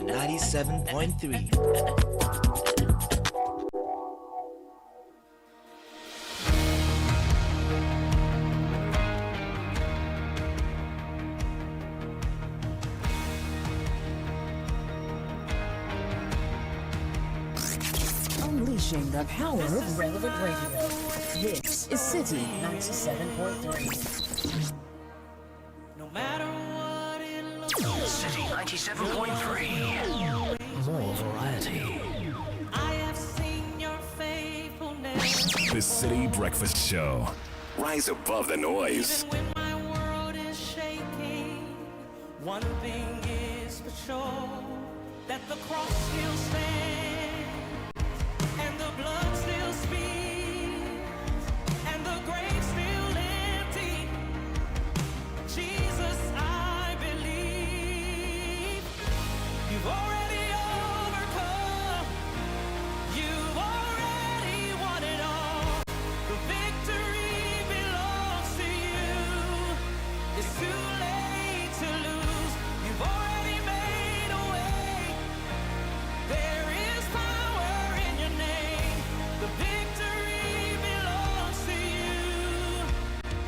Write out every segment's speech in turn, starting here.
97.3. Unleashing the power of relevant radio. This is Citi 97.3. No matter what it looks like. Citi 97.3. More variety. I have seen your faithfulness. The Citi Breakfast Show. Rise above the noise. Even when my world is shaking, one thing is for sure, that the cross still stands, and the blood still speaks, and the grave still empty. Jesus, I believe you've already overcome. You've already won it all. The victory belongs to you. It's too late to lose. You've already made a way. There is power in your name. The victory belongs to you.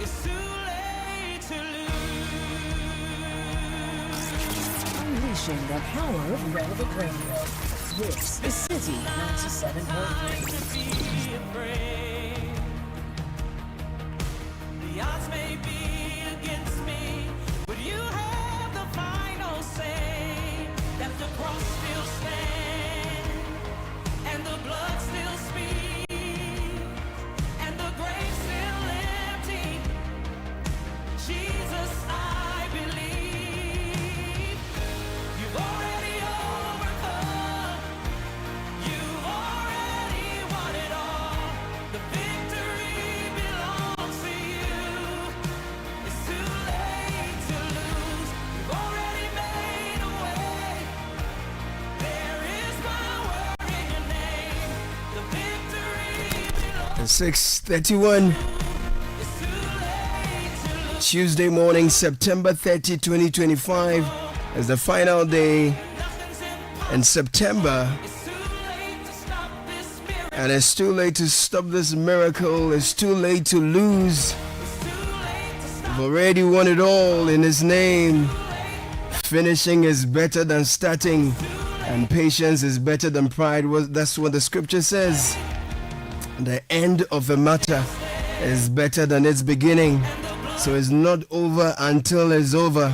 It's too late to lose. Unleashing the power of relevant radio. This is Citi 97.3. To be afraid. The odds may be against me, but you have the final say. That the cross still stands, and the blood still speaks, and the grave still empty. Jesus, I believe you've already overcome. You've already won it all. The victory belongs to you. It's too late to lose. You've already made a way. There is power in your name. The victory belongs. 6:31 It's too late to lose. Tuesday morning, September 30, 2025 is the final day Nothing's impossible. in September, It's too late to stop this miracle. and it's too late to stop this miracle. It's too late to lose. It's too late to stop. We've already won it all in His name. Finishing is better than starting, and patience is better than pride. That's what the scripture says. The end of a matter is better than its beginning. So it's not over until it's over.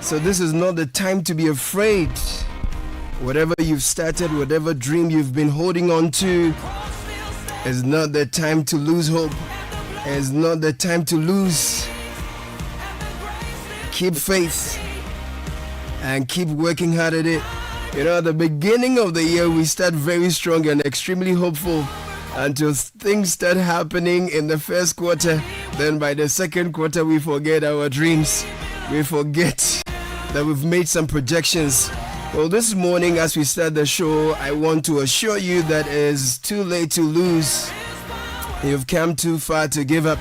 So this is not the time to be afraid. Whatever you've started, whatever dream you've been holding on to, is not the time to lose hope. It's not the time to lose. Keep faith and keep working hard at it. You know, at the beginning of the year, we start very strong and extremely hopeful until things start happening in the first quarter. Then by the second quarter, we forget our dreams. We forget that we've made some projections. Well, this morning, as we start the show, I want to assure you that it is too late to lose. You've come too far to give up.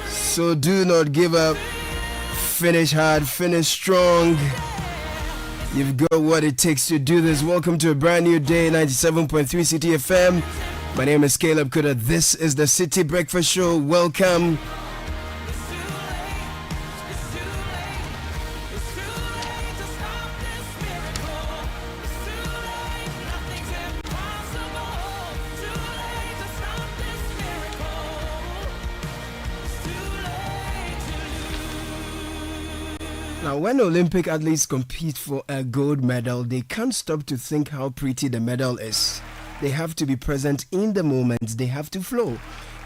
So do not give up. Finish hard, finish strong. You've got what it takes to do this. Welcome to a brand new day, 97.3 Citi FM. My name is Caleb Kuda. This is the Citi Breakfast Show. Welcome. Now, when Olympic athletes compete for a gold medal, they can't stop to think how pretty the medal is. They have to be present in the moment. They have to flow.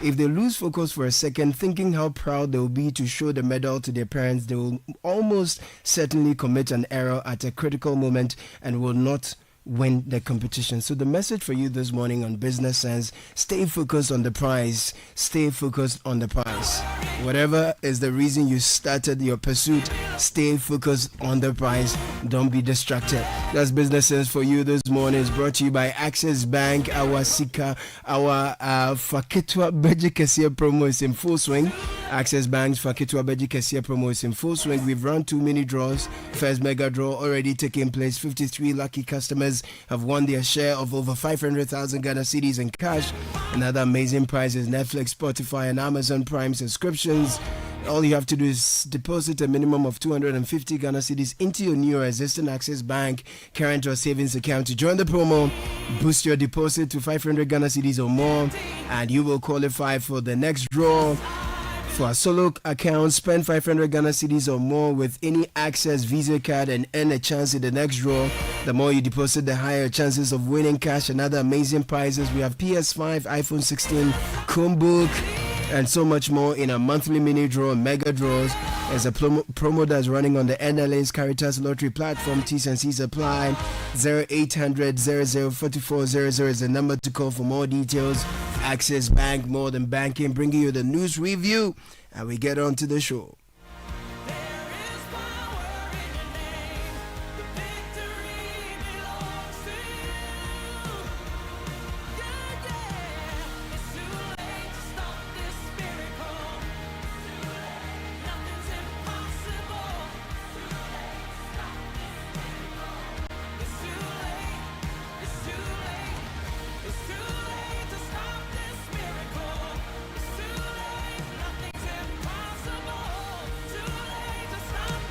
If they lose focus for a second, thinking how proud they'll be to show the medal to their parents, they will almost certainly commit an error at a critical moment and will not win the competition. So the message for you this morning on Business Sense: stay focused on the prize. Stay focused on the prize. Whatever is the reason you started your pursuit, Stay focused on the price. Don't be distracted. That's business sense for you this morning. Is brought to you by Access Bank. Our Sika, our Faketwa Beji Kesia promo is in full swing. Access Bank's Faketwa Beji Kesia promo is in full swing. We've run 2 mini draws. First mega draw already taking place. 53 lucky customers have won their share of over 500,000 Ghana cedis in cash. Another amazing prize is Netflix, Spotify, and Amazon Prime subscriptions. All you have to do is deposit a minimum of 250 Ghana cedis into your new or existing Access Bank current or savings account to join the promo. Boost your deposit to 500 Ghana cedis or more, and you will qualify for the next draw. For a solo account, spend 500 Ghana cedis or more with any Access Visa card and earn a chance in the next draw. The more you deposit, the higher chances of winning cash and other amazing prizes. We have PS5, iPhone 16, Chromebook, and so much more in a monthly mini draw and mega draws. There's a promo that's running on the NLA's Caritas Lottery platform. T's and C's apply. 0800 004400 is the number to call for more details. Access Bank, more than banking, bringing you the news review, and we get on to the show.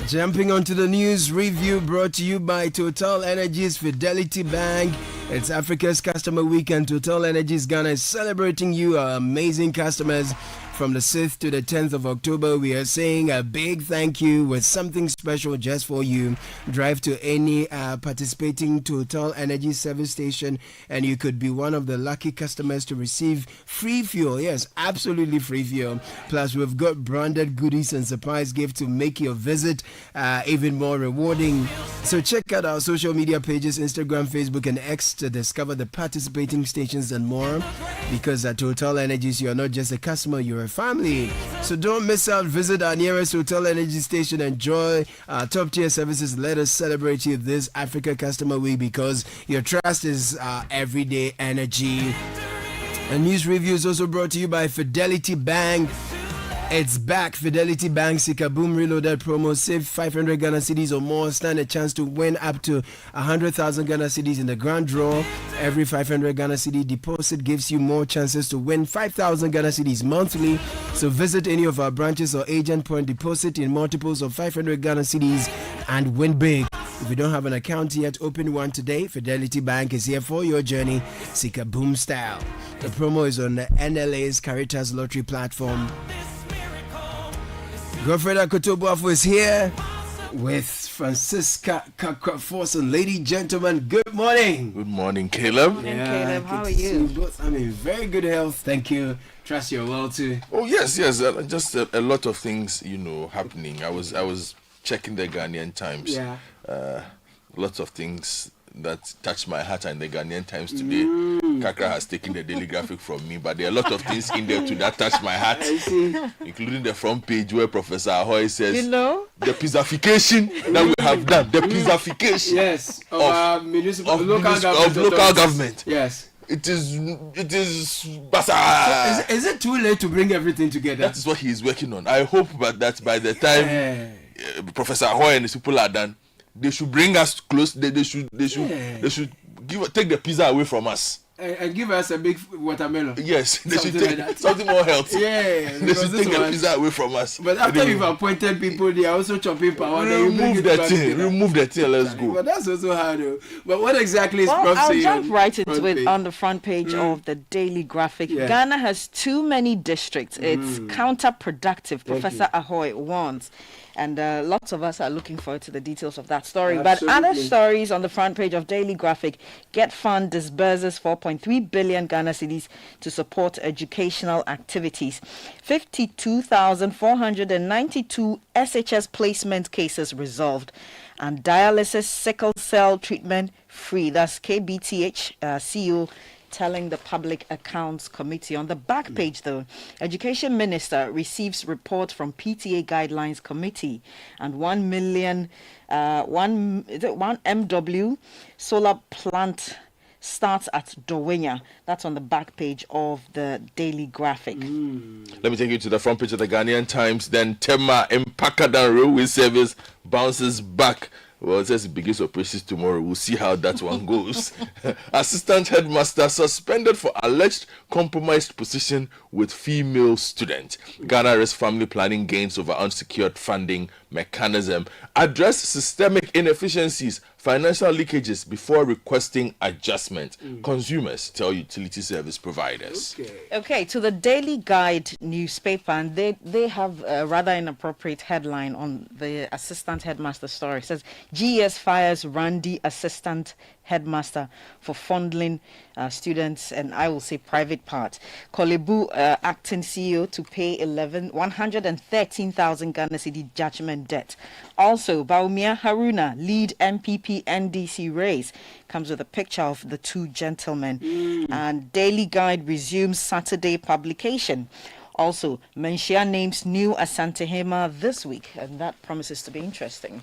Jumping onto the news review brought to you by Total Energies Fidelity Bank. It's Africa's Customer Week and Total Energies Ghana is celebrating you, our amazing customers. From the 6th to the 10th of October, we are saying a big thank you with something special just for you. Drive to any participating Total Energy service station and you could be one of the lucky customers to receive free fuel. Yes, absolutely free fuel. Plus, we've got branded goodies and surprise gifts to make your visit even more rewarding. So check out our social media pages, Instagram, Facebook, and X to discover the participating stations and more. Because at Total Energies, you are not just a customer, you're a family. So don't miss out. Visit our nearest Total Energy station. Enjoy our top tier services. Let us celebrate you this Africa Customer Week because your trust is everyday energy. A news review is also brought to you by Fidelity Bank. It's back. Fidelity Bank Sika Boom Reloaded promo. Save 500 Ghana cedis or more. Stand a chance to win up to 100,000 Ghana cedis in the grand draw. Every 500 Ghana cedi deposit gives you more chances to win 5,000 Ghana cedis monthly. So visit any of our branches or agent point, deposit in multiples of 500 Ghana cedis and win big. If you don't have an account yet, open one today. Fidelity Bank is here for your journey. Sika Boom style. The promo is on the NLA's Caritas Lottery platform. Godfrey Akotobuafo is here with Francisca Kakra-Forson. Ladies and gentlemen, good morning. Good morning, Caleb. Good morning, Caleb. How are you? Both. I'm in very good health. Thank you. Trust you're well too. Oh, yes. Just a lot of things, happening. I was checking the Ghanaian Times. Yeah. Lots of things that touched my heart in the Ghanaian Times today. Kakra has taken the daily graphic from me, but there are a lot of things in there too that touched my heart, including the front page where Professor Ahoy says, the pizzification that we have done, the pizzification of local government. Yes. It is so is it too late to bring everything together? That is what he is working on. I hope that by the time Professor Ahoy and his people are done, they should bring us close. They should take the pizza away from us and give us a big watermelon. Yes, they should take something more healthy. Yeah, they should take the pizza away from us. But after you've appointed people, they are also chopping power. Remove the thing. Let's go. But that's also hard, though. But what exactly is Prof saying? I'll jump right into it on the front page of the Daily Graphic. Yeah. Ghana has too many districts. It's counterproductive. Professor Ahoy warns. And lots of us are looking forward to the details of that story. Absolutely. But other stories on the front page of Daily Graphic. Get Fund disburses 4.3 billion Ghana cedis to support educational activities. 52,492 SHS placement cases resolved. And dialysis sickle cell treatment free. That's KBTH CEO telling the Public Accounts Committee. On the back page, though, Education Minister receives report from PTA Guidelines Committee, and 1 MW solar plant starts at Dowenya. That's on the back page of the Daily Graphic. Let me take you to the front page of the Ghanaian Times. Then Tema Mpakadan Railway Service bounces back. Well, it says it begins operations tomorrow. We'll see how that one goes. Assistant headmaster suspended for alleged compromised position with female student. Ghana arrests family planning gains over unsecured funding mechanism. Address systemic inefficiencies, financial leakages before requesting adjustment. Consumers tell utility service providers. Okay, to the Daily Guide newspaper, and they have a rather inappropriate headline on the assistant headmaster story. It says, GES fires Randy assistant headmaster for fondling students, and I will say private part. Kolebu acting CEO to pay 113,000 Ghana cedi judgment debt. Also, Baumia Haruna lead MPP NDC race. Comes with a picture of the two gentlemen. And Daily Guide resumes Saturday publication. Also, Menchia names new Asantehema this week, and that promises to be interesting.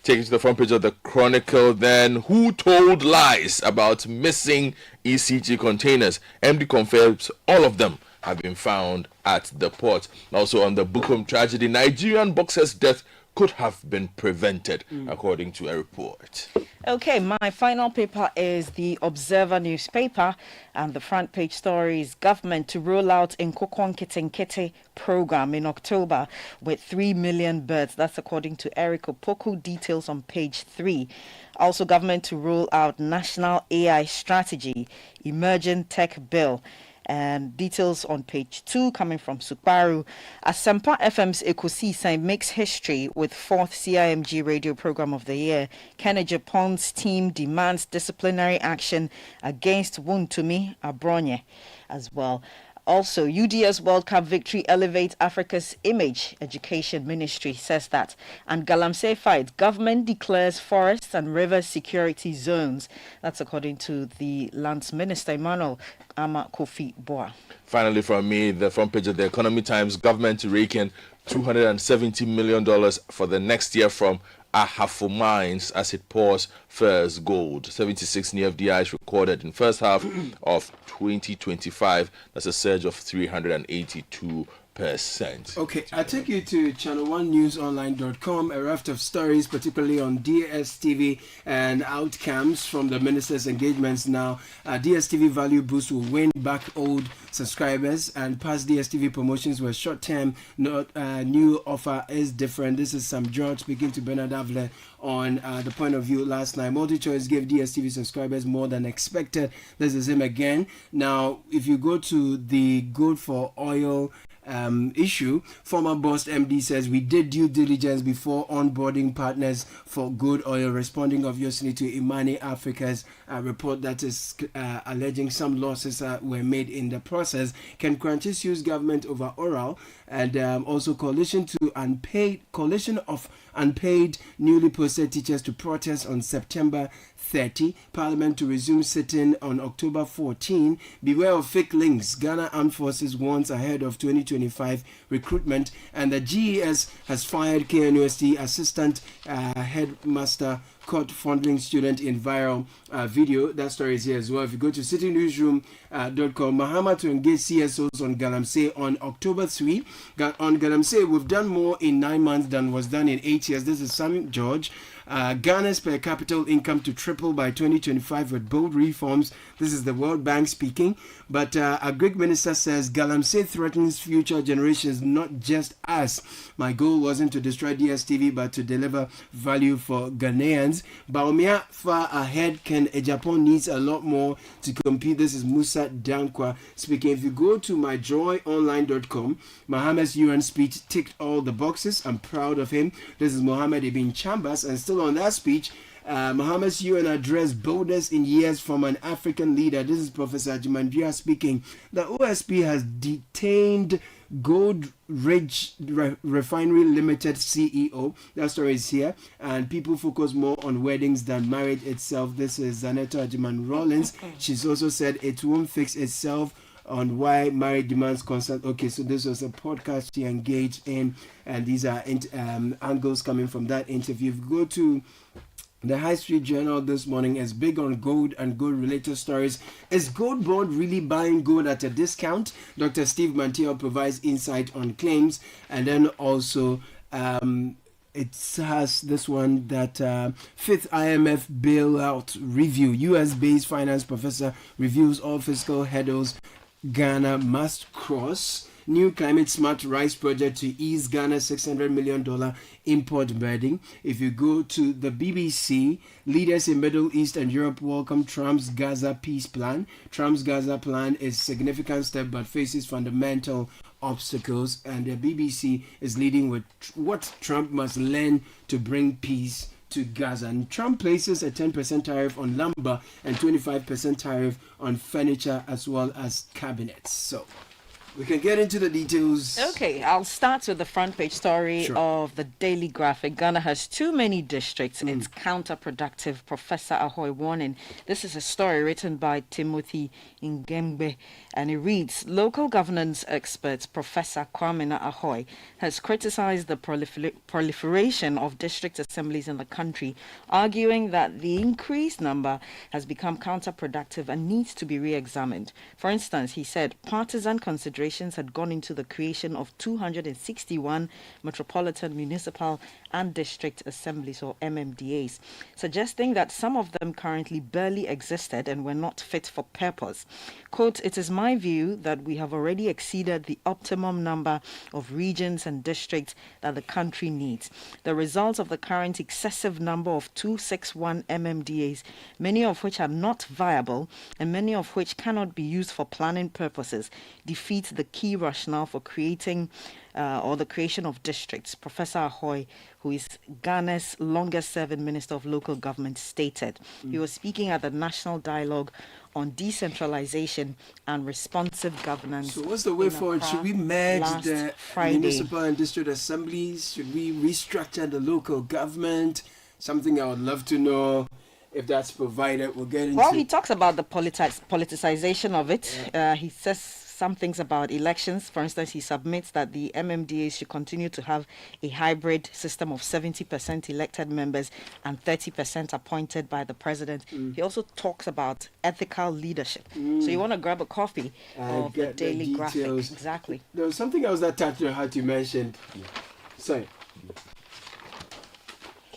Take it to the front page of the Chronicle. Then, who told lies about missing ECG containers? MD confirms all of them have been found at the port. Also, on the Bukom tragedy, Nigerian boxer's death could have been prevented, according to a report. Okay, my final paper is the Observer newspaper, and the front page story is government to roll out Nkokon Kitenkete program in October with 3 million birds. That's according to Eric Opoku. Details on page 3. Also, government to roll out national AI strategy, emerging tech bill. And details on page 2 coming from Sukbaru. Asempa FM's Ekosisa makes history with 4th CIMG radio program of the year. Kennedy Japan's team demands disciplinary action against Wuntumi Abronye as well. Also, UDS World Cup victory elevates Africa's image. Education Ministry says that. And Galamsey fight. Government declares forests and river security zones. That's according to the Lands Minister, Emmanuel Ama Kofi Boa. Finally, from me, the front page of the Economy Times, government to rake in $270 million for the next year from Ahafo Mines as it pours first gold. 76 new FDIs recorded in first half of 2025. That's a surge of 382%. Okay, I take you to channel1newsonline.com, a raft of stories, particularly on DSTV and outcomes from the minister's engagements. Now, DSTV value boost will win back old subscribers, and past DSTV promotions were short-term. New offer is different. This is Sam George speaking to Bernard Avle on the point of view last night. MultiChoice gave DSTV subscribers more than expected. This is him again. Now, if you go to the good for oil issue, former boss MD says we did due diligence before onboarding partners for good oil, responding obviously to Imani Africa's report that is alleging some losses were made in the process. Can Cranches use government over oral? And also coalition of unpaid newly posted teachers to protest on September 30. Parliament to resume sitting on October 14. Beware of fake links. Ghana Armed Forces warns ahead of 2025 recruitment. And the GES has fired KNUST assistant headmaster caught fondling student in viral video. That story is here as well. If you go to citynewsroom.com, Mahama to engage CSOs on Galamsey on October 3. On Galamsey, we've done more in 9 months than was done in 8 years. This is Sam George. Ghana's per capita income to triple by 2025 with bold reforms. This is the World Bank speaking. But a Greek minister says Galamsey threatens future generations, not just us. My goal wasn't to destroy DSTV, but to deliver value for Ghanaians. Baumia far ahead. Ken Japan needs a lot more to compete. This is Musa Dankwa speaking. If you go to myjoyonline.com, Mohammed's UN speech ticked all the boxes. I'm proud of him. This is Mohammed Ibn Chambers, and still on that speech, Mohammed's UN address boldness in years from an African leader. This is Professor Jimandria speaking. The OSP has detained Gold Ridge Refinery Limited CEO. That story is here. And people focus more on weddings than marriage itself. This is Zanetta Ajiman Rollins. She's also said it won't fix itself on why marriage demands constant. Okay, so this was a podcast she engaged in, and these are angles coming from that interview. If you go to the High Street Journal this morning, is big on gold and gold-related stories. Is Gold Board really buying gold at a discount? Dr. Steve Manteo provides insight on claims. And then also, it has this one that fifth IMF bailout review. US-based finance professor reviews all fiscal hurdles Ghana must cross. New climate smart rice project to ease Ghana's $600 million import burden. If you go to the BBC, leaders in Middle East and Europe welcome Trump's Gaza peace plan. Trump's Gaza plan is a significant step but faces fundamental obstacles, and the BBC is leading with what Trump must learn to bring peace to Gaza. And Trump places a 10% tariff on lumber and 25% tariff on furniture as well as cabinets. So we can get into the details. Okay, I'll start with the front page story of the Daily Graphic. Ghana has too many districts. It's counterproductive. Professor Ahoy warning. This is a story written by Timothy Ngembe, and it reads, local governance expert Professor Kwamina Ahoy has criticized the proliferation of district assemblies in the country, arguing that the increased number has become counterproductive and needs to be re-examined. For instance, he said partisan considerations had gone into the creation of 261 metropolitan, municipal and district assemblies, or MMDAs, suggesting that some of them currently barely existed and were not fit for purpose. Quote, it is my view that we have already exceeded the optimum number of regions and districts that the country needs. The result of the current excessive number of 261 MMDAs, many of which are not viable and many of which cannot be used for planning purposes, defeats the key rationale for creating or the creation of districts. Professor Ahoy, who is Ghana's longest-serving Minister of Local Government, stated. He was speaking at the National Dialogue on Decentralization and Responsive Governance. So what's the way forward? Should we merge the Friday. municipal and district assemblies? Should we restructure the local government? Something I would love to know. If that's provided, we'll get into... Well, he talks about the politicization of it. He says some things about elections. For instance, he submits that the MMDAs should continue to have a hybrid system of 70% elected members and 30% appointed by the president. He also talks about ethical leadership. So you want to grab a copy of the Daily Graphic. Exactly. There was something else that touched your heart you mentioned. Sorry.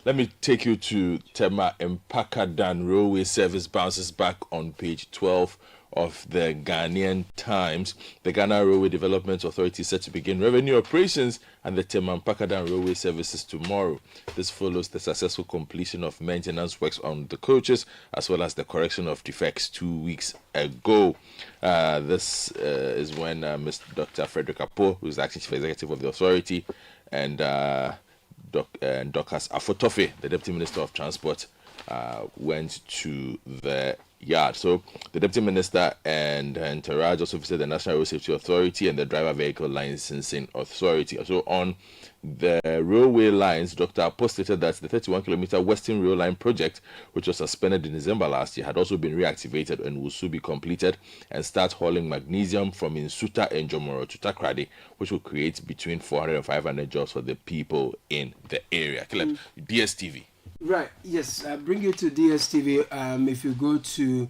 Let me take you to Tema Mpakadan Railway Service bounces back on page 12 of the Ghanaian Times. The Ghana Railway Development Authority is set to begin revenue operations and the Tema Mpakadan Railway services tomorrow. This follows the successful completion of maintenance works on the coaches as well as the correction of defects 2 weeks ago. This is when Mr. Dr. Frederick Apo, who is the acting chief executive of the authority, and Dorcas Afotofe, the Deputy Minister of Transport, went to the yard. So the Deputy Minister and entourage also visited the National Road Safety Authority and the Driver Vehicle Licensing Authority. So on the railway lines, Dr. Apo stated that the 31-kilometer Western Rail Line project, which was suspended in December last year, had also been reactivated and will soon be completed and start hauling magnesium from Insuta and Jomoro to Takrady, which will create between 400 and 500 jobs for the people in the area. Caleb, DSTV. Right, yes, bring you to DSTV. If you go to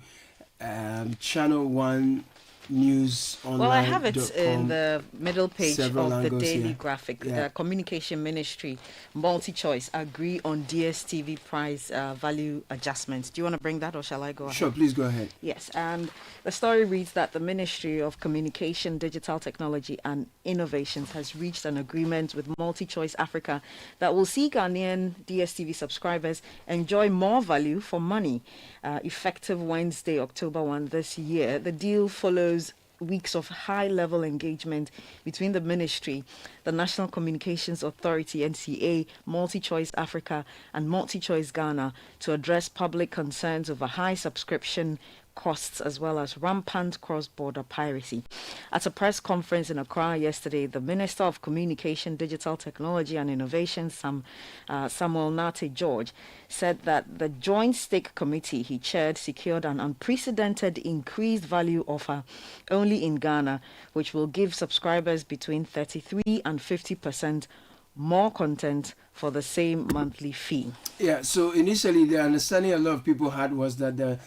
channel 1 news online. Well, I have it in the middle page of the Daily Graphic. Yeah. Communication Ministry, multi-choice, agree on DSTV price value adjustments. Do you want to bring that or shall I go ahead? Sure, please go ahead. Yes, and the story reads that the Ministry of Communication, Digital Technology and Innovations has reached an agreement with MultiChoice Africa that will see Ghanaian DSTV subscribers enjoy more value for money. Effective Wednesday, October 1 this year. The deal follows weeks of high-level engagement between the Ministry, the National Communications Authority, NCA, MultiChoice Africa and MultiChoice Ghana to address public concerns over high subscription costs as well as rampant cross-border piracy. At a press conference in Accra yesterday, the Minister of Communication, Digital Technology and Innovation, Samuel Nate George, said that the Joint Stake Committee he chaired secured an unprecedented increased value offer only in Ghana, which will give subscribers between 33 and 50% more content for the same monthly fee. Yeah, so initially the understanding a lot of people had was that the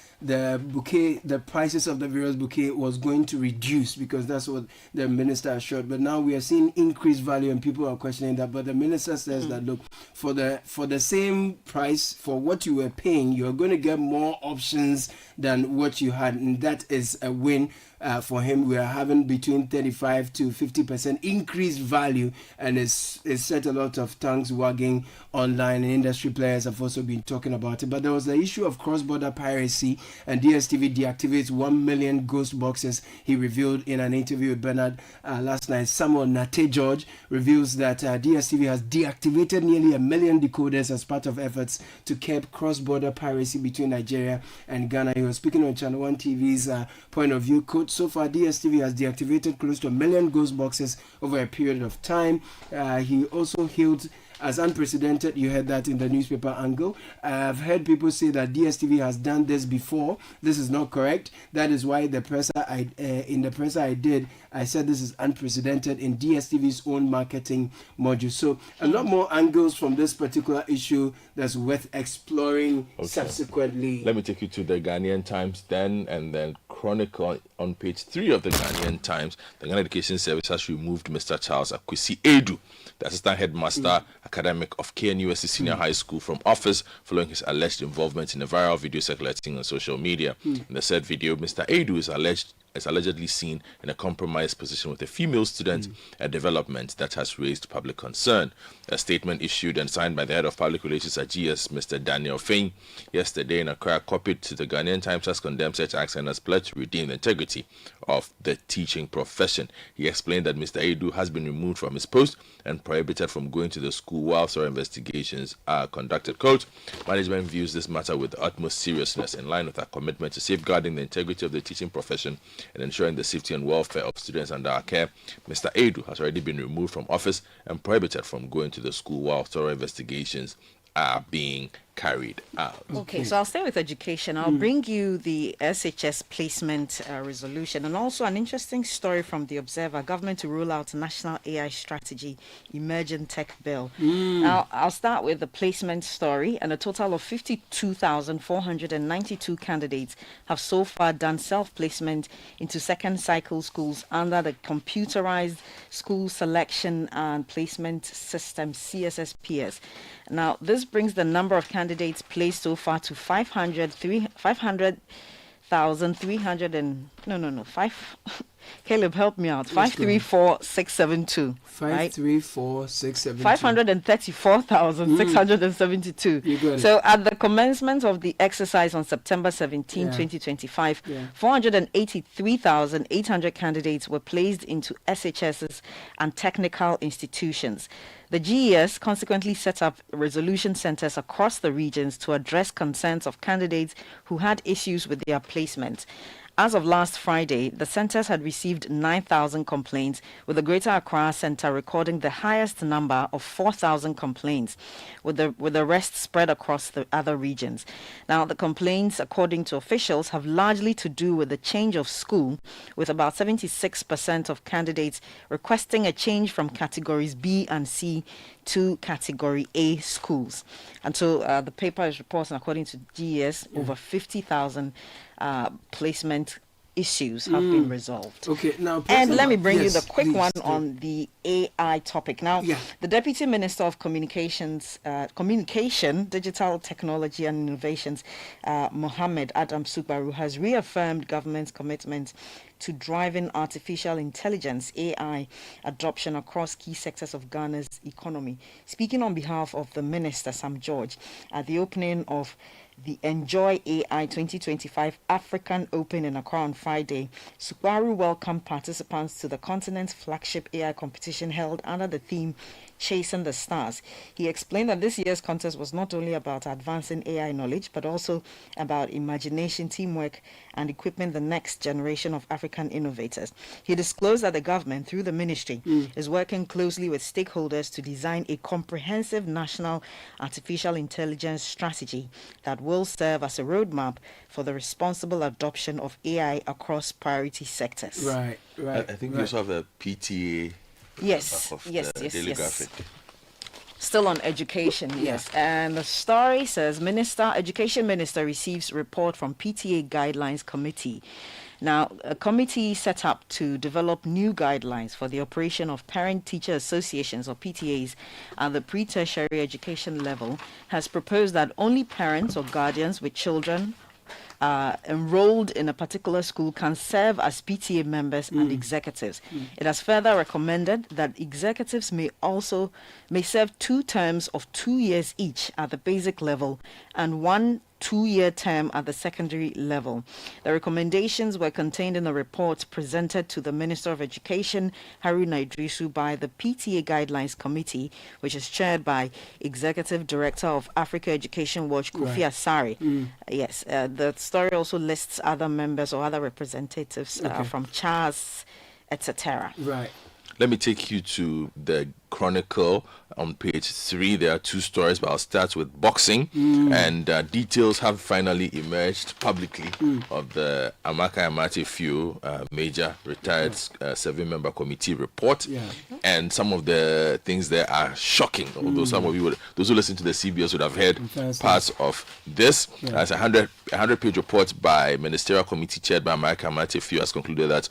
prices of the various bouquet was going to reduce, because that's what the minister assured. But now we are seeing increased value and people are questioning that. But the minister says that, look, for the same price, for what you were paying, you're going to get more options than what you had, and that is a win. For him, we are having between 35 to 50% increased value, and it's set a lot of tongues wagging online, and industry players have also been talking about it. But there was the issue of cross-border piracy, and DSTV deactivates 1 million ghost boxes, he revealed in an interview with Bernard last night. Samuel Nate George reveals that DSTV has deactivated nearly 1 million decoders as part of efforts to curb cross-border piracy between Nigeria and Ghana. He was speaking on Channel 1 TV's Point of View. Quote, so far, DSTV has deactivated close to 1 million ghost boxes over a period of time. He also hailed as unprecedented. You heard that in the newspaper angle. I've heard people say that DSTV has done this before. This is not correct. That is why in the presser I did, I said this is unprecedented in DSTV's own marketing module. So a lot more angles from this particular issue that's worth exploring subsequently. Let me take you to the Ghanaian Times then, and then Chronicle on page 3 of the Ghanaian Times. The Ghana Education Service has removed Mr. Charles Akwesi Edu, the assistant headmaster academic of KNUST Senior High School, from office following his alleged involvement in a viral video circulating on social media. In the said video, Mr. Edu is allegedly seen in a compromised position with a female student, a development that has raised public concern. A statement issued and signed by the head of public relations at GS, Mr. Daniel Fain, yesterday in Accra, copied to the Ghanaian Times, has condemned such acts and has pledged to redeem the integrity of the teaching profession. He explained that Mr. Edu has been removed from his post and prohibited from going to the school while thorough investigations are conducted. Quote, management views this matter with the utmost seriousness, in line with our commitment to safeguarding the integrity of the teaching profession and ensuring the safety and welfare of students under our care. Mr. Edu has already been removed from office and prohibited from going to the school while thorough investigations are being carried out. Okay, so I'll stay with education. I'll bring you the SHS placement resolution, and also an interesting story from the Observer. Government to roll out National AI Strategy, Emerging Tech Bill. Now, I'll start with the placement story, and a total of 52,492 candidates have so far done self-placement into second cycle schools under the Computerized School Selection and Placement System, CSSPS. Now, this brings the number of candidates placed so far to Caleb, help me out. 534,672. 534,672. 534,672. So at the commencement of the exercise on September 17, 2025, 483,800 candidates were placed into SHSs and technical institutions. The GES consequently set up resolution centers across the regions to address concerns of candidates who had issues with their placement. As of last Friday, the centers had received 9,000 complaints, with the Greater Accra Center recording the highest number of 4,000 complaints, with the rest spread across the other regions. Now, the complaints, according to officials, have largely to do with the change of school, with about 76% of candidates requesting a change from categories B and C to category A schools. And so the paper is reporting, according to GES, over 50,000 placement issues have been resolved. Okay, now, and let me bring you the quick one on the AI topic. Now, the Deputy Minister of Communication, Digital Technology and Innovations, Mohammed Adam Subaru, has reaffirmed government's commitment to driving artificial intelligence, AI, adoption across key sectors of Ghana's economy. Speaking on behalf of the Minister, Sam George, at the opening of the Enjoy AI 2025 African Open in Accra on Friday, Subaru welcomed participants to the continent's flagship AI competition held under the theme Chasing the Stars. He explained that this year's contest was not only about advancing AI knowledge, but also about imagination, teamwork, and equipping the next generation of African innovators. He disclosed that the government, through the ministry, is working closely with stakeholders to design a comprehensive national artificial intelligence strategy that will serve as a roadmap for the responsible adoption of AI across priority sectors. Right. I think we also have a PTA. Yes, Of yes, the yes, Daily yes. Graphic. Still on education, yes. And the story says, Education Minister receives report from PTA Guidelines Committee. Now, a committee set up to develop new guidelines for the operation of parent-teacher associations, or PTAs, at the pre-tertiary education level has proposed that only parents or guardians with children enrolled in a particular school can serve as PTA members and executives. It has further recommended that executives may serve 2 terms of 2 years each at the basic level and 1 2-year term at the secondary level. The recommendations were contained in a report presented to the Minister of Education, Haruna Idrisu, by the PTA Guidelines Committee, which is chaired by Executive Director of Africa Education Watch, Kofi Asare. Yes, the story also lists other members or other representatives from CHAS, etc. Right. Let me take you to the Chronicle on page 3. There are 2 stories, but I'll start with boxing. And details have finally emerged publicly of the Amaka Amate Few major retired 7-member committee report. And some of the things there are shocking. Although some of you, those who listen to the CBS would have heard parts of this. As a 100-page report by Ministerial Committee chaired by Amaka Amate Few has concluded that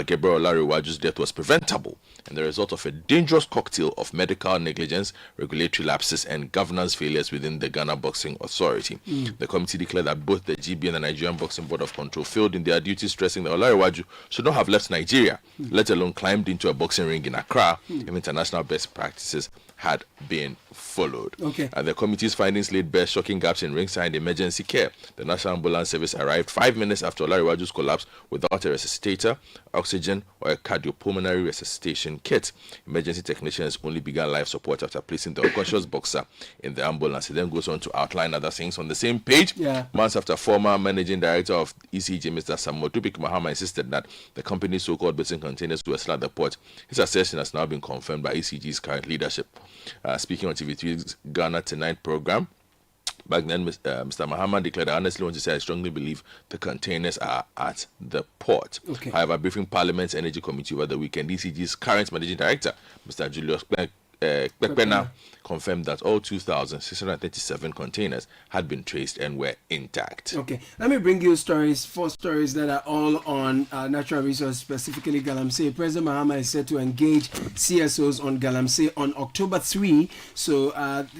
Gabriel Olariwaju's death was preventable and the result of a dangerous cocktail of medical negligence, regulatory lapses, and governance failures within the Ghana Boxing Authority. The committee declared that both the GB and the Nigerian Boxing Board of Control failed in their duties, stressing that Olariwaju should not have left Nigeria, let alone climbed into a boxing ring in Accra, if international best practices had been followed. And the committee's findings laid bare shocking gaps in ringside emergency care. The National Ambulance Service arrived 5 minutes after Olariwaju's collapse without a resuscitator, oxygen, or a cardiopulmonary resuscitation kit. Emergency technicians only began life support after placing the unconscious boxer in the ambulance. He then goes on to outline other things on the same page. Months after former managing director of ECG, Mr. Samuel Tupik Mahama, insisted that the company's so-called boxing containers were still at the port. His assertion has now been confirmed by ECG's current leadership. Speaking on TV3's Ghana Tonight program, back then, Mr. Mahama declared, "I honestly want to say I strongly believe the containers are at the port." However, briefing Parliament's Energy Committee over the weekend, ECG's current managing director, Mr. Julius Kpekpena, confirmed that all 2,637 containers had been traced and were intact. Let me bring you 4 stories that are all on natural resources, specifically Galamsey. President Mahama is set to engage CSOs on Galamsey on October 3. So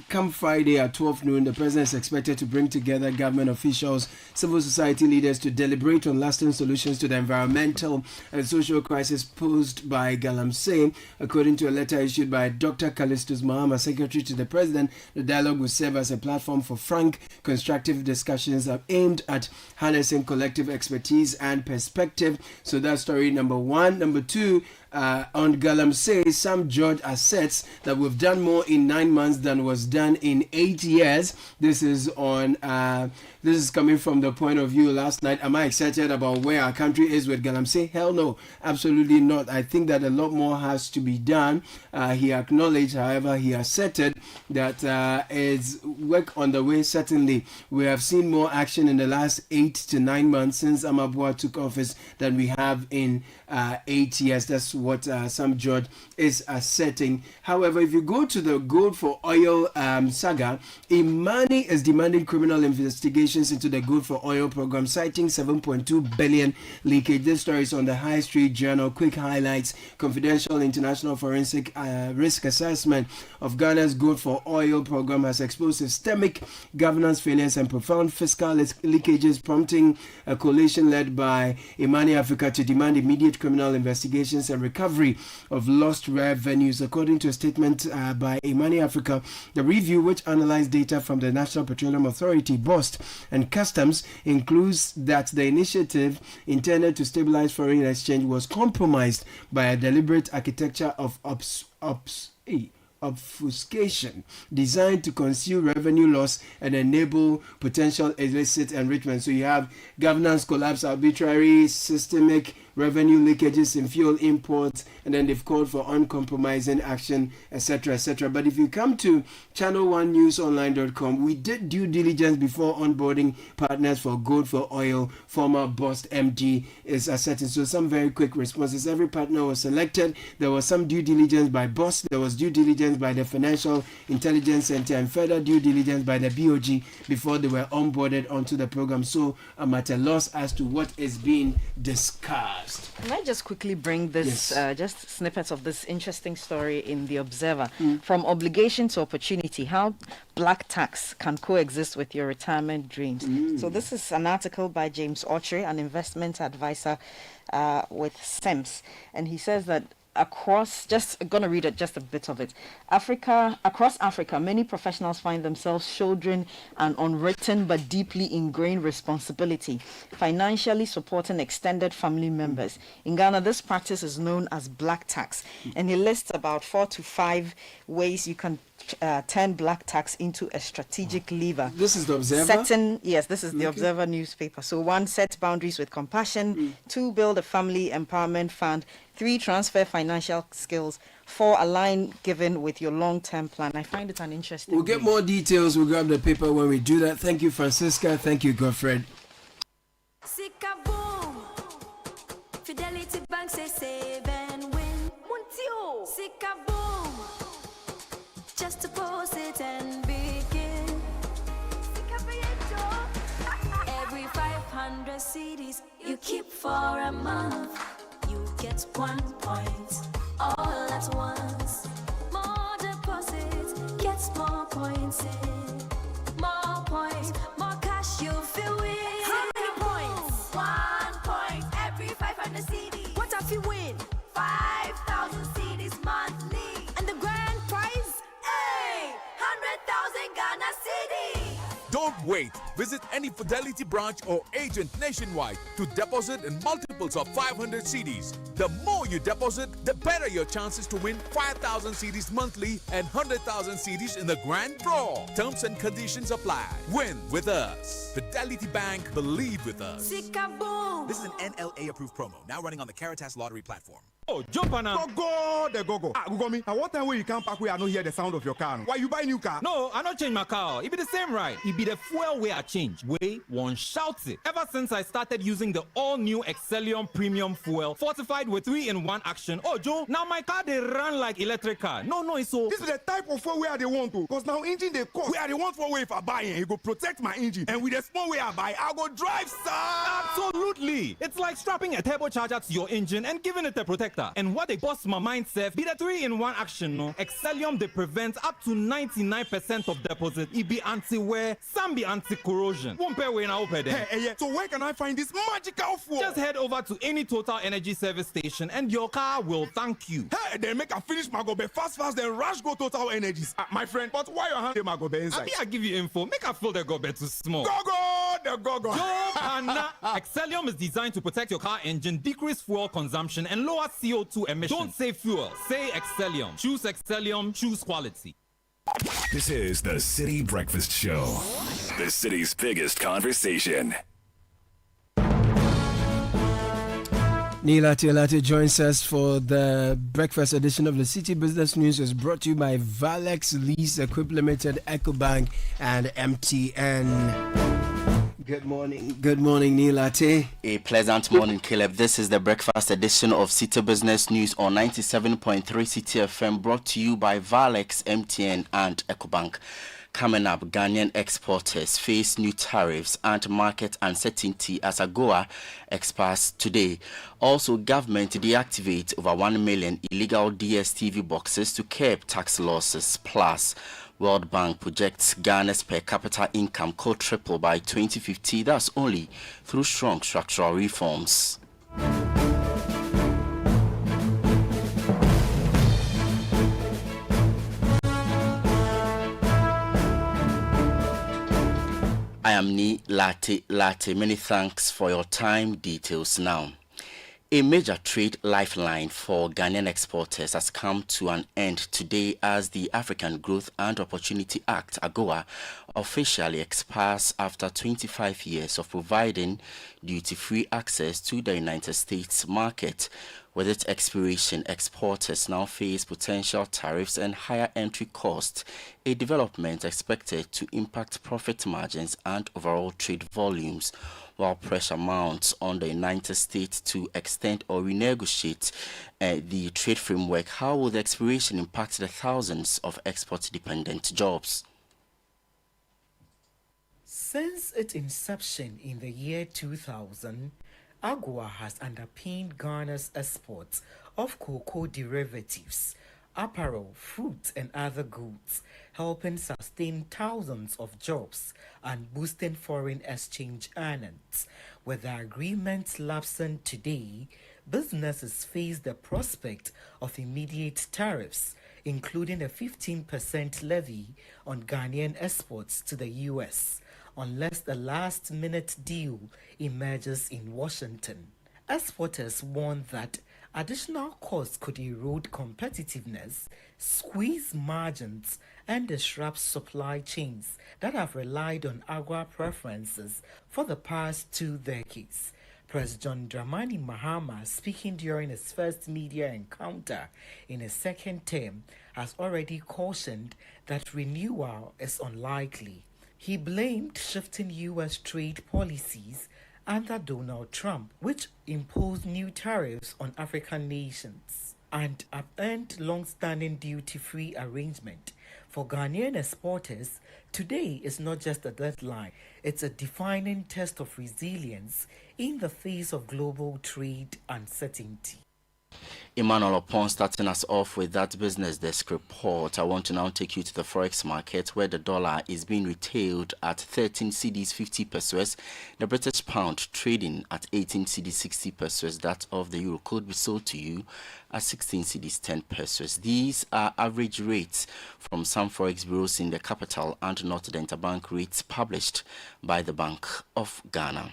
come Friday at 12 noon, the president is expected to bring together government officials, civil society leaders to deliberate on lasting solutions to the environmental and social crisis posed by Galamsey. According to a letter issued by Dr. Callistus Mahama, Secretary to the President, the dialogue will serve as a platform for frank, constructive discussions aimed at harnessing collective expertise and perspective. So that's story number 1. Number 2, on Galamsey, Sam George asserts that we've done more in 9 months than was done in 8 years. This is coming from the point of view last night. Am I excited about where our country is with Galamsey? Hell no, absolutely not. I think that a lot more has to be done. He acknowledged, however, he asserted that it's work on the way. Certainly, we have seen more action in the last 8 to 9 months since Amabua took office than we have in 8 years. That's what Sam George is asserting. However, if you go to the Gold for Oil saga, Imani is demanding criminal investigations into the Gold for Oil program, citing 7.2 billion leakage. This story is on the High Street Journal. Quick highlights: confidential international forensic risk assessment of Ghana's Gold for Oil program has exposed systemic governance failures and profound fiscal leakages, prompting a coalition led by Imani Africa to demand immediate criminal investigations and recovery of lost revenues. According to a statement by Imani Africa, the review, which analyzed data from the National Petroleum Authority, BOST, and Customs, includes that the initiative intended to stabilize foreign exchange was compromised by a deliberate architecture of obfuscation designed to conceal revenue loss and enable potential illicit enrichment. So you have governance collapse, arbitrary, systemic revenue leakages in fuel imports, and then they've called for uncompromising action, etc., etc. But if you come to channel1newsonline.com, we did due diligence before onboarding partners for Gold for Oil. Former boss MD is asserting. So some very quick responses. Every partner was selected. There was some due diligence by boss. There was due diligence by the Financial Intelligence Center and further due diligence by the BOG before they were onboarded onto the program. So I'm at a loss as to what is being discussed. Can I just quickly bring this, just snippets of this interesting story in The Observer? From obligation to opportunity, how black tax can coexist with your retirement dreams. So this is an article by James Autry, an investment advisor with SEMS. And he says that across, just going to read it, just a bit of it. Across Africa, many professionals find themselves shouldering an unwritten but deeply ingrained responsibility, financially supporting extended family members. In Ghana, this practice is known as black tax, and he lists about 4 to 5 ways you can turn black tax into a strategic lever. This is the Observer? Yes, this is the Observer newspaper. So 1, set boundaries with compassion. 2, build a family empowerment fund. 3, transfer financial skills. 4, align giving with your long-term plan. I find it an interesting We'll get more details. We'll grab the paper when we do that. Thank you, Francisca. Thank you, Godfred. Fidelity Bank say save and win. Muntio. Sikaboom. Just deposit and begin. Every 500 CDs you keep for a month, you get 1 point all at once. More deposits, gets more points in. More points, more cash you feel with. How many points? 1 point every 500 CDs. What if you win? 5,000 CDs monthly. And the grand prize? Hey! 100,000 Ghana CDs. Don't wait. Visit any Fidelity branch or agent nationwide to deposit in multiples of 500 CDs. The more you deposit, the better your chances to win 5,000 CDs monthly and 100,000 CDs in the grand draw. Terms and conditions apply. Win with us. Fidelity Bank, believe with us. Sikaboom. This is an NLA approved promo, now running on the Caritas Lottery platform. Oh, jump on now. Go. Google me. And what time when you come back where I don't hear the sound of your car? Why you buy new car? No, I don't change my car. It be the same, right? It be the fuel way I change. Way one shouts it. Ever since I started using the all-new Excellium Premium Fuel, fortified with 3-in-1 action. Oh, Joe, now my car they run like electric car. No, it's so. This is the type of fuel where they want to. Because now engine they cost. Where they want for way if I buy it, it go protect my engine. And with the small way I buy, I go drive, sir. Absolutely. It's like strapping a turbocharger to your engine and giving it a protector. And what they bust my mind, Seth, be the 3-in-1 action, no? Excellium, they prevent up to 99% of deposit. It be anti-wear, some be anti-corrosion. Won't pay when I open them. Hey, so where can I find this magical fuel? Just head over to any Total Energy service station and your car will thank you. Hey, then make a finish my gobe fast, then rush go Total Energies. My friend, but why your hand my gobe inside? I give you info. Make a fill the gobe too small. Go. Excellium is designed to protect your car engine, decrease fuel consumption, and lower CO2 emissions. Don't say fuel, say Excellium. Choose Excellium, choose quality. This is the Citi Breakfast Show, the city's biggest conversation. Nila Tiolate joins us for the breakfast edition of the Citi Business News. Is brought to you by Valex Lease Equip Limited, EcoBank, and MTN. Good morning, Nilate. A pleasant morning, Caleb. This is the breakfast edition of Citi Business News on 97.3 Citi FM, brought to you by Valex, MTN, and EcoBank. Coming up, Ghanaian exporters face new tariffs and market uncertainty as AGOA expires today. Also, government deactivate over 1 million illegal DSTV boxes to curb tax losses. Plus, World Bank projects Ghana's per capita income could triple by 2050. That's only through strong structural reforms. I am Ni Latte. Many thanks for your time. Details now. A major trade lifeline for Ghanaian exporters has come to an end today as the African Growth and Opportunity Act, AGOA, officially expires after 25 years of providing duty-free access to the United States market. With its expiration, exporters now face potential tariffs and higher entry costs, a development expected to impact profit margins and overall trade volumes, while pressure mounts on the United States to extend or renegotiate the trade framework. How will the expiration impact the thousands of export-dependent jobs? Since its inception in the year 2000, AGOA has underpinned Ghana's exports of cocoa derivatives, apparel, fruit, and other goods, helping sustain thousands of jobs and boosting foreign exchange earnings. With the agreement lapsing today, businesses face the prospect of immediate tariffs, including a 15% levy on Ghanaian exports to the U.S., unless the last-minute deal emerges in Washington. Exporters warn that additional costs could erode competitiveness, squeeze margins, and disrupt supply chains that have relied on agro preferences for the past 2 decades. President Dramani Mahama, speaking during his first media encounter in his second term, has already cautioned that renewal is unlikely. He blamed shifting U.S. trade policies under Donald Trump, which imposed new tariffs on African nations and upended long-standing duty-free arrangement. For Ghanaian exporters, today is not just a deadline, it's a defining test of resilience in the face of global trade uncertainty. Emmanuel, upon starting us off with that business desk report, I want to now take you to the forex market where the dollar is being retailed at 13 cedis 50 pesos, the British pound trading at 18 cedis 60 pesos, that of the euro could be sold to you at 16 cedis 10 pesos. These are average rates from some forex bureaus in the capital and not the interbank rates published by the Bank of Ghana.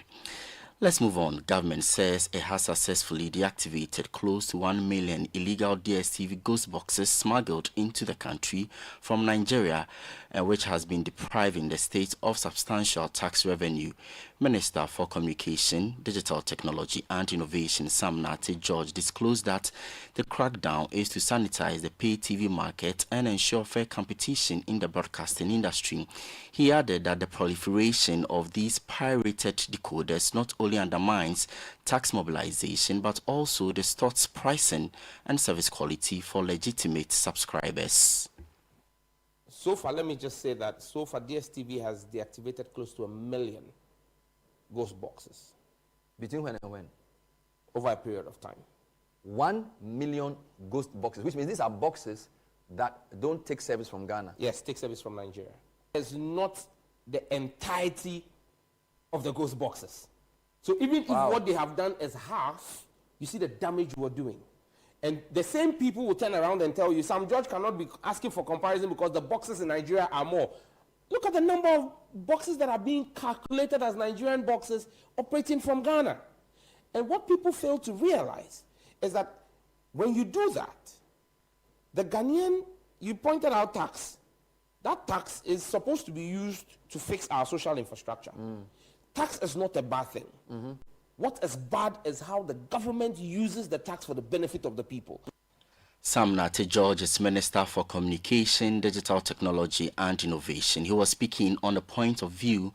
Let's move on. Government says it has successfully deactivated close to 1 million illegal DSTV ghost boxes smuggled into the country from Nigeria, which has been depriving the state of substantial tax revenue. Minister for Communication, Digital Technology and Innovation, Sam Nate George, disclosed that the crackdown is to sanitize the pay TV market and ensure fair competition in the broadcasting industry. He added that the proliferation of these pirated decoders not only undermines tax mobilization but also distorts pricing and service quality for legitimate subscribers. So far, let me just say that so far DSTV has deactivated close to 1 million ghost boxes. Between when and when? Over a period of time. 1 million ghost boxes, which means these are boxes that don't take service from Ghana. Yes, take service from Nigeria. It's not the entirety of the ghost boxes. So even if what they have done is half, you see the damage we're doing. And the same people will turn around and tell you, Sam George cannot be asking for comparison because the boxes in Nigeria are more. Look at the number of boxes that are being calculated as Nigerian boxes operating from Ghana. And what people fail to realize is that when you do that, the Ghanaian, you pointed out tax. That tax is supposed to be used to fix our social infrastructure. Tax is not a bad thing. What is bad is how the government uses the tax for the benefit of the people. Sam Nate George is Minister for Communication, Digital Technology and Innovation. He was speaking on the point of view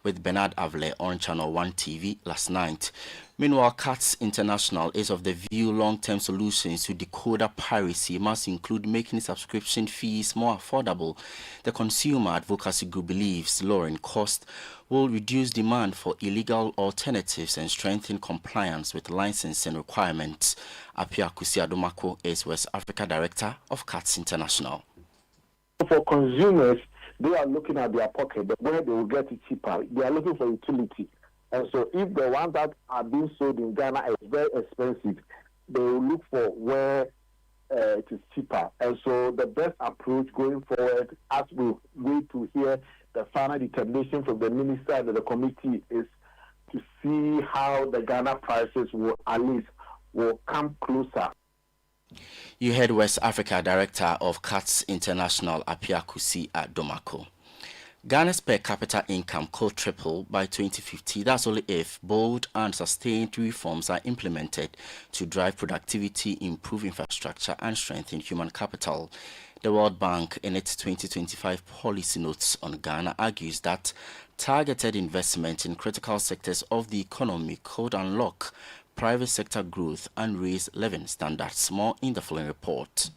with Bernard Avle on Channel 1 TV last night. Meanwhile, CATS International is of the view long-term solutions to decoder piracy must include making subscription fees more affordable. The consumer advocacy group believes lowering cost will reduce demand for illegal alternatives and strengthen compliance with licensing requirements. Apia Kusiadomako is West Africa Director of CATS International. For consumers, they are looking at their pocket, where they will get it cheaper. They are looking for utility. And so if the ones that are being sold in Ghana is very expensive, they will look for where it is cheaper. And so the best approach going forward, as we wait to hear the final determination from the minister and the committee, is to see how the Ghana prices will at least will come closer. You heard West Africa Director of CATS International, Apia Kusi at Domako. Ghana's per capita income could triple by 2050. That's only if bold and sustained reforms are implemented to drive productivity, improve infrastructure, and strengthen human capital. The World Bank, in its 2025 policy notes on Ghana, argues that targeted investment in critical sectors of the economy could unlock private sector growth and raise living standards. More in the following report.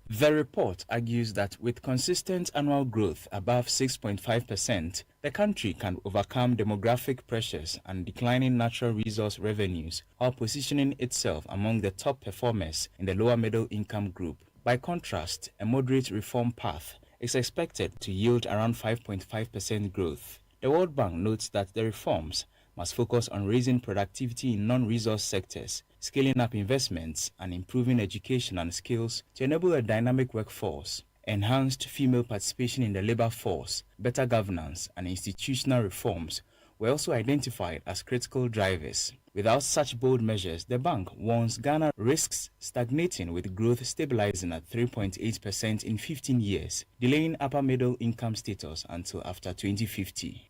The report argues that with consistent annual growth above 6.5%, the country can overcome demographic pressures and declining natural resource revenues while positioning itself among the top performers in the lower middle income group. By contrast, a moderate reform path is expected to yield around 5.5% growth. The World Bank notes that the reforms must focus on raising productivity in non-resource sectors, scaling up investments, and improving education and skills to enable a dynamic workforce. Enhanced female participation in the labor force, better governance, and institutional reforms were also identified as critical drivers. Without such bold measures, the bank warns Ghana risks stagnating with growth stabilizing at 3.8% in 15 years, delaying upper middle income status until after 2050.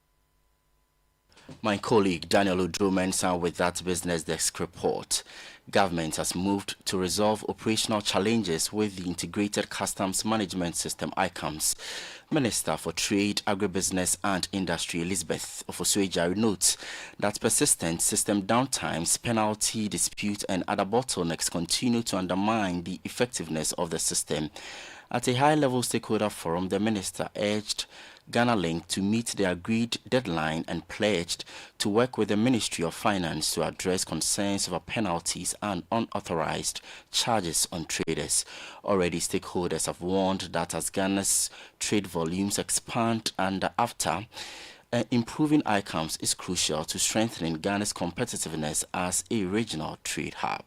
My colleague Daniel Udro-Mensah with that Business Desk report. Government has moved to resolve operational challenges with the Integrated Customs Management System, ICAMS. Minister for Trade, Agribusiness and Industry Elizabeth Ofosu-Ejari notes that persistent system downtimes, penalty, dispute and other bottlenecks continue to undermine the effectiveness of the system. At a high-level stakeholder forum, the minister urged Ghana Link to meet the agreed deadline and pledged to work with the Ministry of Finance to address concerns over penalties and unauthorized charges on traders. Already, stakeholders have warned that as Ghana's trade volumes expand and after, improving ICAMS is crucial to strengthening Ghana's competitiveness as a regional trade hub.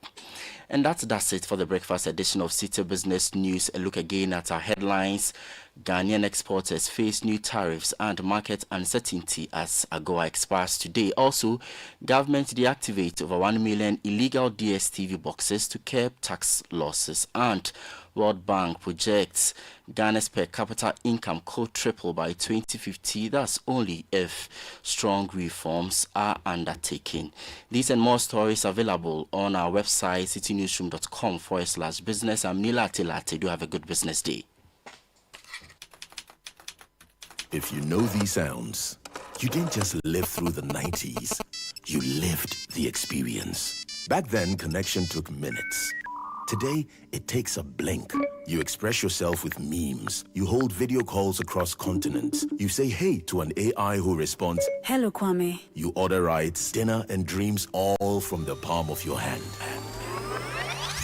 And that's it for the breakfast edition of Citi Business News. A look again at our headlines. Ghanaian exporters face new tariffs and market uncertainty as AGOA expires today. Also, government deactivates over 1 million illegal DSTV boxes to curb tax losses. And World Bank projects Ghana's per capita income could triple by 2050. That's only if strong reforms are undertaken. These and more stories available on our website, citinewsroom.com/business. I'm Nila Atilate. Do have a good business day. If you know these sounds, you didn't just live through the 90s. You lived the experience. Back then, connection took minutes. Today, it takes a blink. You express yourself with memes. You hold video calls across continents. You say hey to an AI who responds, "Hello, Kwame." You order rides, dinner, and dreams all from the palm of your hand.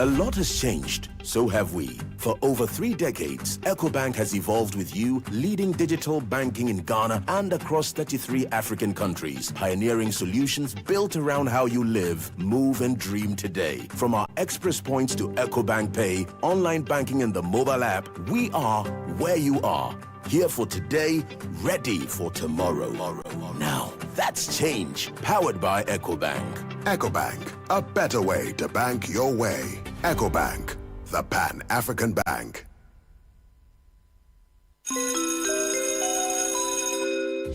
A lot has changed, so have we. For over 3 decades, EcoBank has evolved with you, leading digital banking in Ghana and across 33 African countries, pioneering solutions built around how you live, move, and dream today. From our express points to EcoBank Pay, online banking, and the mobile app, we are where you are. Here for today, ready for tomorrow. Now, that's change, powered by EcoBank. EcoBank, a better way to bank your way. EcoBank, the Pan-African Bank.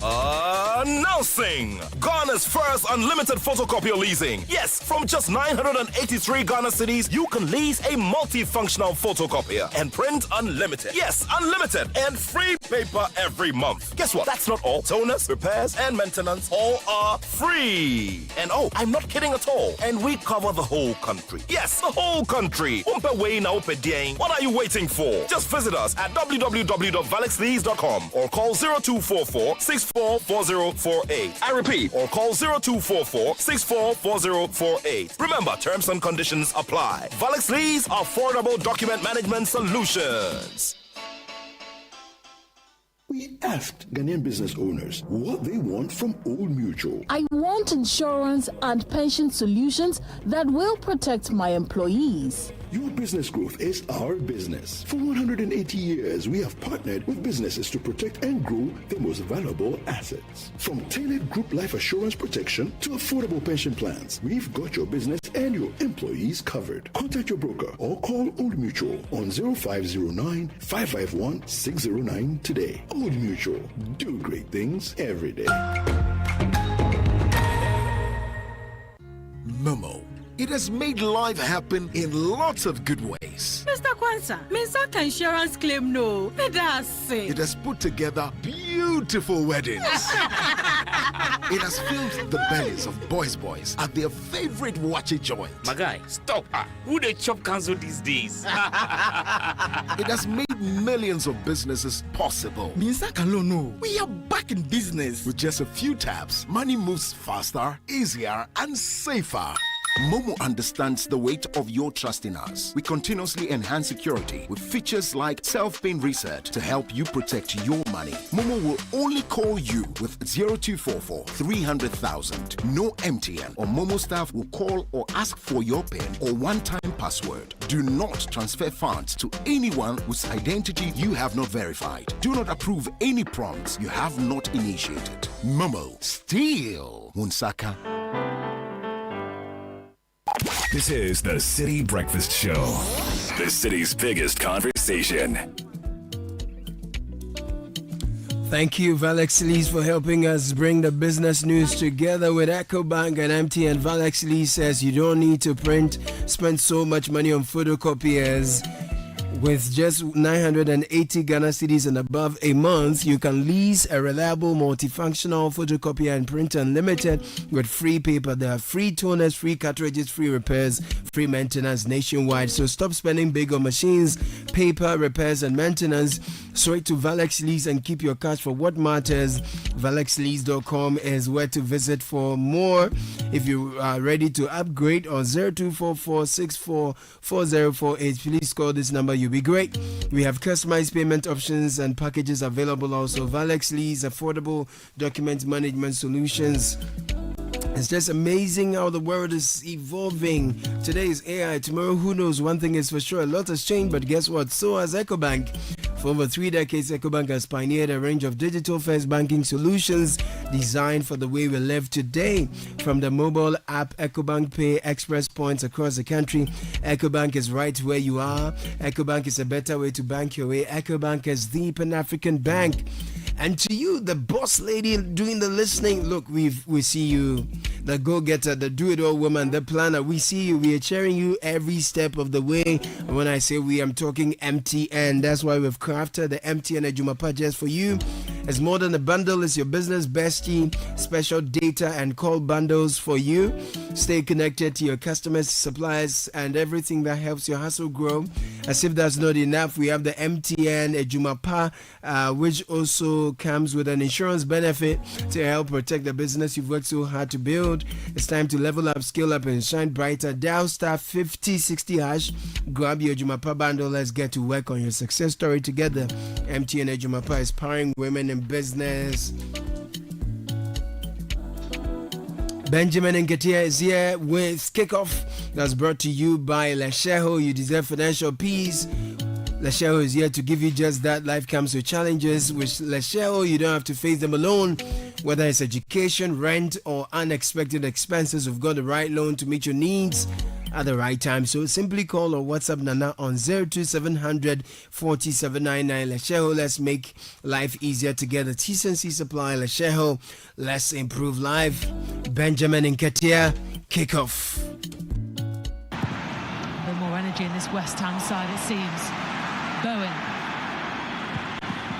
Announcing Ghana's first unlimited photocopier leasing. Yes, from just 983 Ghana cedis, you can lease a multifunctional photocopier and print unlimited. Yes, unlimited and free paper every month. Guess what? That's not all. Toners, repairs, and maintenance all are free. And oh, I'm not kidding at all. And we cover the whole country. Yes, the whole country. What are you waiting for? Just visit us at www.valexlease.com or call 0244 644048. I repeat, or call 0244 644048. Remember, terms and conditions apply. Valex Lease, affordable document management solutions. We asked Ghanaian business owners what they want from Old Mutual. I want insurance and pension solutions that will protect my employees. Your business growth is our business. For 180 years, we have partnered with businesses to protect and grow their most valuable assets. From tailored group life assurance protection to affordable pension plans, we've got your business and your employees covered. Contact your broker or call Old Mutual on 0509 551 609 today. Old Mutual, do great things every day. Momo. It has made life happen in lots of good ways. Mr. Kwanzaa, Minsaka insurance claim no. It has put together beautiful weddings. It has filled the bellies of boys at their favorite watchy joint. My guy, stop. Who they chop cancel these days? It has made millions of businesses possible. Minsaka no. We are back in business. With just a few taps, money moves faster, easier, and safer. Momo understands the weight of your trust in us. We continuously enhance security with features like self-paying reset to help you protect your money. Momo will only call you with 0244 300,000. No MTN or Momo staff will call or ask for your PIN or one-time password. Do not transfer funds to anyone whose identity you have not verified. Do not approve any prompts you have not initiated. Momo, still Munsaka. This is the City Breakfast Show, the city's biggest conversation. Thank you, Valex Lees, for helping us bring the business news together with EcoBank and MTN. Valex Lee says you don't need to spend so much money on photocopiers. With just 980 Ghana cedis and above a month, you can lease a reliable multifunctional photocopier and printer unlimited with free paper. There are free toners, free cartridges, free repairs, free maintenance nationwide. So stop spending big on machines, paper, repairs, and maintenance. Straight to Valex Lease and keep your cash for what matters. ValexLease.com is where to visit for more. If you are ready to upgrade, on 0244644048, please call this number. You'll be great. We have customized payment options and packages available also. Valex Lease, affordable document management solutions. It's just amazing how the world is evolving. Today is AI, tomorrow who knows. One thing is for sure, a lot has changed, but guess what? So has EcoBank. For over 3 decades, EcoBank has pioneered a range of digital-first banking solutions designed for the way we live today. From the mobile app EcoBank Pay Express points across the country, EcoBank is right where you are. EcoBank is a better way to bank your way. EcoBank is the Pan-African bank. And to you, the boss lady doing the listening, look, we see you, the go-getter, the do-it-all woman, the planner. We see you. We are cheering you every step of the way. And when I say we, I'm talking MTN. That's why we've crafted the MTN Ejumapa just for you. It's more than a bundle. It's your business bestie, special data and call bundles for you. Stay connected to your customers, suppliers, and everything that helps your hustle grow. As if that's not enough, we have the MTN Ejumapa, which also comes with an insurance benefit to help protect the business you've worked so hard to build. It's time to level up, scale up, and shine brighter. Dial star 5060 hash. Grab your Ejumapa bundle. Let's get to work on your success story together. MTN Ejumapa is powering women in business. Benjamin Nketia is here with Kickoff. That's brought to you by Lesheho. You deserve financial peace. Lesheho is here to give you just that. Life comes with challenges. With Lesheho, you don't have to face them alone. Whether it's education, rent, or unexpected expenses, we've got the right loan to meet your needs at the right time. So simply call or WhatsApp Nana on 02700 4799. Lesheho, let's make life easier together. T&C Supply, Lesheho, let's improve life. Benjamin Nketia, Kickoff. No more energy in this West Ham side, it seems. Bowen.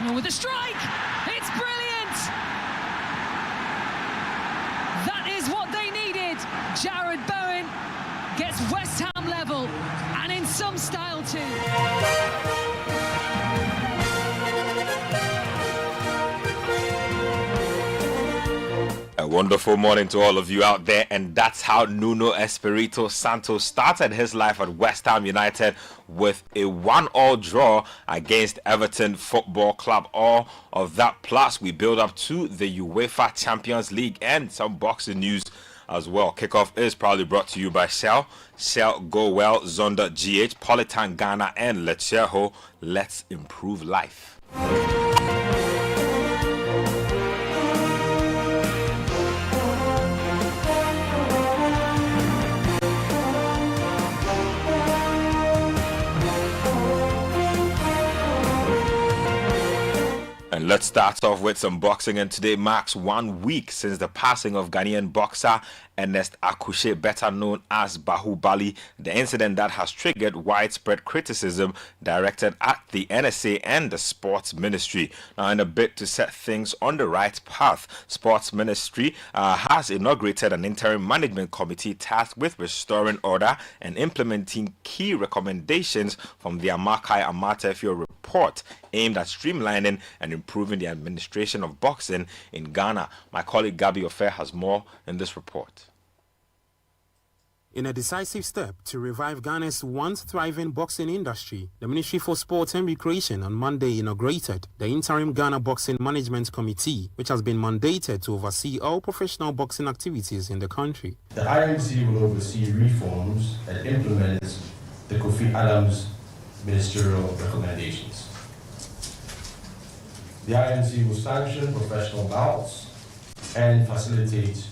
Oh, with a strike! It's brilliant! That is what they needed. Jared Bowen gets West Ham level, and in some style too. A wonderful morning to all of you out there, and that's how Nuno Espirito Santo started his life at West Ham United with a 1-1 draw against Everton Football Club. All of that plus we build up to the UEFA Champions League and some boxing news as well. Kickoff is proudly brought to you by Shell, Go Well, Zonda GH, Politan Ghana, and Lecheho. Let's improve life. And let's start off with some boxing, and today marks 1 week since the passing of Ghanaian boxer Ernest Akushe, better known as Bahubali, the incident that has triggered widespread criticism directed at the NSA and the Sports Ministry. Now, in a bid to set things on the right path, Sports Ministry has inaugurated an interim management committee tasked with restoring order and implementing key recommendations from the Amakai Amatefio report aimed at streamlining and improving the administration of boxing in Ghana. My colleague Gabi Ofer has more in this report. In a decisive step to revive Ghana's once thriving boxing industry, the Ministry for Sport and Recreation on Monday inaugurated the Interim Ghana Boxing Management Committee, which has been mandated to oversee all professional boxing activities in the country. The IMC will oversee reforms and implement the Kofi Adams ministerial recommendations. The IMC will sanction professional bouts and facilitate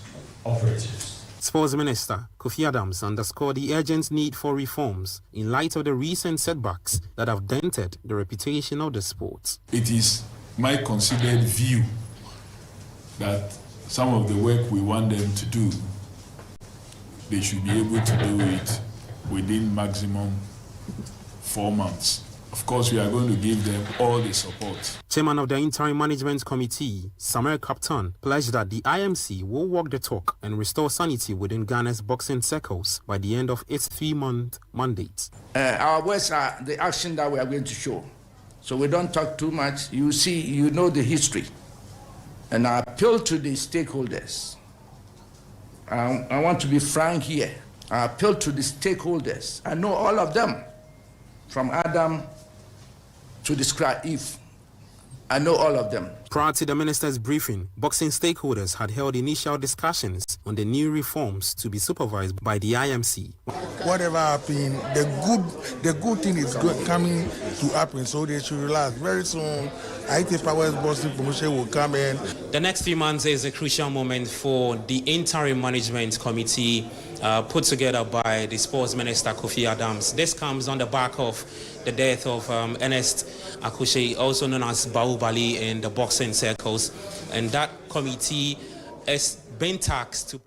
operatives. Sports Minister Kofi Adams underscored the urgent need for reforms in light of the recent setbacks that have dented the reputation of the sport. It is my considered view that some of the work we want them to do, they should be able to do it within maximum 4 months. Of course, we are going to give them all the support. Chairman of the Interim Management Committee, Samuel Captain, pledged that the IMC will walk the talk and restore sanity within Ghana's boxing circles by the end of its 3-month mandate. Our words are the action that we are going to show. So we don't talk too much. You see, you know the history. And I appeal to the stakeholders. I want to be frank here. I appeal to the stakeholders. I know all of them, from Adam to describe Eve. I know all of them. Prior to the minister's briefing, boxing stakeholders had held initial discussions on the new reforms to be supervised by the IMC. Whatever happened, the good thing is coming to happen, so they should relax. Very soon, IT Powers Boxing Promotion will come in. The next few months is a crucial moment for the Interim Management Committee put together by the Sports Minister Kofi Adams. This comes on the back of the death of Ernest Akushe, also known as Bahubali in the boxing circles, and that committee has been tasked to...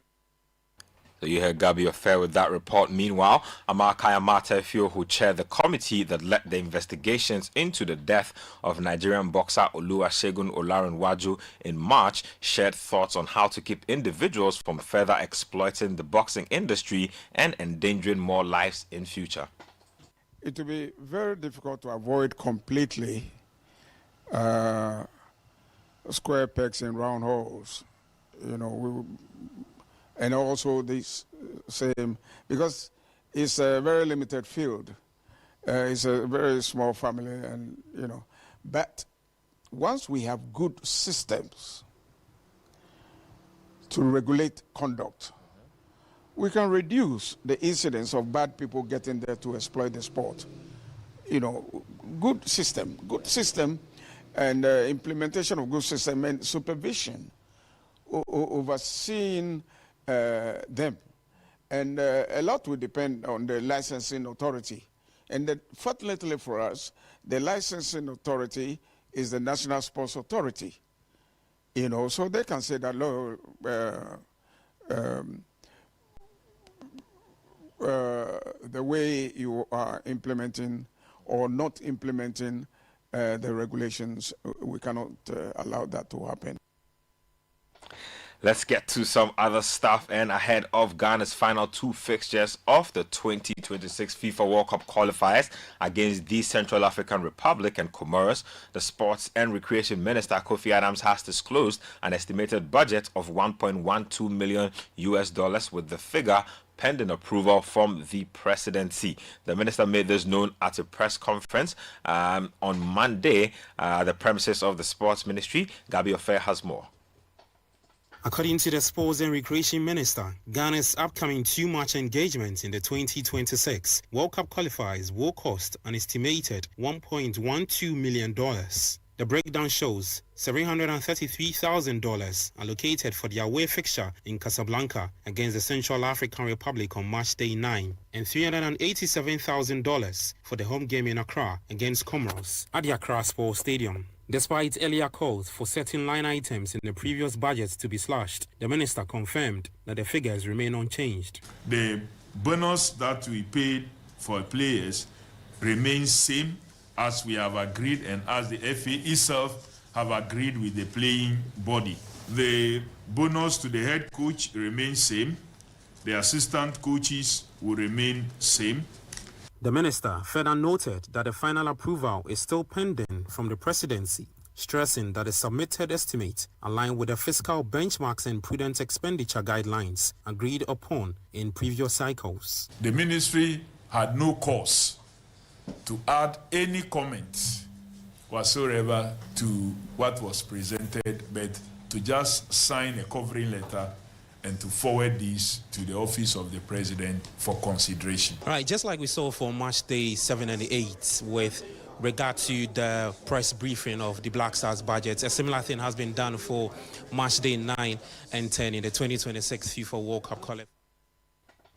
So you heard Gabi Ofer with that report. Meanwhile, Amakai Amatefio, who chaired the committee that led the investigations into the death of Nigerian boxer Oluwasegun Olarenwaju in March, shared thoughts on how to keep individuals from further exploiting the boxing industry and endangering more lives in future. It will be very difficult to avoid completely square pegs in round holes. You know, and also this same, because it's a very limited field. It's a very small family, and you know, but once we have good systems to regulate conduct, we can reduce the incidence of bad people getting there to exploit the sport. You know, good system, and implementation of good system and supervision, overseeing them. And a lot will depend on the licensing authority. And fortunately for us, the licensing authority is the National Sports Authority. You know, so they can say that, the way you are implementing or not implementing the regulations, we cannot allow that to happen. Let's get to some other stuff. And ahead of Ghana's final 2 fixtures of the 2026 FIFA World Cup qualifiers against the Central African Republic and Comoros, the Sports and Recreation Minister Kofi Adams has disclosed an estimated budget of $1.12 million with the figure pending approval from the presidency. The minister made this known at a press conference on Monday at the premises of the Sports Ministry. Gabi Ofer has more. According to the Sports and Recreation Minister, Ghana's upcoming two-match engagement in the 2026 World Cup qualifiers will cost an estimated $1.12 million. The breakdown shows $733,000 allocated for the away fixture in Casablanca against the Central African Republic on March Day 9 and $387,000 for the home game in Accra against Comoros at the Accra Sports Stadium. Despite earlier calls for certain line items in the previous budget to be slashed, the minister confirmed that the figures remain unchanged. The bonus that we paid for players remains same as we have agreed and as the FA itself have agreed with the playing body. The bonus to the head coach remains same. The assistant coaches will remain same. The minister further noted that the final approval is still pending from the presidency, stressing that the submitted estimate align with the fiscal benchmarks and prudent expenditure guidelines agreed upon in previous cycles. The ministry had no cause to add any comments whatsoever to what was presented, but to just sign a covering letter and to forward these to the office of the president for consideration. Right, just like we saw for March Day 7 and 8 with regard to the press briefing of the Black Stars budget, a similar thing has been done for March Day 9 and 10 in the 2026 FIFA World Cup qualifier.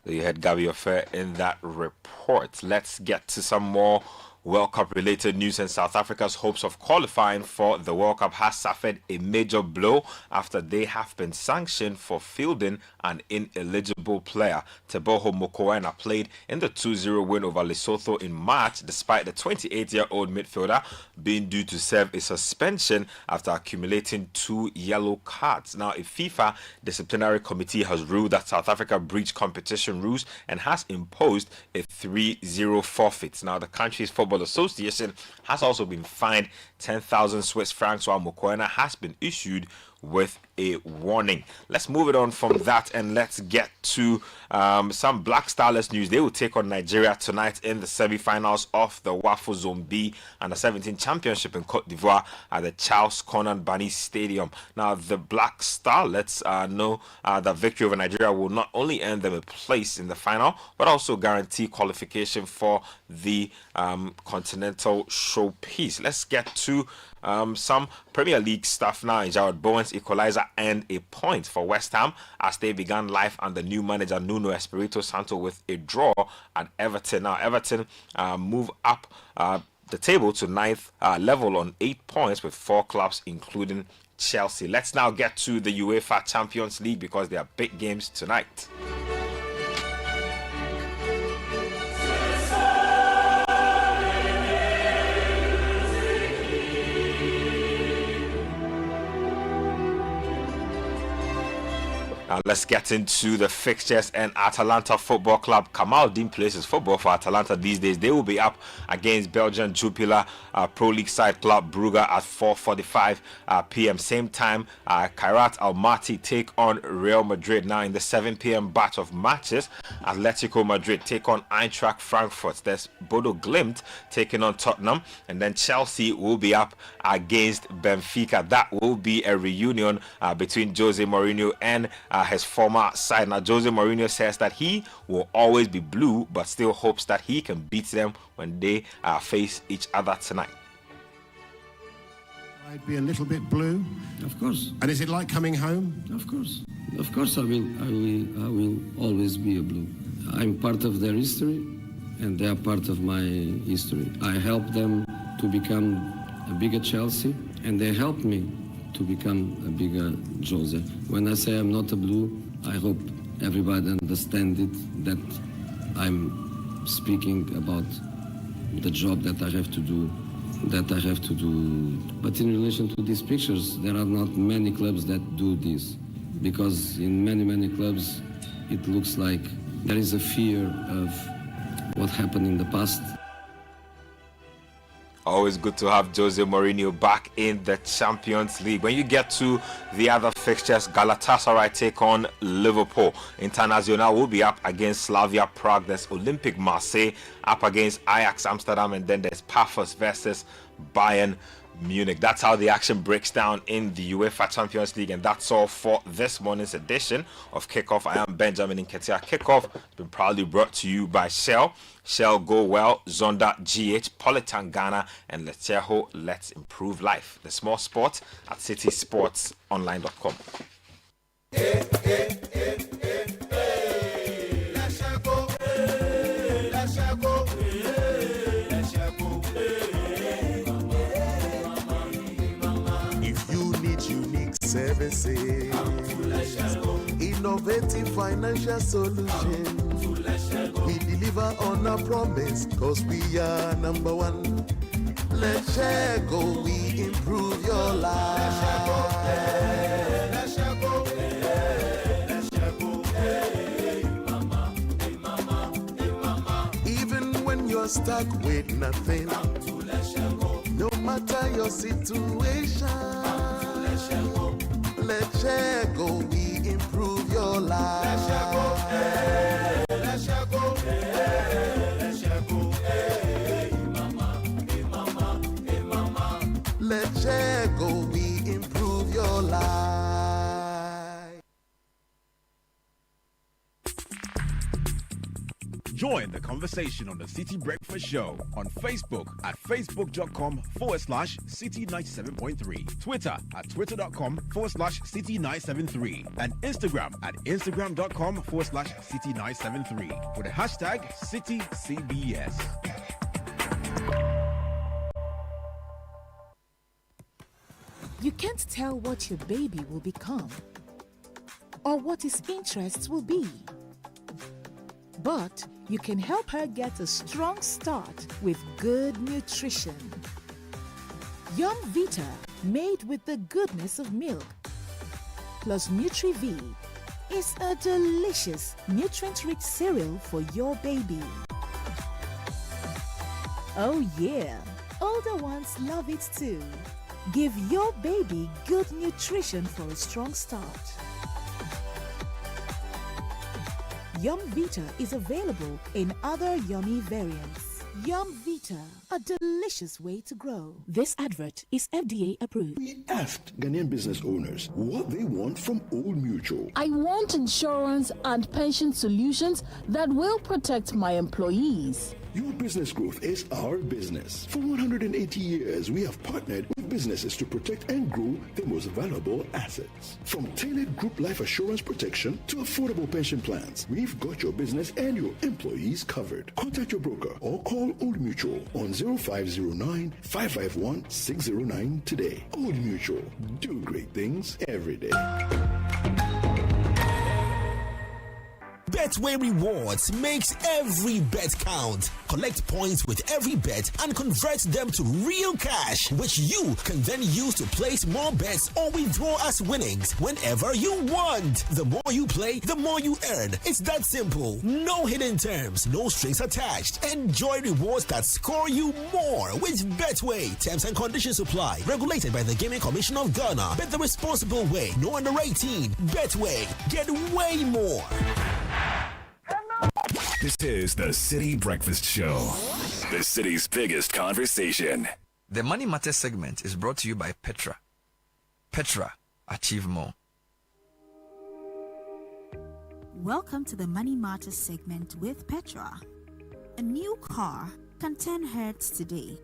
You had Gabby Affair in that report. Let's get to some more World Cup related news. And South Africa's hopes of qualifying for the World Cup has suffered a major blow after they have been sanctioned for fielding an ineligible player. Teboho Mokoena played in the 2-0 win over Lesotho in March, despite the 28-year-old midfielder being due to serve a suspension after accumulating 2 yellow cards. Now, a FIFA disciplinary committee has ruled that South Africa breached competition rules and has imposed a 3-0 forfeit. Now, the country's Football Association has also been fined 10,000 Swiss francs, while Mokoena has been issued with a warning. Let's move it on from that and let's get to some Black Starless news. They will take on Nigeria tonight in the semi-finals of the WAFO Zone B Under-17 Championship in Cote d'Ivoire at the Charles Konan Bani Stadium. Now, the Black Starlets know that victory over Nigeria will not only earn them a place in the final, but also guarantee qualification for the Continental Showpiece. Let's get to some Premier League stuff now. Jared Bowen's equalizer and a point for West Ham as they began life under new manager Nuno Espirito Santo with a draw at Everton. Now, Everton move up the table to 9th level on 8 points with 4 clubs, including Chelsea. Let's now get to the UEFA Champions League because there are big games tonight. Let's get into the fixtures. And Atalanta Football Club, Kamal Dean plays his football for Atalanta these days. They will be up against Belgian Jupiler Pro League side Club Brugge at 4:45 p.m. Same time, Kairat Almaty take on Real Madrid. Now in the 7 p.m. batch of matches, Atletico Madrid take on Eintracht Frankfurt. There's Bodo Glimt taking on Tottenham. And then Chelsea will be up against Benfica. That will be a reunion between Jose Mourinho and his former side. Now, Jose Mourinho says that he will always be blue, but still hopes that he can beat them when they face each other tonight. I'd be a little bit blue, of course. And is it like coming home? Of course. Of course, I will always be a blue. I'm part of their history, and they are part of my history. I helped them to become a bigger Chelsea, and they helped me to become a bigger Jose. When I say I'm not a blue, I hope everybody understands it, that I'm speaking about the job that I have to do, But in relation to these pictures, there are not many clubs that do this, because in many clubs, it looks like there is a fear of what happened in the past. Always good to have Jose Mourinho back in the Champions League. When you get to the other fixtures, Galatasaray take on Liverpool. Internacional will be up against Slavia Prague. There's Olympique Marseille up against Ajax Amsterdam. And then there's Pafos versus Bayern Munich. That's how the action breaks down in the UEFA Champions League, and that's all for this morning's edition of Kickoff. I am Benjamin Nketia. Kickoff has been proudly brought to you by Shell, Go Well, Zonda GH, Politan Ghana, and Leteho. Let's improve life. The small sport at citysportsonline.com. Services, innovative financial solutions. We deliver on our promise, cause we are number one. Let's share go, we improve your life. Let's share go, even when you're stuck with nothing, no matter your situation. Let's share go, we improve your life. Let's share go, let's share go, let's share go, hey mama, hey mama, hey mama. Let's share go, we improve your life. Join the conversation on the City Breakfast Show on Facebook at facebook.com/City97.3, Twitter at twitter.com/City973, and Instagram at instagram.com/City973 with the hashtag CityCBS. You can't tell what your baby will become or what his interests will be. But you can help her get a strong start with good nutrition. Yum Vita, made with the goodness of milk, plus Nutri-V, is a delicious, nutrient-rich cereal for your baby. Oh yeah, older ones love it too. Give your baby good nutrition for a strong start. Yum Vita is available in other yummy variants. Yum Vita, a delicious way to grow. This advert is FDA approved. We asked Ghanaian business owners what they want from Old Mutual. I want insurance and pension solutions that will protect my employees. Your business growth is our business. For 180 years, we have partnered with businesses to protect and grow their most valuable assets. From tailored group life assurance protection to affordable pension plans, we've got your business and your employees covered. Contact your broker or call Old Mutual on 0509-551-609 today. Old Mutual, do great things every day. Betway Rewards makes every bet count. Collect points with every bet and convert them to real cash, which you can then use to place more bets or withdraw as winnings whenever you want. The more you play, the more you earn. It's that simple. No hidden terms, no strings attached. Enjoy rewards that score you more with Betway. Terms and conditions apply. Regulated by the Gaming Commission of Ghana. Bet the responsible way. No under 18. Betway. Get way more. This is the City Breakfast Show, the city's biggest conversation. The Money Matters segment is brought to you by Petra. Petra, achieve more. Welcome to the Money Matters segment with Petra. A new car can turn heads today,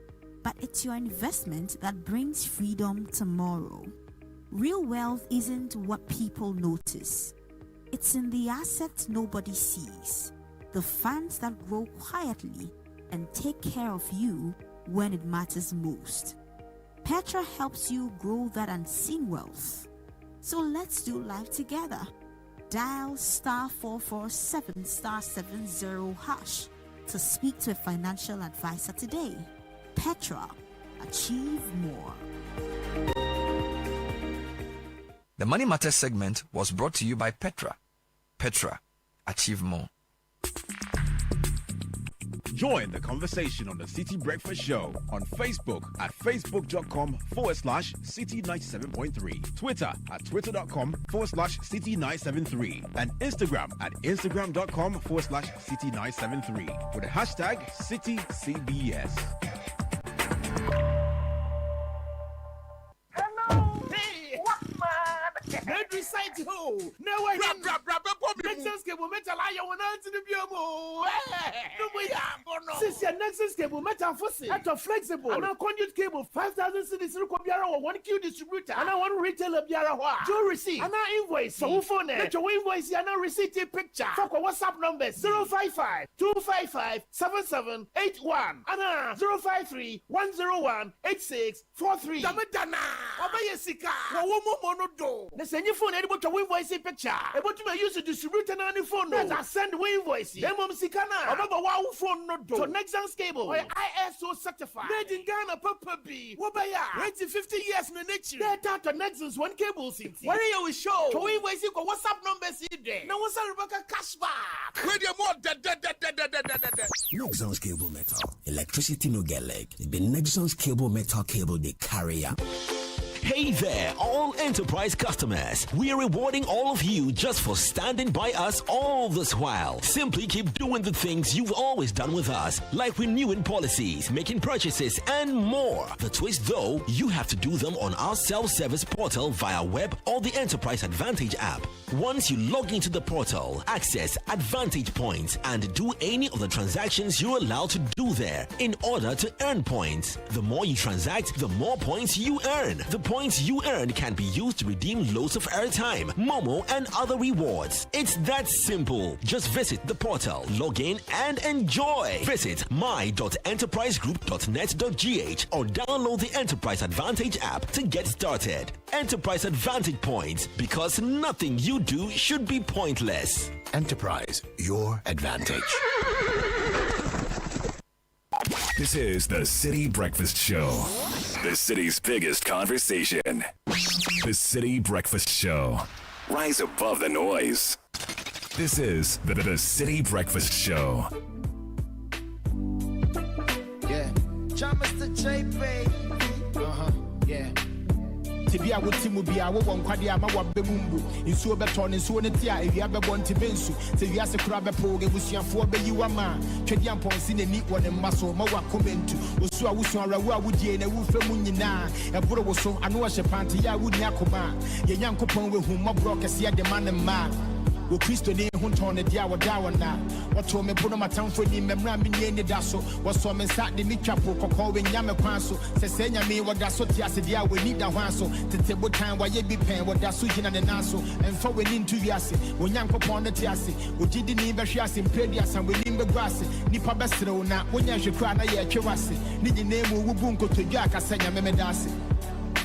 but it's your investment that brings freedom tomorrow. Real wealth isn't what people notice. It's in the assets nobody sees. The funds that grow quietly and take care of you when it matters most. Petra helps you grow that unseen wealth. So let's do life together. Dial *447*70# to speak to a financial advisor today. Petra, achieve more. The Money Matters segment was brought to you by Petra. Petra, achieve more. Join the conversation on the City Breakfast Show on Facebook at facebook.com/City97.3, Twitter at twitter.com/City973, and Instagram at instagram.com/City973 with the hashtag CityCBS. Nexus cable metal I want to the biomo. Nexus cable metal fossil. At a flexible. And a conduit cable 5,000 cities Rukobiara or 1Q distributor. And I want retailer Biara. Joe receipt. And I invoice. So phone. Let your invoice and I receipt picture. Fuck WhatsApp number 055 255 7781. And 053 101 8643. Damadana. Obey Sika. Mono. The send your phone able to invoice picture. Able to use a distributor on the phone. Let's send invoice. Them Sikana. Remember wow phone no do. So Nexus cable. ISO certified. Made in Ghana Papa B. Wobaya. Waiting 50 years no nature. Data to Nexus one cable city. Where you will show. To invoice you go WhatsApp numbers in there. Now what's Rebecca cashback. Where you more Nexus cable metal. Electricity no get leg. The Nexus cable metal cable they carry up. Hey there, all Enterprise customers. We are rewarding all of you just for standing by us all this while. Simply keep doing the things you've always done with us, like renewing policies, making purchases, and more. The twist though, you have to do them on our self-service portal via web or the Enterprise Advantage app. Once you log into the portal, access Advantage Points and do any of the transactions you're allowed to do there in order to earn points. The more you transact, the more points you earn. The points you earn can be used to redeem loads of airtime, Momo, and other rewards. It's that simple. Just visit the portal, log in, and enjoy. Visit my.enterprisegroup.net.gh or download the Enterprise Advantage app to get started. Enterprise Advantage Points, because nothing you do should be pointless. Enterprise, your advantage. This is the Citi Breakfast Show. The city's biggest conversation. The Citi Breakfast Show. Rise above the noise. This is the Citi Breakfast Show. Yeah. John Mr. J, baby. Yeah. Tibia would Timubia, one Quadia, my Bebumbu, in Suberton, in Suonetia, if you have a bonti bensu, till you ask a crab a program, was your four baby man, Chedian Pons in a neat one and muscle, Mawa Comentu, Usua Usura, would ye and a wolf munina, a brother was so I know a Shapantia would Yakuma, your young coupon with whom my brokers yet the man and man. Wo Christo ne hunton de dia wadawa na wato me pono matamfo ni memra me ni daso waso me sa de mi twapo kokko we nyame kwan so se senya me wadaso ti ase dia we ni da hwan so tete botan wa ye bi pen wadaso hina ne naso emfa we ni ntu wiase wo nyankopon ne ti ase wo gidi ni behwe ase mpedi asan we ni begwa ase nipa besrew na wo nya hwekra na ye twe wase ni nyinemu wo bu nkotodwa akasenya me medase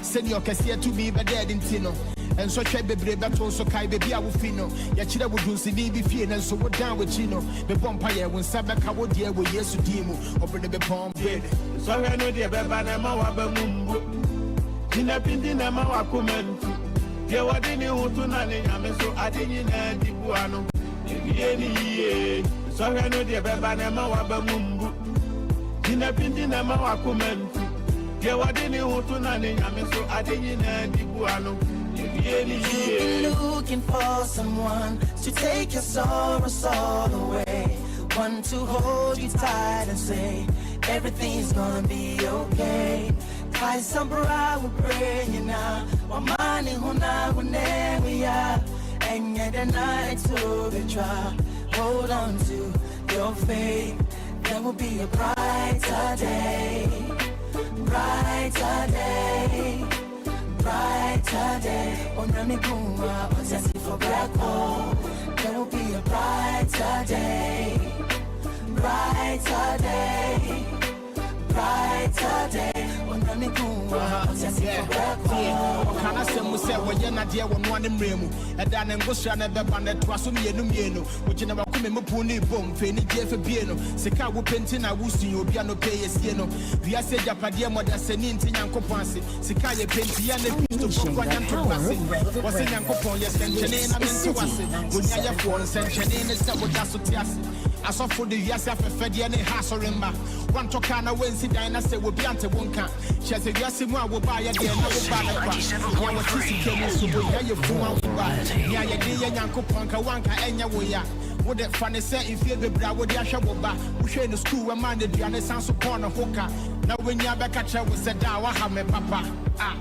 senior kase to be be dead in tino and so try bebre beto so kai baby awu fino ya chire wudunsi ni bi fie and so wo down with chino be bompaye won sabeka wo die wo yesu dimu obre be pompe so we no de be ba na ma wa ba mumbu dina pindi na ma wa komentu ye wadi ni hutu na ni nyame so adini na dibuano ye ni ye so we no de be ba na ma wa ba mumbu dina pindi na ma wa komentu ye wadi ni hutu na ni nyame so adini na dibuano. You've been looking for someone to take your sorrows all away, one to hold you tight and say everything's gonna be okay. Kai sambra we pray now, wa mani huna wune we are, and yet the night to be try. Hold on to your faith, there will be a brighter day, brighter day. Brighter day, Onamiguma, Ozasi for black hole. There will be a brighter day, brighter day, brighter day. Onamiguma, Ozasi for black hole. Can I say, Musa, when you're not there, one remu, and then and go strand at the bandit, Twasum Yenumieno, which never come in Mupuni boom, Fanny Jeff Piano, Seka Pentina, Wusi, or Piano Payas, Yeno, Via Seja Padiamo, that's an Indian Copansi, Sekaya Pentiana, was in Yankopon, yes, and Janine, and Suasi, when Yaya for Saint Janine, is what that's what Tiasi. I saw for the Yasa Fedian Hasorimba. One Tokana Wednesday, Dinah said, will be ante Wonka. She has a Yasimwa will buy a dear, no buy. One was Citi, so we hear your phone. Yaya Dia Yanko Ponka Wanka and Yawaya. What that funny say if you be bravo, would Yasha Boba, who share the school where man the Diana sounds upon a hooker. Now when you're back at you, we said, I have me papa. Ah.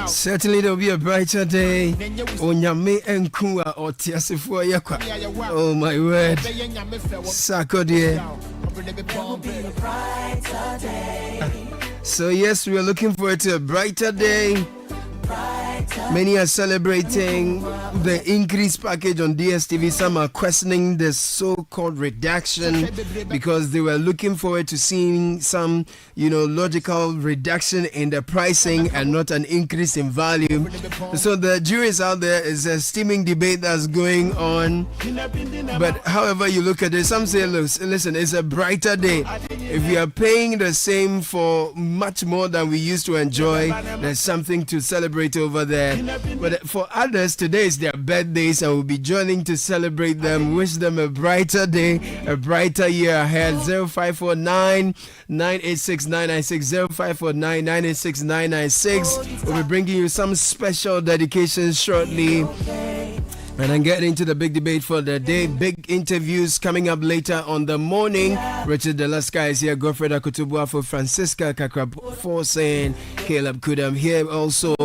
Certainly there'll be a brighter day. Onyame enkua otiasifo yakwa. Oh my word. Sakodie. So yes, we are looking forward to a brighter day. Many are celebrating the increased package on DSTV. Some are questioning the so-called reduction because they were looking forward to seeing some, logical reduction in the pricing and not an increase in value. So the jury is out there. It's a steaming debate that's going on. But however you look at it, some say, listen, it's a brighter day. If we are paying the same for much more than we used to enjoy, there's something to celebrate over there. But for others, today is their birthdays, and we'll be joining to celebrate them. Wish them a brighter day, a brighter year ahead. 0549 986 996, 0549 986 996. We'll be bringing you some special dedications shortly. And then get into the big debate for the day. Big interviews coming up later on the morning. Richard Delaska is here. Godfred Akutubuafo, Francisca Kakrap-Forsen, Caleb Kudam here also.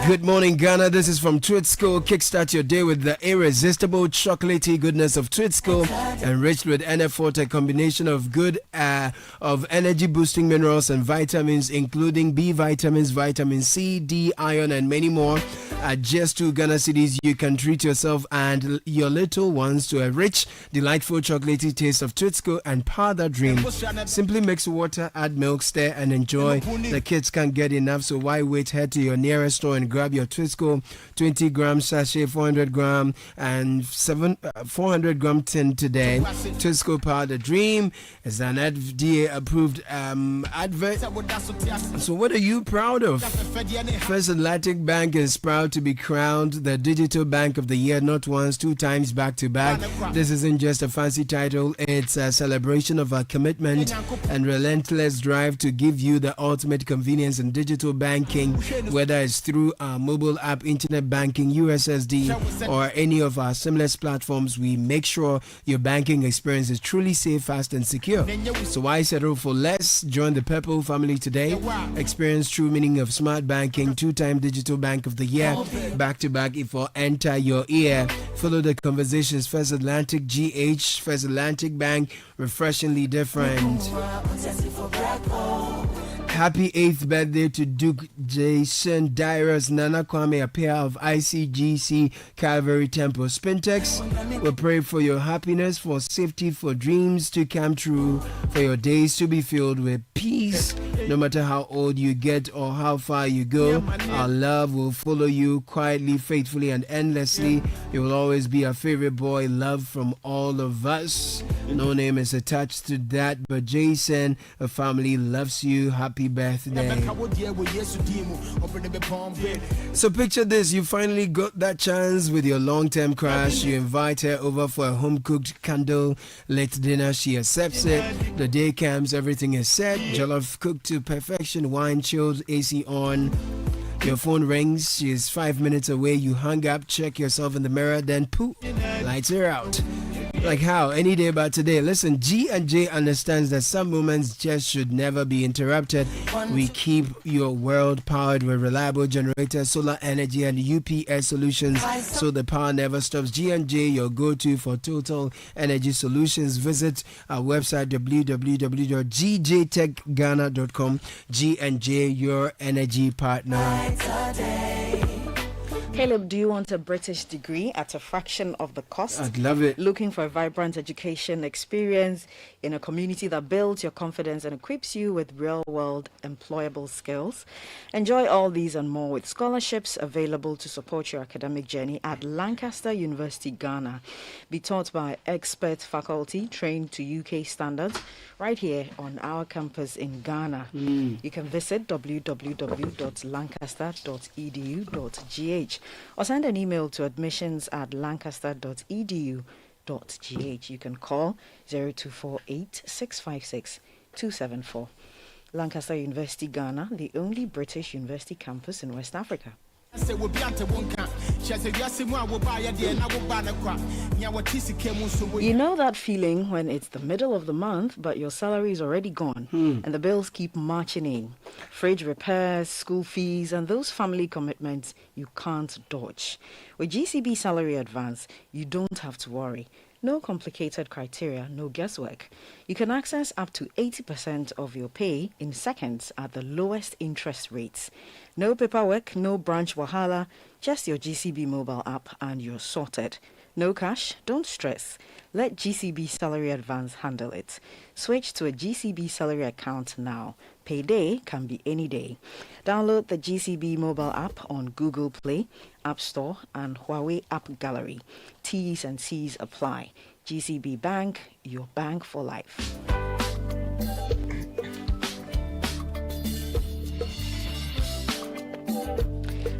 Good morning, Ghana. This is from Twitsco. Kickstart your day with the irresistible chocolatey goodness of Twitsco, enriched with NF4, a combination of good of energy-boosting minerals and vitamins, including B vitamins, vitamin C, D, iron, and many more. At just 2 Ghana cedis, you can treat yourself and your little ones to a rich, delightful chocolatey taste of Twitsco and power that dream. Simply mix water, add milk, stir, and enjoy. The kids can't get enough, so why wait? Head to your nearest store and grab your Twitsco 20-gram sachet, 400-gram, and 400-gram tin today. Twitsco Power the Dream is an FDA-approved advert. So what are you proud of? First Atlantic Bank is proud to be crowned the Digital Bank of the Year, not once, 2 times back to back. This isn't just a fancy title, it's a celebration of our commitment and relentless drive to give you the ultimate convenience in digital banking, whether it's through our mobile app, internet banking, USSD, or any of our seamless platforms. We make sure your banking experience is truly safe, fast, and secure. So why settle for less? Join the Purple family today. Experience true meaning of smart banking, 2-time Digital Bank of the Year, back to back if or enter your ear. Follow the conversations. First Atlantic GH, First Atlantic Bank, refreshingly different. Happy 8th birthday to Duke Jason Dyrus Nana Kwame, a pair of ICGC Calvary Temple Spintex. We pray for your happiness, for safety, for dreams to come true, for your days to be filled with peace. No matter how old you get or how far you go, our love will follow you quietly, faithfully, and endlessly. You will always be our favorite boy, loved from all of us. No name is attached to that, but Jason, a family, loves you. Happy birthday. So picture this, you finally got that chance with your long-term crush. You invite her over for a home-cooked candle-lit dinner. She accepts it. The day comes, everything is set. Jollof cooked to perfection, wine chilled, AC on. Your phone rings, she is 5 minutes away. You hang up, check yourself in the mirror, then poof, lights her out. Like how? Any day but today. Listen, G&J understands that some moments just should never be interrupted. We keep your world powered with reliable generators, solar energy, and UPS solutions, so the power never stops. G&J, your go-to for total energy solutions. Visit our website, www.gjtechghana.com. G&J, your energy partner. Caleb, do you want a British degree at a fraction of the cost? I'd love it. Looking for a vibrant education experience in a community that builds your confidence and equips you with real-world employable skills? Enjoy all these and more with scholarships available to support your academic journey at Lancaster University, Ghana. Be taught by expert faculty trained to UK standards right here on our campus in Ghana. You can visit www.lancaster.edu.gh or send an email to admissions@lancaster.edu.gh. You can call 0248 656 274. Lancaster University, Ghana, the only British university campus in West Africa. You know that feeling when it's the middle of the month, but your salary is already gone and the bills keep marching in. Fridge repairs, school fees, and those family commitments you can't dodge. With GCB Salary Advance, you don't have to worry. No complicated criteria, no guesswork. You can access up to 80% of your pay in seconds at the lowest interest rates. No paperwork, no branch wahala, just your GCB mobile app and you're sorted. No cash? Don't stress. Let GCB Salary Advance handle it. Switch to a GCB salary account now. Payday can be any day. Download the GCB mobile app on Google Play, App Store, and Huawei App Gallery. T's and C's apply. GCB Bank, your bank for life.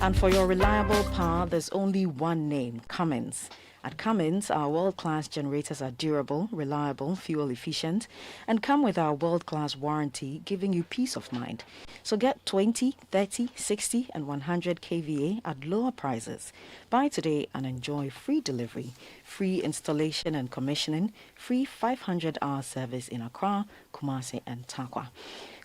And for your reliable power, there's only one name, Cummins. At Cummins, our world-class generators are durable, reliable, fuel efficient, and come with our world-class warranty, giving you peace of mind. So get 20, 30, 60, and 100 kVA at lower prices. Buy today and enjoy free delivery, free installation and commissioning, free 500-hour service in Accra, Kumasi, and Takwa.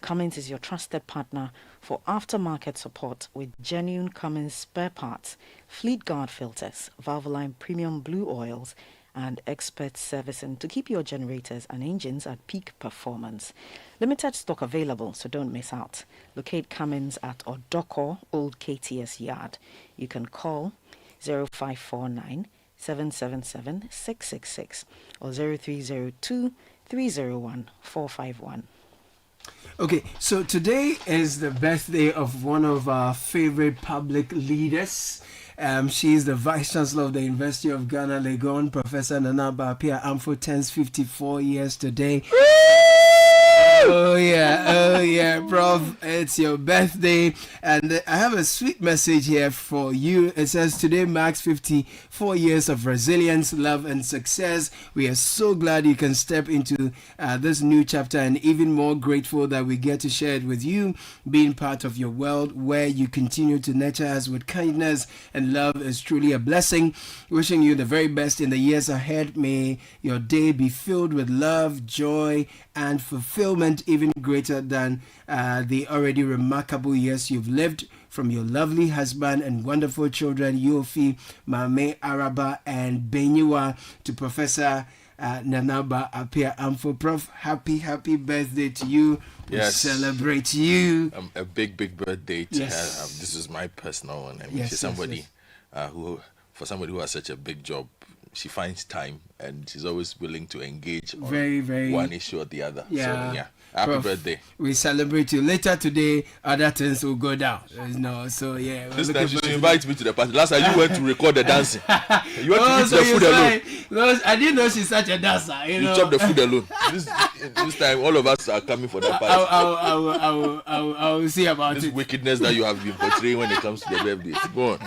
Cummins is your trusted partner for aftermarket support with genuine Cummins spare parts, Fleet Guard filters, Valvoline premium blue oils, and expert servicing to keep your generators and engines at peak performance. Limited stock available, so don't miss out. Locate Cummins at Odoko Old KTS Yard. You can call 0549 777 666 or 0302 301 451. Okay, so today is the birthday of one of our favorite public leaders. She is the Vice Chancellor of the University of Ghana, Legon, Professor Nana Bapia Amfo, turns 54 years today. Oh yeah, Prof, it's your birthday, and I have a sweet message here for you. It says, today marks 54 years of resilience, love, and success. We are so glad you can step into this new chapter, and even more grateful that we get to share it with you. Being part of your world where you continue to nurture us with kindness and love is truly a blessing. Wishing you the very best in the years ahead. May your day be filled with love, joy, and fulfillment, even greater than the already remarkable years you've lived. From your lovely husband and wonderful children, Yofi, Mame, Araba, and Benyua, to Professor Nanaba Apia Amfo. Prof, happy birthday to you. Yes. We celebrate you. A big birthday to her. This is my personal one. I mean, she's somebody who, for somebody who has such a big job, she finds time and she's always willing to engage on very one issue or the other. Yeah. So, happy birthday. We celebrate you. Later today, other things will go down. So, yeah. This time she invite me to the party. Last time you went to record the dancing. You went to eat the food alone. No, I didn't know she's such a dancer. You chop the food alone. This time, all of us are coming for that party. I will see about this wickedness that you have been portraying when it comes to the birthday. Go on.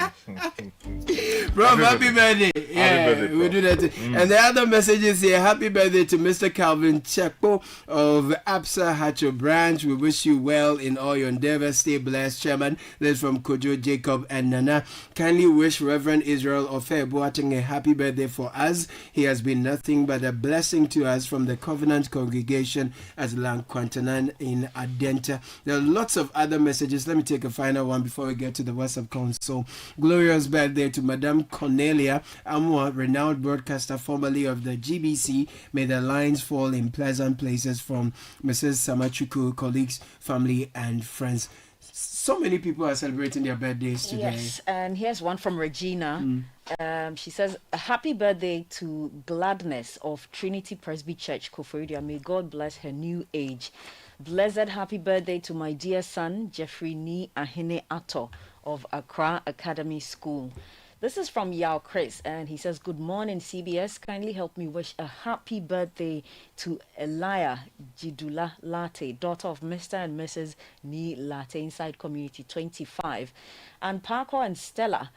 Bro, happy birthday. Yeah, happy birthday, we do that. And the other messages here, happy birthday to Mr. Calvin Chekpo of Absa Hacho branch. We wish you well in all your endeavors. Stay blessed, Chairman. This is from Kojo, Jacob, and Nana. Kindly wish Reverend Israel Ofe Boateng a happy birthday for us. He has been nothing but a blessing to us from the Covenant Congregation at Lankwantanan in Adenta. There are lots of other messages. Let me take a final one before we get to the WhatsApp console. Glorious birthday to Madame Cornelia Amwa, renowned broadcaster formerly of the GBC. May the lines fall in pleasant places, from Mrs. Samachuku, colleagues, family, and friends. So many people are celebrating their birthdays today. Yes, and here's one from Regina. She says, a happy birthday to Gladness of Trinity Presby Church, Koforidua. May God bless her new age. Blessed happy birthday to my dear son, Jeffrey Ni Ahine Ato of Accra Academy School. This is from Yao Chris, and he says, good morning, CBS. Kindly help me wish a happy birthday to Elia Jidula Latte, daughter of Mr. and Mrs. Ni Latte, inside Community 25. And Paco and Stella,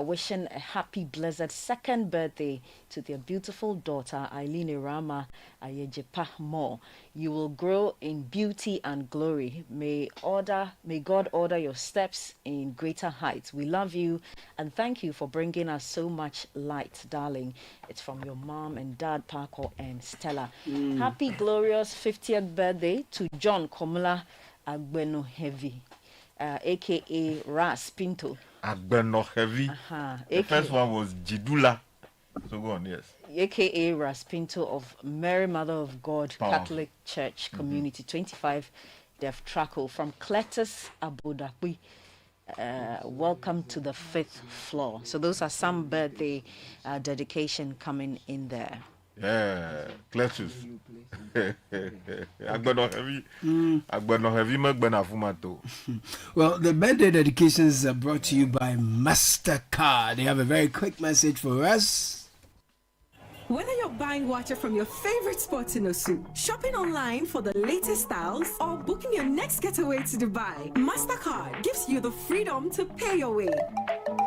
wishing a happy, blessed second birthday to their beautiful daughter, Eileen Irama Ayejepa Mo. You will grow in beauty and glory. May God order your steps in greater heights. We love you and thank you for bringing us so much light, darling. It's from your mom and dad, Paco and Stella. Happy, glorious 50th birthday to John Komula Agbeno Heavy, a.k.a. Ras Pinto. Agbeno Heavy. The first one was Jidula. So go on, yes. A.k.a. Ras Pinto of Mary Mother of God Catholic Church Community 25 Def Traco from Cletus Abodakwi. Welcome to the 5th floor. So those are some birthday dedication coming in there. Yeah, Cletus. Agbeno Heavy. Agbeno Heavy. Magbena Fumato. Well, the birthday dedications are brought to you by MasterCard. They have a very quick message for us. Whether you're buying water from your favorite spot in Osu, shopping online for the latest styles, or booking your next getaway to Dubai, MasterCard gives you the freedom to pay your way.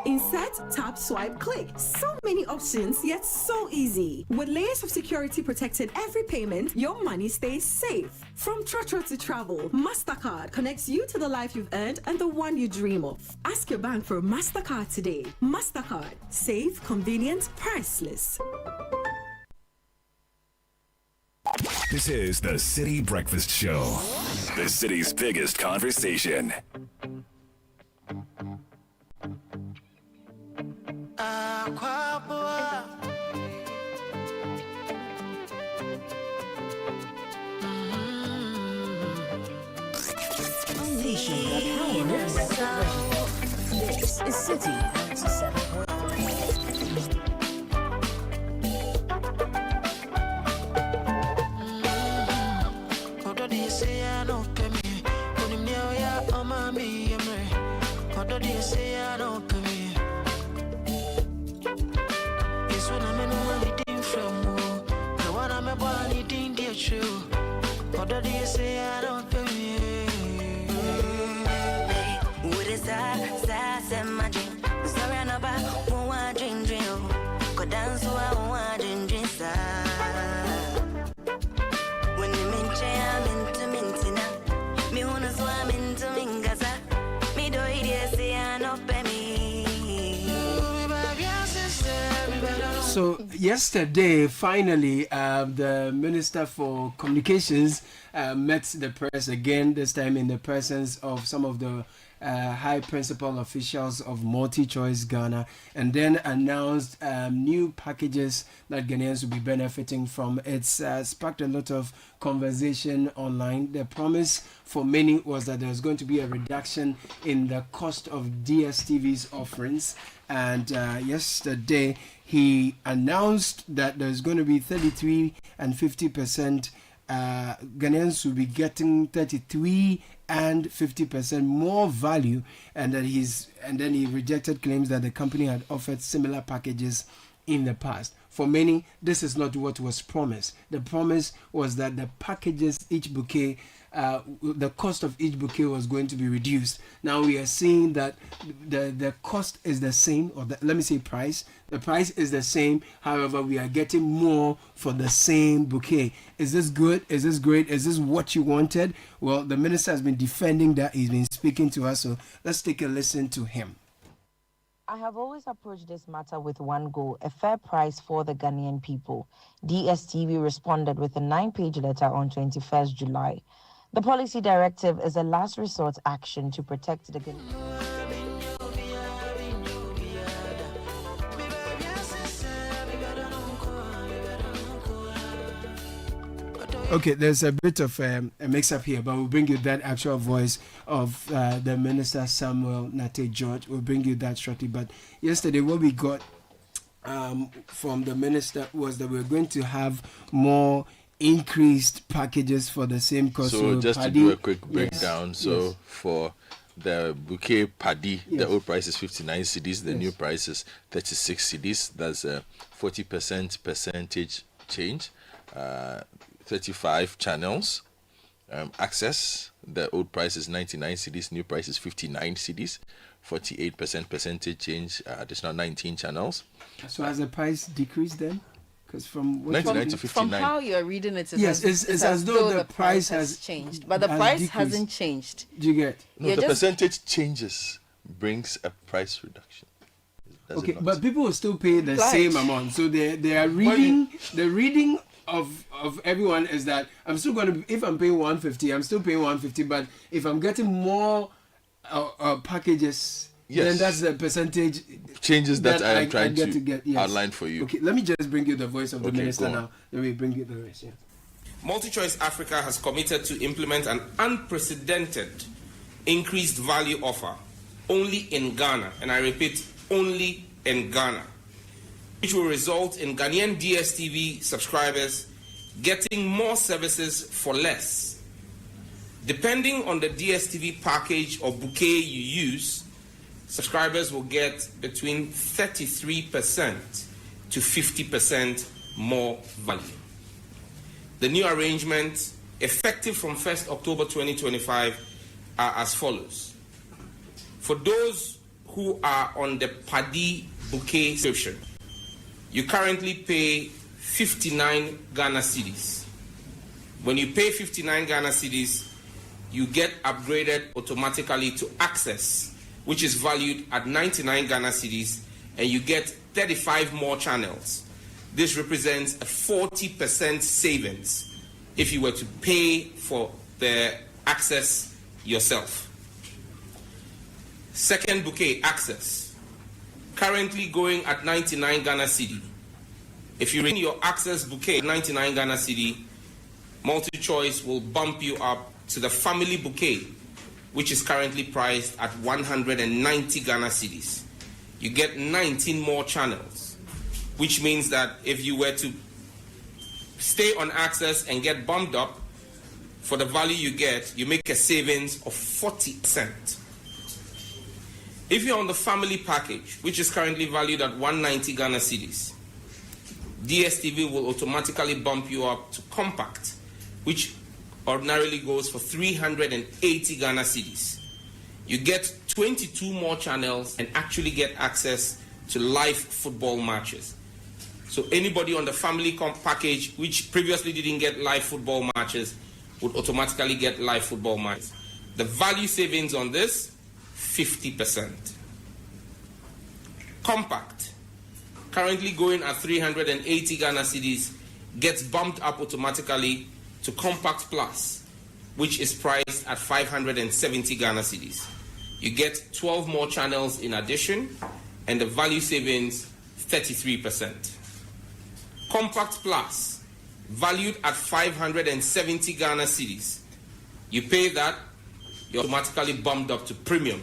Insert, tap, swipe, click. So many options, yet so easy. With layers of security protecting every payment, your money stays safe. From Trotro to travel, MasterCard connects you to the life you've earned and the one you dream of. Ask your bank for MasterCard today. MasterCard. Safe, convenient, priceless. This is the City Breakfast Show, the city's biggest conversation. Station that powers this is City 97.3. So yesterday, finally, the Minister for Communications met the press again, this time in the presence of some of the high principal officials of Multi-Choice Ghana, and then announced new packages that Ghanaians will be benefiting from. It's sparked a lot of conversation online. The promise for many was that there's going to be a reduction in the cost of DSTV's offerings. And yesterday, he announced that there's going to be 33 and 50%. Ghanaians will be getting 33 and 50% more value, and that then he rejected claims that the company had offered similar packages in the past. For many, this is not what was promised. The promise was that the packages, each bouquet, the cost of each bouquet was going to be reduced. Now we are seeing that the cost is the same, or let me say price. The price is the same. However, we are getting more for the same bouquet. Is this good? Is this great? Is this what you wanted? Well, the minister has been defending that. He's been speaking to us. So let's take a listen to him. I have always approached this matter with one goal, a fair price for the Ghanaian people. DSTV responded with a 9-page letter on 21st July. The policy directive is a last resort action to protect the Ghanaian. Okay, there's a bit of a mix-up here, but we'll bring you that actual voice of the Minister Samuel Nate George. We'll bring you that shortly. But yesterday, what we got from the Minister was that we're going to have more increased packages for the same cost. So just to do a quick breakdown, for the bouquet paddy, the old price is 59 cedis, the new price is 36 cedis. That's a 40% percentage change. 35 channels. Access, the old price is 99 cedis, new price is 59 cedis. 48% percentage change, additional 19 channels. So has the price decreased then? Because from 99 to 59. From how you are reading it, yes, it's as though the price has changed, but the price hasn't changed. Do you get? No, the percentage changes brings a price reduction. Okay, but people will still pay the same amount. So they are reading the reading of everyone is that I'm still going to, if I'm paying 150, I'm still paying 150. But if I'm getting more packages, then that's the percentage changes that I am trying to get, outline for you. Okay, let me just bring you the voice of the minister now. Then we bring you the rest. Yeah. MultiChoice Africa has committed to implement an unprecedented increased value offer only in Ghana, and I repeat, only in Ghana, which will result in Ghanaian DSTV subscribers getting more services for less. Depending on the DSTV package or bouquet you use, subscribers will get between 33% to 50% more value. The new arrangement, effective from 1st October 2025, are as follows. For those who are on the Paddy bouquet subscription, you currently pay 59 Ghana cedis. When you pay 59 Ghana cedis, you get upgraded automatically to Access, which is valued at 99 Ghana cedis, and you get 35 more channels. This represents a 40% savings if you were to pay for the Access yourself. Second bouquet, Access, currently going at 99 Ghana cedi. If you renew your Access bouquet at 99 Ghana cedi, MultiChoice will bump you up to the family bouquet, which is currently priced at 190 Ghana cedis. You get 19 more channels, which means that if you were to stay on Access and get bumped up, for the value you get, you make a savings of 40%. If you're on the family package, which is currently valued at 190 Ghana cedis, DSTV will automatically bump you up to Compact, which ordinarily goes for 380 Ghana cedis. You get 22 more channels and actually get access to live football matches. So anybody on the family package, which previously didn't get live football matches, would automatically get live football matches. The value savings on this, 50%. Compact, currently going at 380 Ghana cedis, gets bumped up automatically to Compact Plus, which is priced at 570 Ghana cedis. You get 12 more channels in addition, and the value savings, 33%. Compact Plus, valued at 570 Ghana cedis. You pay that, you're automatically bumped up to Premium,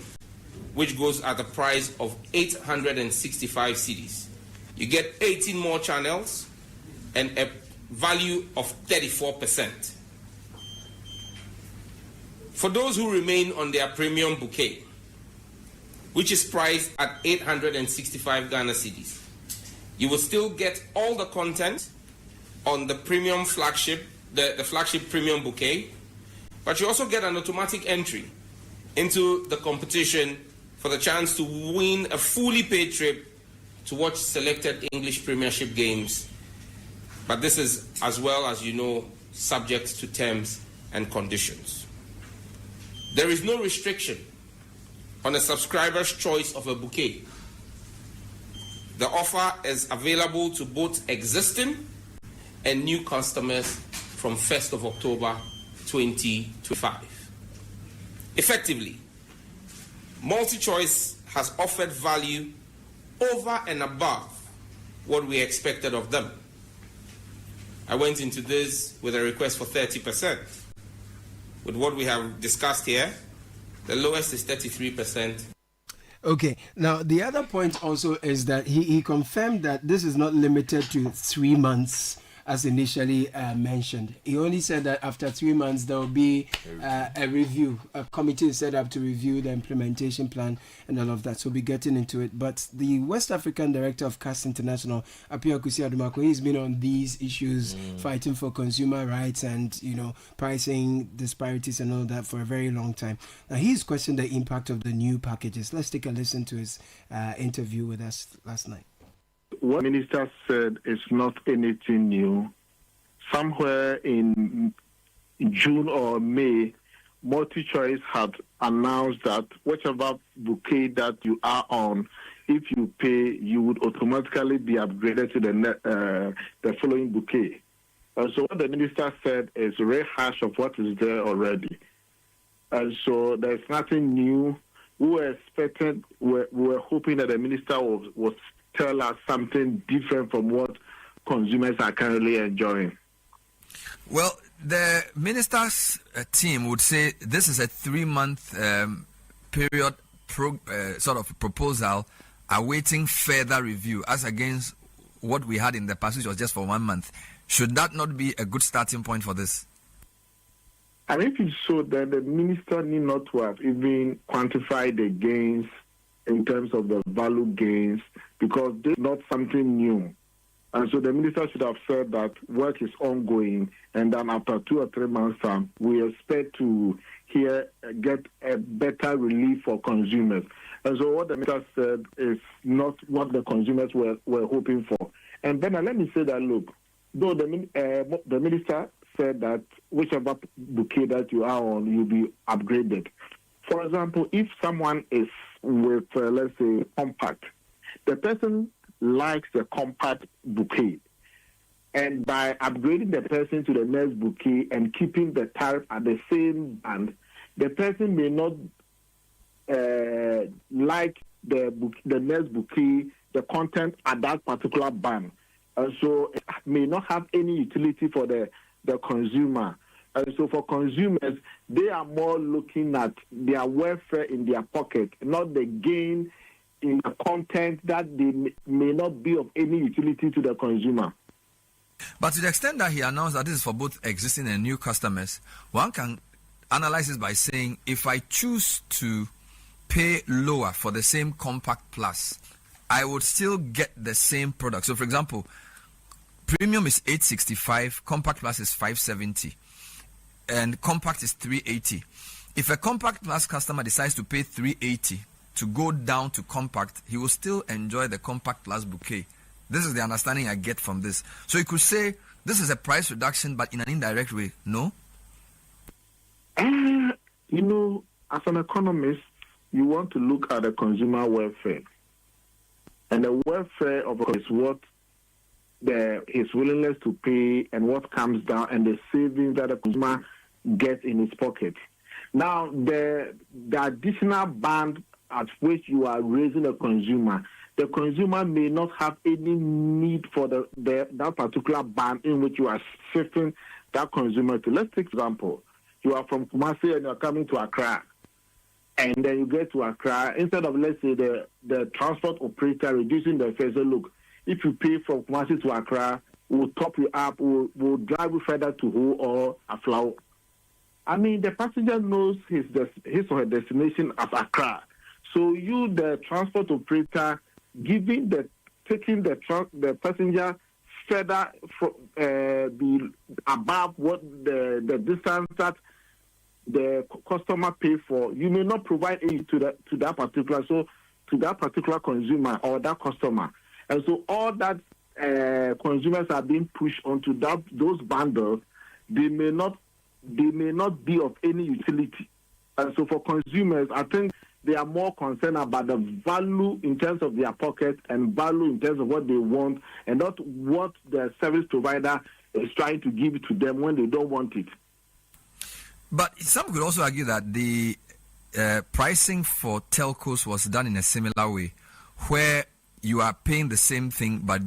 which goes at the price of 865 cedis. You get 18 more channels and a value of 34%. For those who remain on their Premium bouquet, which is priced at 865 Ghana cedis, you will still get all the content on the Premium flagship, the flagship Premium bouquet, but you also get an automatic entry into the competition for the chance to win a fully paid trip to watch selected English Premiership games. But this is, as well as you know, subject to terms and conditions. There is no restriction on a subscriber's choice of a bouquet. The offer is available to both existing and new customers from 1st of October 2025. Effectively, MultiChoice has offered value over and above what we expected of them. I went into this with a request for 30%. With what we have discussed here, the lowest is 33%. Okay, now the other point also is that he confirmed that this is not limited to 3 months as initially mentioned. He only said that after 3 months there will be a review. A committee is set up to review the implementation plan and all of that. So we'll be getting into it. But the West African Director of CAS International, Apia Kusi Adumako, he's been on these issues, fighting for consumer rights and, you know, pricing disparities and all that for a very long time. Now he's questioned the impact of the new packages. Let's take a listen to his interview with us last night. What the minister said is not anything new. Somewhere in June or May, MultiChoice had announced that whichever bouquet that you are on, if you pay, you would automatically be upgraded to the following bouquet. And so what the minister said is a rehash of what is there already. And so there's nothing new. We were expecting, we were hoping that the minister was tell us something different from what consumers are currently enjoying. Well, the minister's team would say this is a 3-month period sort of proposal awaiting further review as against what we had in the past, which was just for 1 month. Should that not be a good starting point for this? And if it's so, then the minister need not to have even quantified the gains in terms of the value gains, because this is not something new. And so the minister should have said that work is ongoing, and then after 2 or 3 months' time, we expect to get a better relief for consumers. And so what the minister said is not what the consumers were hoping for. And then let me say that, look, though the minister said that whichever bouquet that you are on, you'll be upgraded. For example, if someone is with, let's say, compact, the person likes the compact bouquet. And by upgrading the person to the next bouquet and keeping the tariff at the same band, the person may not like the next bouquet, the content at that particular band. And so it may not have any utility for the consumer. And so for consumers, they are more looking at their welfare in their pocket, not the gain in the content that they may not be of any utility to the consumer. But to the extent that he announced that this is for both existing and new customers, one can analyze this by saying, if I choose to pay lower for the same Compact Plus, I would still get the same product. So for example, Premium is $865, Compact Plus is $570. And Compact is $380. If a Compact Plus customer decides to pay $380 to go down to Compact, he will still enjoy the Compact Plus bouquet. This is the understanding I get from this. So you could say this is a price reduction, but in an indirect way, no? You know, as an economist, you want to look at the consumer welfare. And the welfare of is what his willingness to pay and what comes down and the savings that the consumer gets in his pocket. Now, the additional band at which you are raising the consumer may not have any need for that particular band in which you are shifting that consumer to. Let's take example. You are from Kumasi and you are coming to Accra. And then you get to Accra, instead of, let's say, the transport operator reducing the fare, say, look, if you pay from Kumasi to Accra, we'll top you up, we'll drive you further to Ho or Aflao. I mean, the passenger knows his or her destination as Accra. So you, the transport operator, taking the passenger further be above what the distance that the customer pay for, you may not provide aid to that particular consumer or that customer. And so all that consumers are being pushed onto those bundles, they may not be of any utility. And so for consumers, I think they are more concerned about the value in terms of their pocket and value in terms of what they want, and not what the service provider is trying to give to them when they don't want it. But some could also argue that the pricing for telcos was done in a similar way, where you are paying the same thing but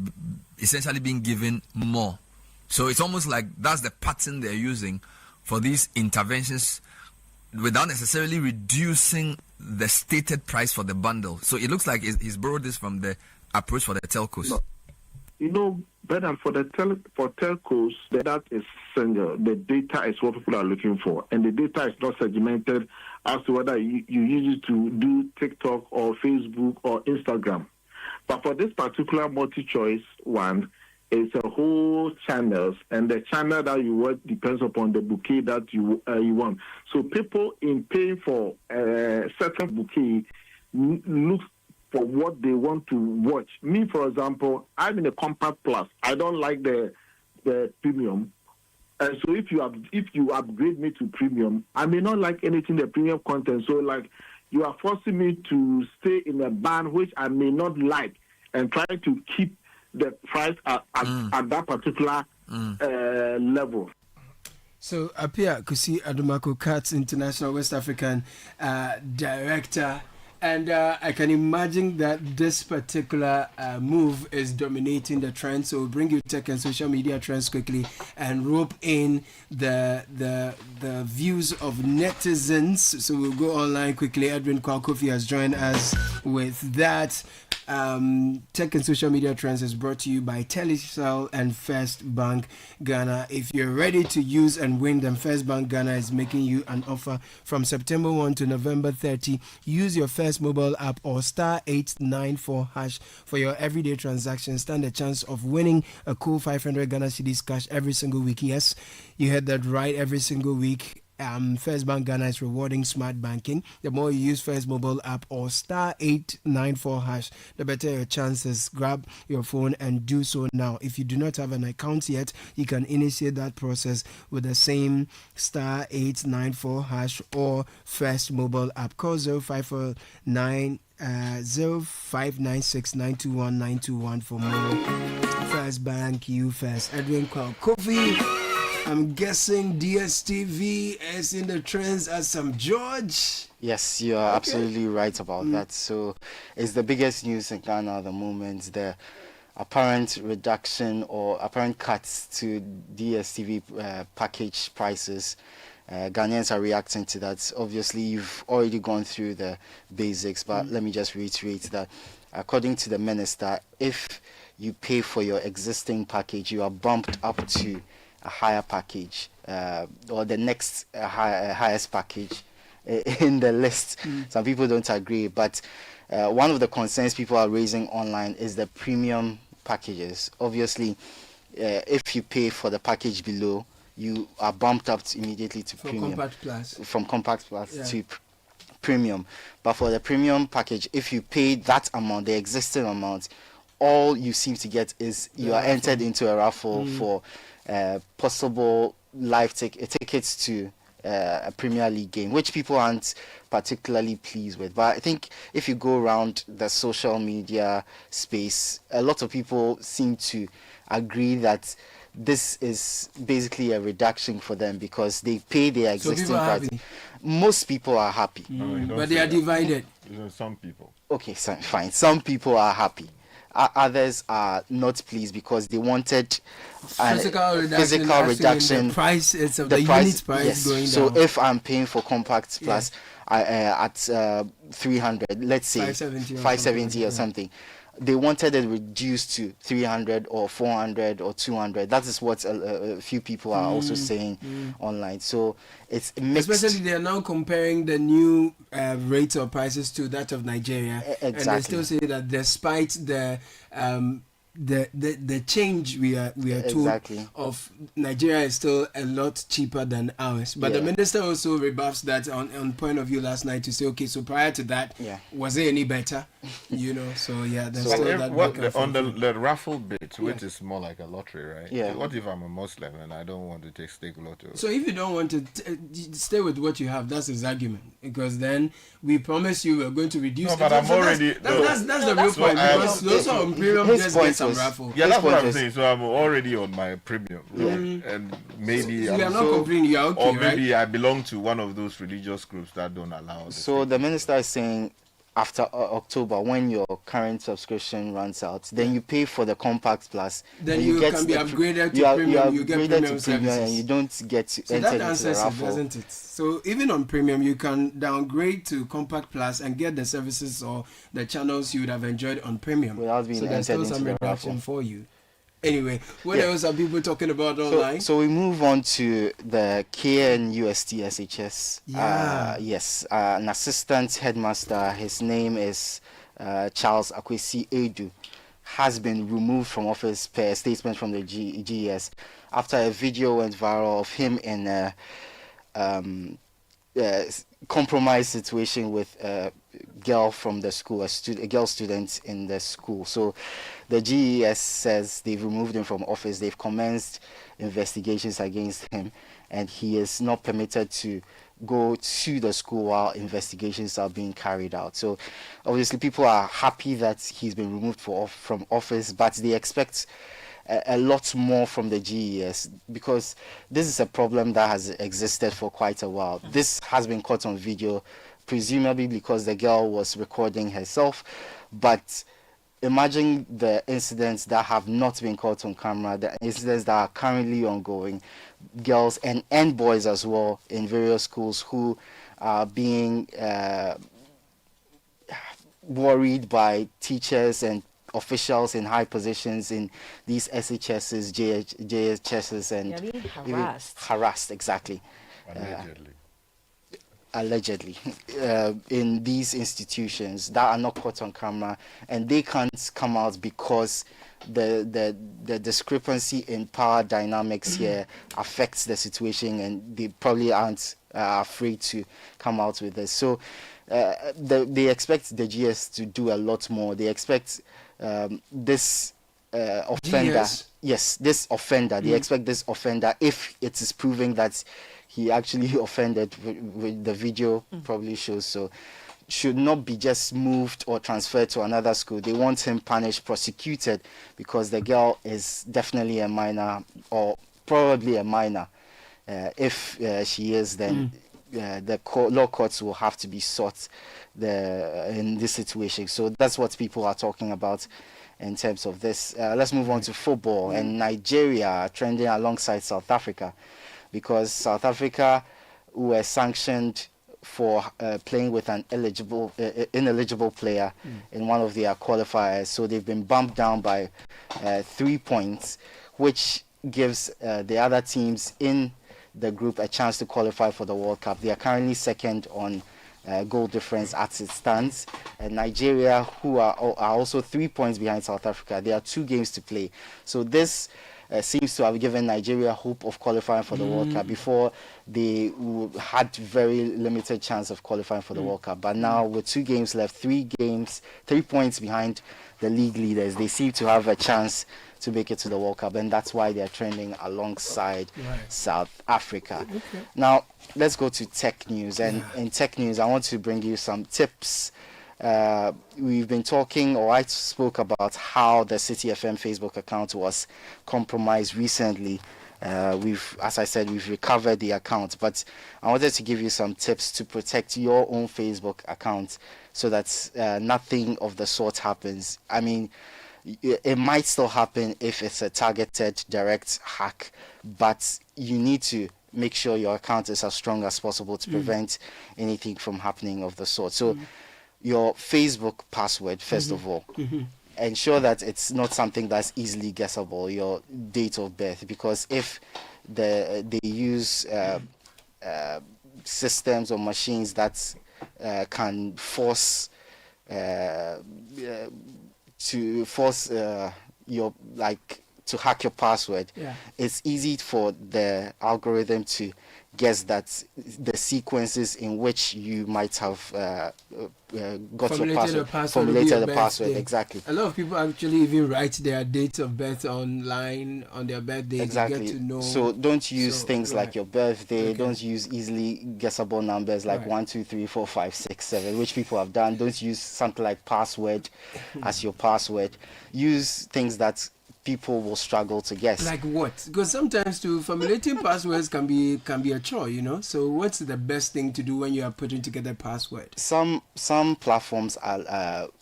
essentially being given more. So it's almost like that's the pattern they're using for these interventions without necessarily reducing the stated price for the bundle. So it looks like he's borrowed this from the approach for the telcos. Better for for telcos, that is essential. The data is what people are looking for, and the data is not segmented as to whether you use it to do TikTok or Facebook or Instagram. But for this particular multi-choice one, it's a whole channels, and the channel that you watch depends upon the bouquet that you want. So people in paying for a certain bouquet look for what they want to watch. Me, for example, I'm in a compact plus. I don't like the premium. And so if you upgrade me to premium, I may not like anything the premium content. So like you are forcing me to stay in a band which I may not like and try to keep the price at that particular level. So Apia Kusi Adumako Katz, International West African Director. And I can imagine that this particular move is dominating the trend. So we'll bring you tech and social media trends quickly and rope in the views of netizens. So we'll go online quickly. Edwin Kwalkofi has joined us with that. Tech and social media trends is brought to you by Telecel and First Bank Ghana. If you're ready to use and win them, First Bank Ghana is making you an offer from September 1 to November 30. Use your First mobile app or *894# for your everyday transactions. Stand a chance of winning a cool 500 Ghana cedis cash every single week. Yes, you heard that right, every single week. First Bank Ghana is rewarding smart banking. The more you use First mobile app or *894#, the better your chances. Grab your phone and do so now. If you do not have an account yet, you can initiate that process with the same *894# or First mobile app. Call 0549 0596921921 for more. First Bank, you first. Edwin Kofi. I'm guessing DSTV is in the trends as some George. Yes, you are absolutely right about that. So it's the biggest news in Ghana at the moment. The apparent reduction or apparent cuts to DSTV package prices. Ghanaians are reacting to that. Obviously, you've already gone through the basics, but let me just reiterate that according to the minister, if you pay for your existing package, you are bumped up to a higher package or the next highest package in the list. Some people don't agree, but one of the concerns people are raising online is the premium packages. Obviously, if you pay for the package below, you are bumped up immediately to premium. From compact plus to premium. But for the premium package, if you pay that amount, the existing amount, all you seem to get is you are entered into a raffle for possible live tickets to a Premier League game, which people aren't particularly pleased with. But I think if you go around the social media space, a lot of people seem to agree that this is basically a reduction for them because they pay their existing price. Most people are happy. But they are divided. Some people. Okay, fine. Some people are happy. Others are not pleased because they wanted physical reduction. The price is of the unit price going down. So if I'm paying for compact plus at 300, let's say 570 or something, they wanted it reduced to 300 or 400 or 200. That is what a few people are also saying online. So it's mixed. Especially they are now comparing the new rates or prices to that of Nigeria. Exactly. And they still say that despite the change we are told of, Nigeria is still a lot cheaper than ours. But the minister also rebuffs that on point of view last night to say, okay, so prior to that, was it any better? So there's still that. On the raffle bit, which is more like a lottery, right? Yeah. What if I'm a Muslim and I don't want to take stake lotto? So if you don't want to stay with what you have, that's his argument. Because then we promise you we're going to reduce. No, but I'm already. That's the real point. Because those are on premium just get some raffle. Yeah, that's what I'm saying. So I'm already on my premium, and maybe I'm not complaining. You are okay, or maybe I belong to one of those religious groups that don't allow. So the minister is saying, after October, when your current subscription runs out, then you pay for the compact plus. Then you can be upgraded to premium. You get premium services, and you don't get to enter into the raffle. Doesn't it? So even on premium, you can downgrade to compact plus and get the services or the channels you would have enjoyed on premium. Without being so there's entered still into some the raffle for you. Anyway, what else are people talking about online? So we move on to the KNUST SHS. Yeah. Yes, an assistant headmaster, his name is Charles Akwesi Edu, has been removed from office per statement from the GES after a video went viral of him in a compromised situation with a girl from the school, a girl student in the school. So the GES says they've removed him from office. They've commenced investigations against him, and he is not permitted to go to the school while investigations are being carried out. So obviously people are happy that he's been removed from office, but they expect a lot more from the GES, because this is a problem that has existed for quite a while. This has been caught on video, presumably because the girl was recording herself, but imagine the incidents that have not been caught on camera, the incidents that are currently ongoing, girls and boys as well in various schools who are being worried by teachers and officials in high positions in these SHSs, JHSs, and being harassed. Harassed, exactly. Allegedly, in these institutions that are not caught on camera, and they can't come out because the discrepancy in power dynamics here affects the situation, and they probably aren't afraid to come out with this. So they expect the GS to do a lot more. They expect this offender, this offender, they expect this offender, if it is proving that he actually offended, with the video probably shows so, should not be just moved or transferred to another school. They want him punished, prosecuted, because the girl is definitely a minor, or probably a minor. If she is, then the law courts will have to be sought in this situation. So that's what people are talking about in terms of this. Let's move on to football. And Nigeria trending alongside South Africa, because South Africa were sanctioned for playing with an ineligible player in one of their qualifiers. So they've been bumped down by 3 points, which gives the other teams in the group a chance to qualify for the World Cup. They are currently second on goal difference as it stands. And Nigeria, who are also 3 points behind South Africa, there are 2 games to play. So this seems to have given Nigeria hope of qualifying for the World Cup. Before, they had very limited chance of qualifying for the World Cup. But now, with 2 games left, 3 points behind the league leaders, they seem to have a chance to make it to the World Cup, and that's why they're trending alongside South Africa. Now, let's go to tech news. And in tech news, I want to bring you some tips. We've been talking, or I spoke about how the Citi FM Facebook account was compromised recently. As I said, we've recovered the account, but I wanted to give you some tips to protect your own Facebook account so that nothing of the sort happens. I mean, it might still happen if it's a targeted direct hack, but you need to make sure your account is as strong as possible to prevent anything from happening of the sort. So your Facebook password, first of all, ensure that it's not something that's easily guessable, your date of birth, because if they use systems or machines that can force to hack your password, it's easy for the algorithm to guess that the sequences in which you might have got your password, formulated a password, exactly. A lot of people actually even write their date of birth online on their birthday. Exactly. To get to know. So don't use things like your birthday. Don't use easily guessable numbers like 1, 2, 3, 4, 5, 6, 7, which people have done. Don't use something like password as your password. Use things that people will struggle to guess. Like what? Because sometimes formulating passwords can be a chore, So what's the best thing to do when you are putting together a password? Some platforms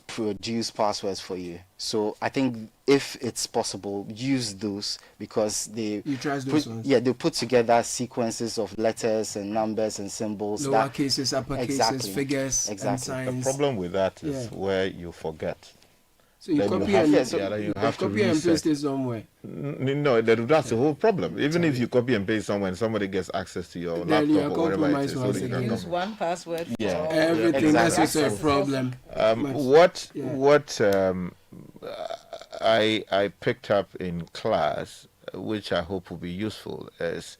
produce passwords for you. So I think if it's possible, use those, because they put together sequences of letters and numbers and symbols. Lower cases, upper cases, figures, and signs. The problem with that is where you forget. So you copy and paste it somewhere. No, that's the whole problem. Even if you copy and paste somewhere and somebody gets access to your laptop or whatever it is, so you can use one password for everything. That's also a problem. I picked up in class, which I hope will be useful, is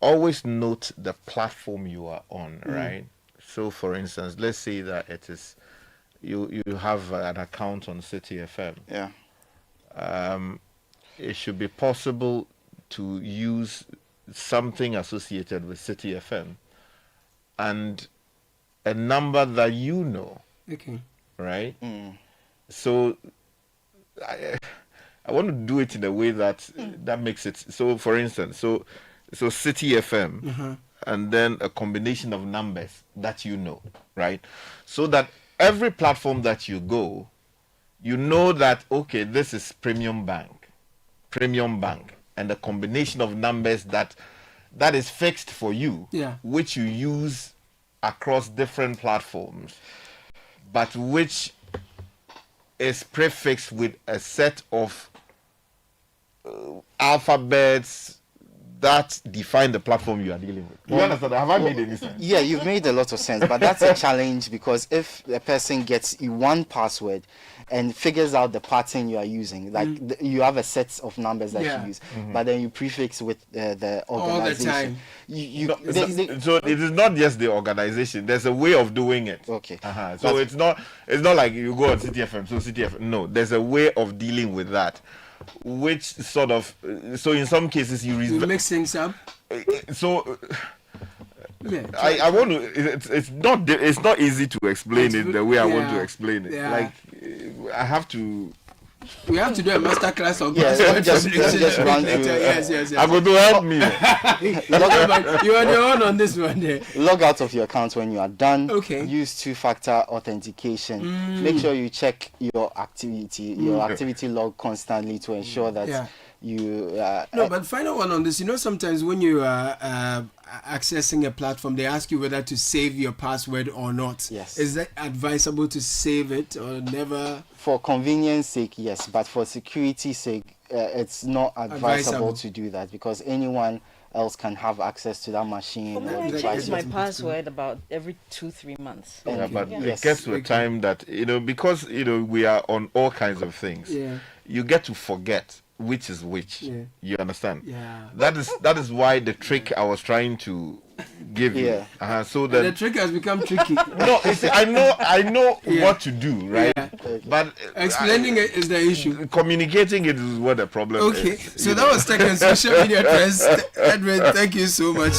always note the platform you are on, right? So, for instance, let's say that it is you have an account on Citi FM. Yeah. It should be possible to use something associated with Citi FM and a number that you know. Okay. Right? So I want to do it in a way that makes it so. For instance, so Citi FM, and then a combination of numbers that you know, right? So that every platform that you go, you know that okay, this is Premium Bank, and a combination of numbers that is fixed for you, which you use across different platforms, but which is prefixed with a set of alphabets that define the platform you are dealing with. You understand? Have I made any sense? Yeah, you've made a lot of sense, but that's a challenge because if a person gets one password and figures out the pattern you are using, like you have a set of numbers that you use, but then you prefix with the organization. All the time. So it is not just the organization. There's a way of doing it. Okay. So it's not like you go on Citi FM. So Citi FM. No, there's a way of dealing with that. Which sort of so in some cases you mix things up. So I want to. It's not easy to explain it the way I want to explain it. Like I have to. We have to do a master class on just run through. Yes. I'm going to help me. You are the one on this one there. Log out of your account when you are done. Okay. Use two-factor authentication. Make sure you check your activity log constantly to ensure that you. No, but final one on this. You know, sometimes when you are accessing a platform, they ask you whether to save your password or not. Yes. Is that advisable to save it or never? For convenience sake, yes, but for security sake, it's not advisable to do that because anyone else can have access to that machine. I change my password about every 2-3 months. But it gets to a time that because we are on all kinds of things. You get to forget which is which. You understand? That is why the trick I was trying to give you. So that the trick has become tricky. No, I know what to do, right? But explaining it is the issue. Communicating it is what the problem is. Okay, so that was tech and social media trends. Edwin, thank you so much.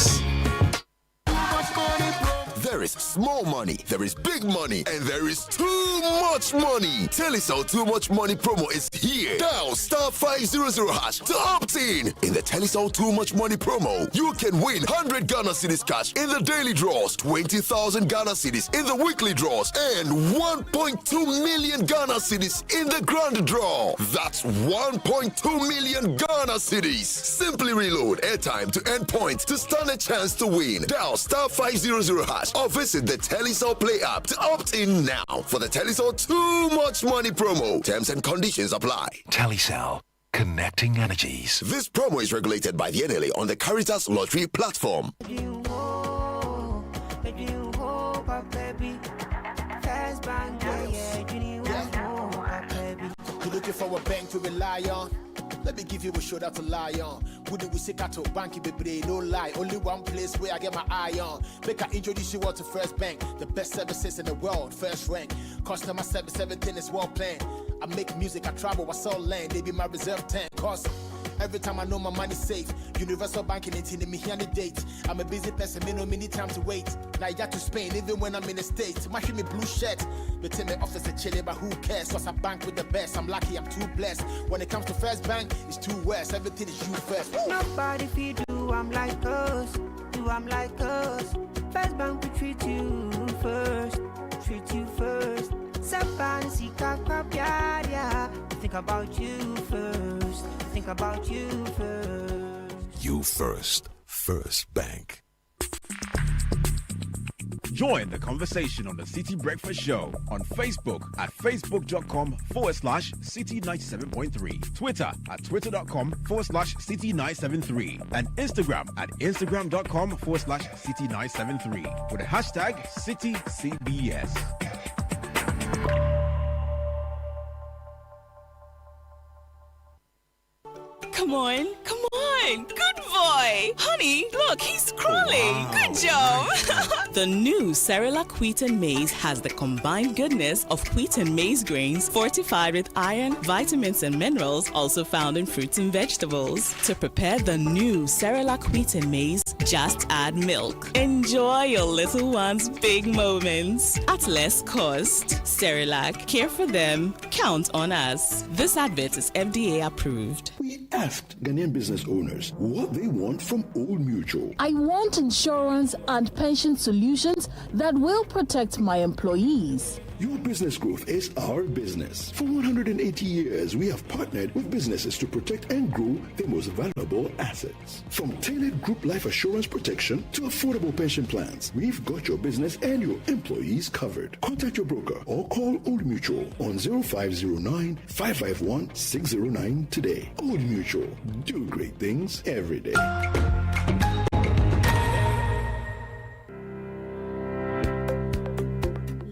There is small money, there is big money, and there is too much money. Telecel Too Much Money promo is here. Dial *500# to opt in. In the Telecel Too Much Money promo, you can win 100 Ghana cedis cash in the daily draws, 20,000 Ghana cedis in the weekly draws, and 1.2 million Ghana cedis in the grand draw. That's 1.2 million Ghana cedis. Simply reload airtime to earn points to stand a chance to win. Dial *500# or visit the Telecel Play app to opt in now for the Telecel Too Much Money promo. Terms and conditions apply. Telecel, connecting energies. This promo is regulated by the NLA on the Caritas Lottery platform. You're looking for a bank to rely on? Let me give you a shoulder to lie on. Wouldn't we say to bank it, no lie. Only one place where I get my eye on. Make I introduce you all to First Bank, the best services in the world, first rank. Customer service, everything is well planned. I make music, I travel, I sell land. They be my reserve tank. Cause every time I know my money's safe. Universal banking ain't in me here on the date. I'm a busy person, me no many time to wait. Now I got to Spain, even when I'm in the States. My me blue shirt. They tell me office a chilly, but who cares? Cause I bank with the best. I'm lucky, I'm too blessed. When it comes to First Bank, it's too west. Everything is you first. Nobody feed you, I'm like us. Do I'm like us. First Bank we treat you first. Treat you first. Somebody see think about you first. Think about you first. You first. First Bank. Join the conversation on the City Breakfast Show on Facebook at facebook.com/City97.3, Twitter at twitter.com/City973, and Instagram at instagram.com/City973 with the hashtag CityCBS. Come on. Good boy. Honey, look, he's crawling. Wow. Good job. The new Cerelac Wheat and Maize has the combined goodness of wheat and maize grains fortified with iron, vitamins, and minerals also found in fruits and vegetables. To prepare the new Cerelac Wheat and Maize, just add milk. Enjoy your little one's big moments at less cost. Cerelac, care for them, count on us. This advert is FDA approved. We asked Ghanaian business owners what they want from Old Mutual. I want insurance and pension solutions that will protect my employees. Your business growth is our business. For 180 years, we have partnered with businesses to protect and grow their most valuable assets. From tailored group life assurance protection to affordable pension plans, we've got your business and your employees covered. Contact your broker or call Old Mutual on 0509 551 609 today. Old Mutual, do great things every day.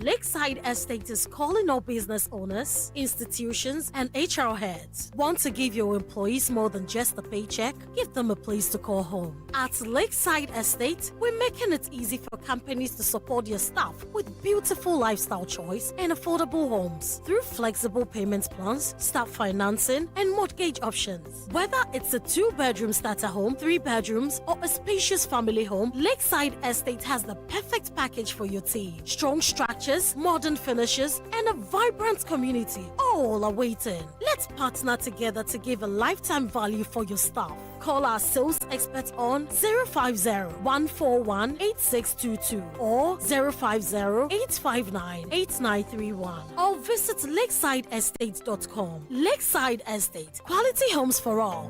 Lakeside Estate is calling all business owners, institutions, and HR heads. Want to give your employees more than just a paycheck? Give them a place to call home. At Lakeside Estate, we're making it easy for companies to support your staff with beautiful lifestyle choice and affordable homes through flexible payment plans, staff financing, and mortgage options. Whether it's a 2-bedroom starter home, 3 bedrooms, or a spacious family home, Lakeside Estate has the perfect package for your team. Strong structures, modern finishes, and a vibrant community all are waiting. Let's partner together to give a lifetime value for your staff. Call our sales experts on 050-141-8622 or 050-859-8931 or visit lakesideestate.com. Lakeside Estate, quality homes for all.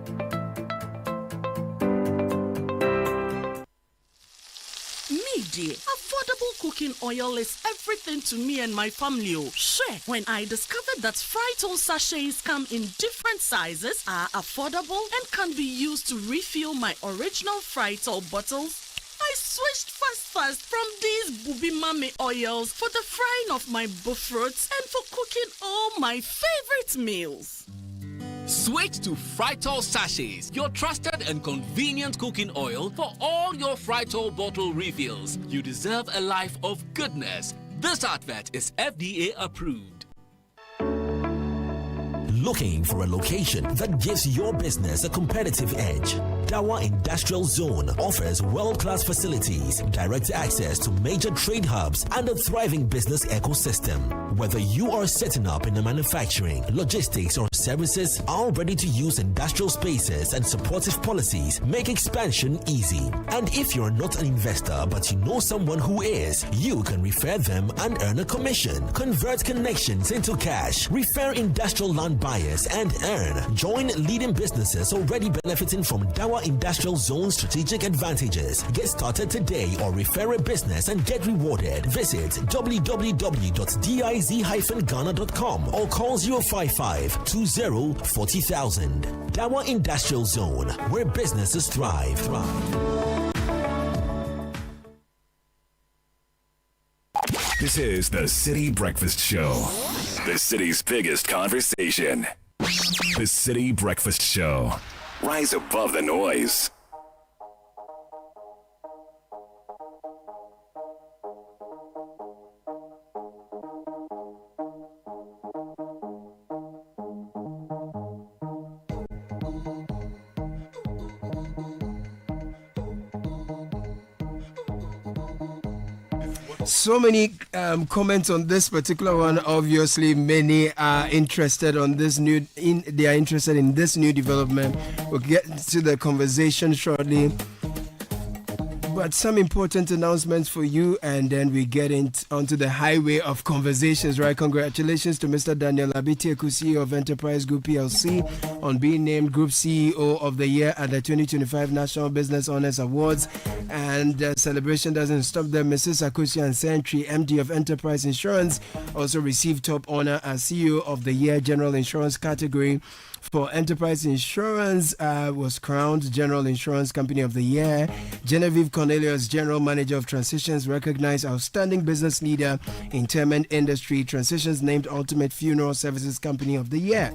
Dear, affordable cooking oil is everything to me and my family. Sure, when I discovered that Frytol sachets come in different sizes, are affordable, and can be used to refill my original Frytol bottles, I switched fast from these Bubi Mami oils for the frying of my buffets and for cooking all my favorite meals. Switch to Frytol sachets, your trusted and convenient cooking oil for all your Frytol bottle refills. You deserve a life of goodness. This advert is FDA approved. Looking for a location that gives your business a competitive edge? Dawa Industrial Zone offers world-class facilities, direct access to major trade hubs, and a thriving business ecosystem. Whether you are setting up in the manufacturing, logistics, or services, our ready-to-use industrial spaces and supportive policies make expansion easy. And if you're not an investor but you know someone who is, you can refer them and earn a commission. Convert connections into cash. Refer industrial land buyers and earn. Join leading businesses already benefiting from Dawa Industrial Zone strategic advantages. Get started today or refer a business and get rewarded. Visit www.diz-ghana.com or call 055-20-40,000. Dawa Industrial Zone, where businesses thrive. This is the City Breakfast Show. The city's biggest conversation. The City Breakfast Show. Rise above the noise. So many comments on this particular one. Obviously, many are interested on this new. They are interested in this new development. We'll get to the conversation shortly. But some important announcements for you, and then we get onto the highway of conversations, right? Congratulations to Mr. Daniel Abitieku, CEO of Enterprise Group PLC, on being named Group CEO of the Year at the 2025 National Business Honors Awards. And the celebration doesn't stop there. Mrs. Akosia Sentry, MD of Enterprise Insurance, also received top honor as CEO of the Year General Insurance category. For Enterprise Insurance, was crowned General Insurance Company of the Year. Genevieve Cornelius, General Manager of Transitions, recognized Outstanding Business Leader in Term Industry. Transitions named Ultimate Funeral Services Company of the Year.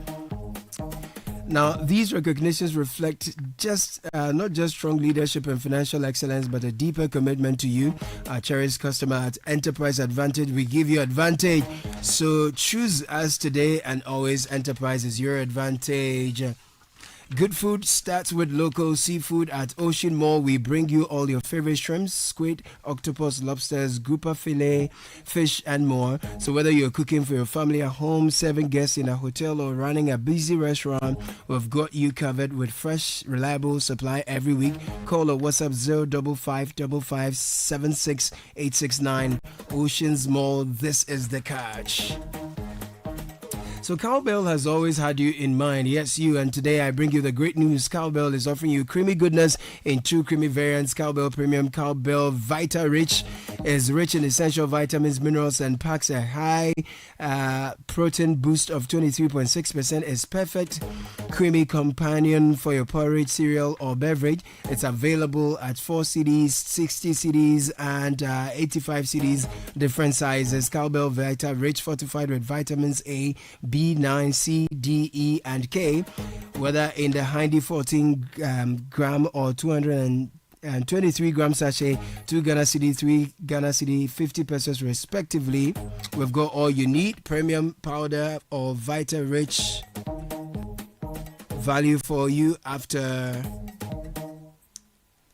Now, these recognitions reflect not just strong leadership and financial excellence, but a deeper commitment to you, our cherished customer. At Enterprise Advantage, we give you advantage. So choose us today, and always Enterprise is your advantage. Good food starts with local seafood. At Ocean Mall, we bring you all your favorite shrimps, squid, octopus, lobsters, grouper filet, fish, and more. So whether you're cooking for your family at home, serving guests in a hotel, or running a busy restaurant, we've got you covered with fresh, reliable supply every week. Call or WhatsApp 05555 Oceans Mall, this is the catch. So Cowbell has always had you in mind. Yes, you. And today I bring you the great news. Cowbell is offering you creamy goodness in 2 creamy variants. Cowbell Premium, Cowbell Vita Rich is rich in essential vitamins, minerals, and packs a high protein boost of 23.6%. Is perfect creamy companion for your porridge, cereal, or beverage. It's available at 4 CDs, 60 CDs, and 85 CDs, different sizes. Cowbell Vita Rich, fortified with vitamins A, B9, C, D, E, and K, whether in the handy 14 gram or 223 gram sachet, 2 Ghana Cedi, 3 Ghana Cedi, 50 pesos respectively. We've got all you need. Premium powder or Vita Rich value for you after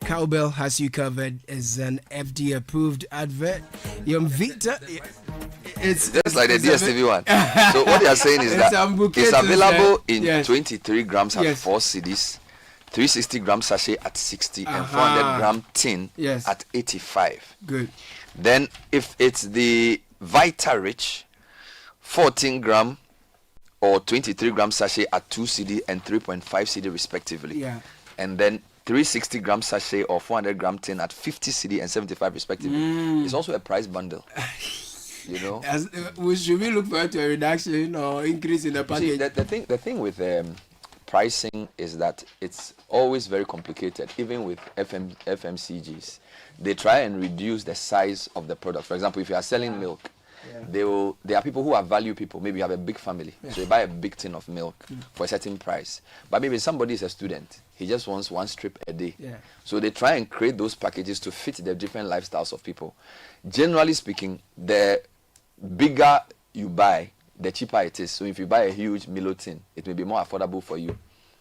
Cowbell has you covered is an FDA approved advert. Yum Vita. It's just like the DSTV one. So what they are saying is that it's available in 23 grams at 4 CDs, 360 gram sachet at 60, and 400 gram tin at 85. Good. Then if it's the Vita Rich, 14 gram or 23 gram sachet at 2 CD and 3.5 CD respectively. Yeah. And then 360 gram sachet or 400 gram tin at 50 CD and 75 respectively. It's also a price bundle. You know, should we look forward to a reduction or increase in the package? See, the thing with pricing is that it's always very complicated. Even with FMCGs, they try and reduce the size of the product. For example, if you are selling milk, there are people who are value people. Maybe you have a big family, so you buy a big tin of milk for a certain price. But maybe somebody is a student, he just wants 1 strip a day. So they try and create those packages to fit the different lifestyles of people. Generally speaking, the bigger you buy, the cheaper it is. So if you buy a huge Milo tin, it may be more affordable for you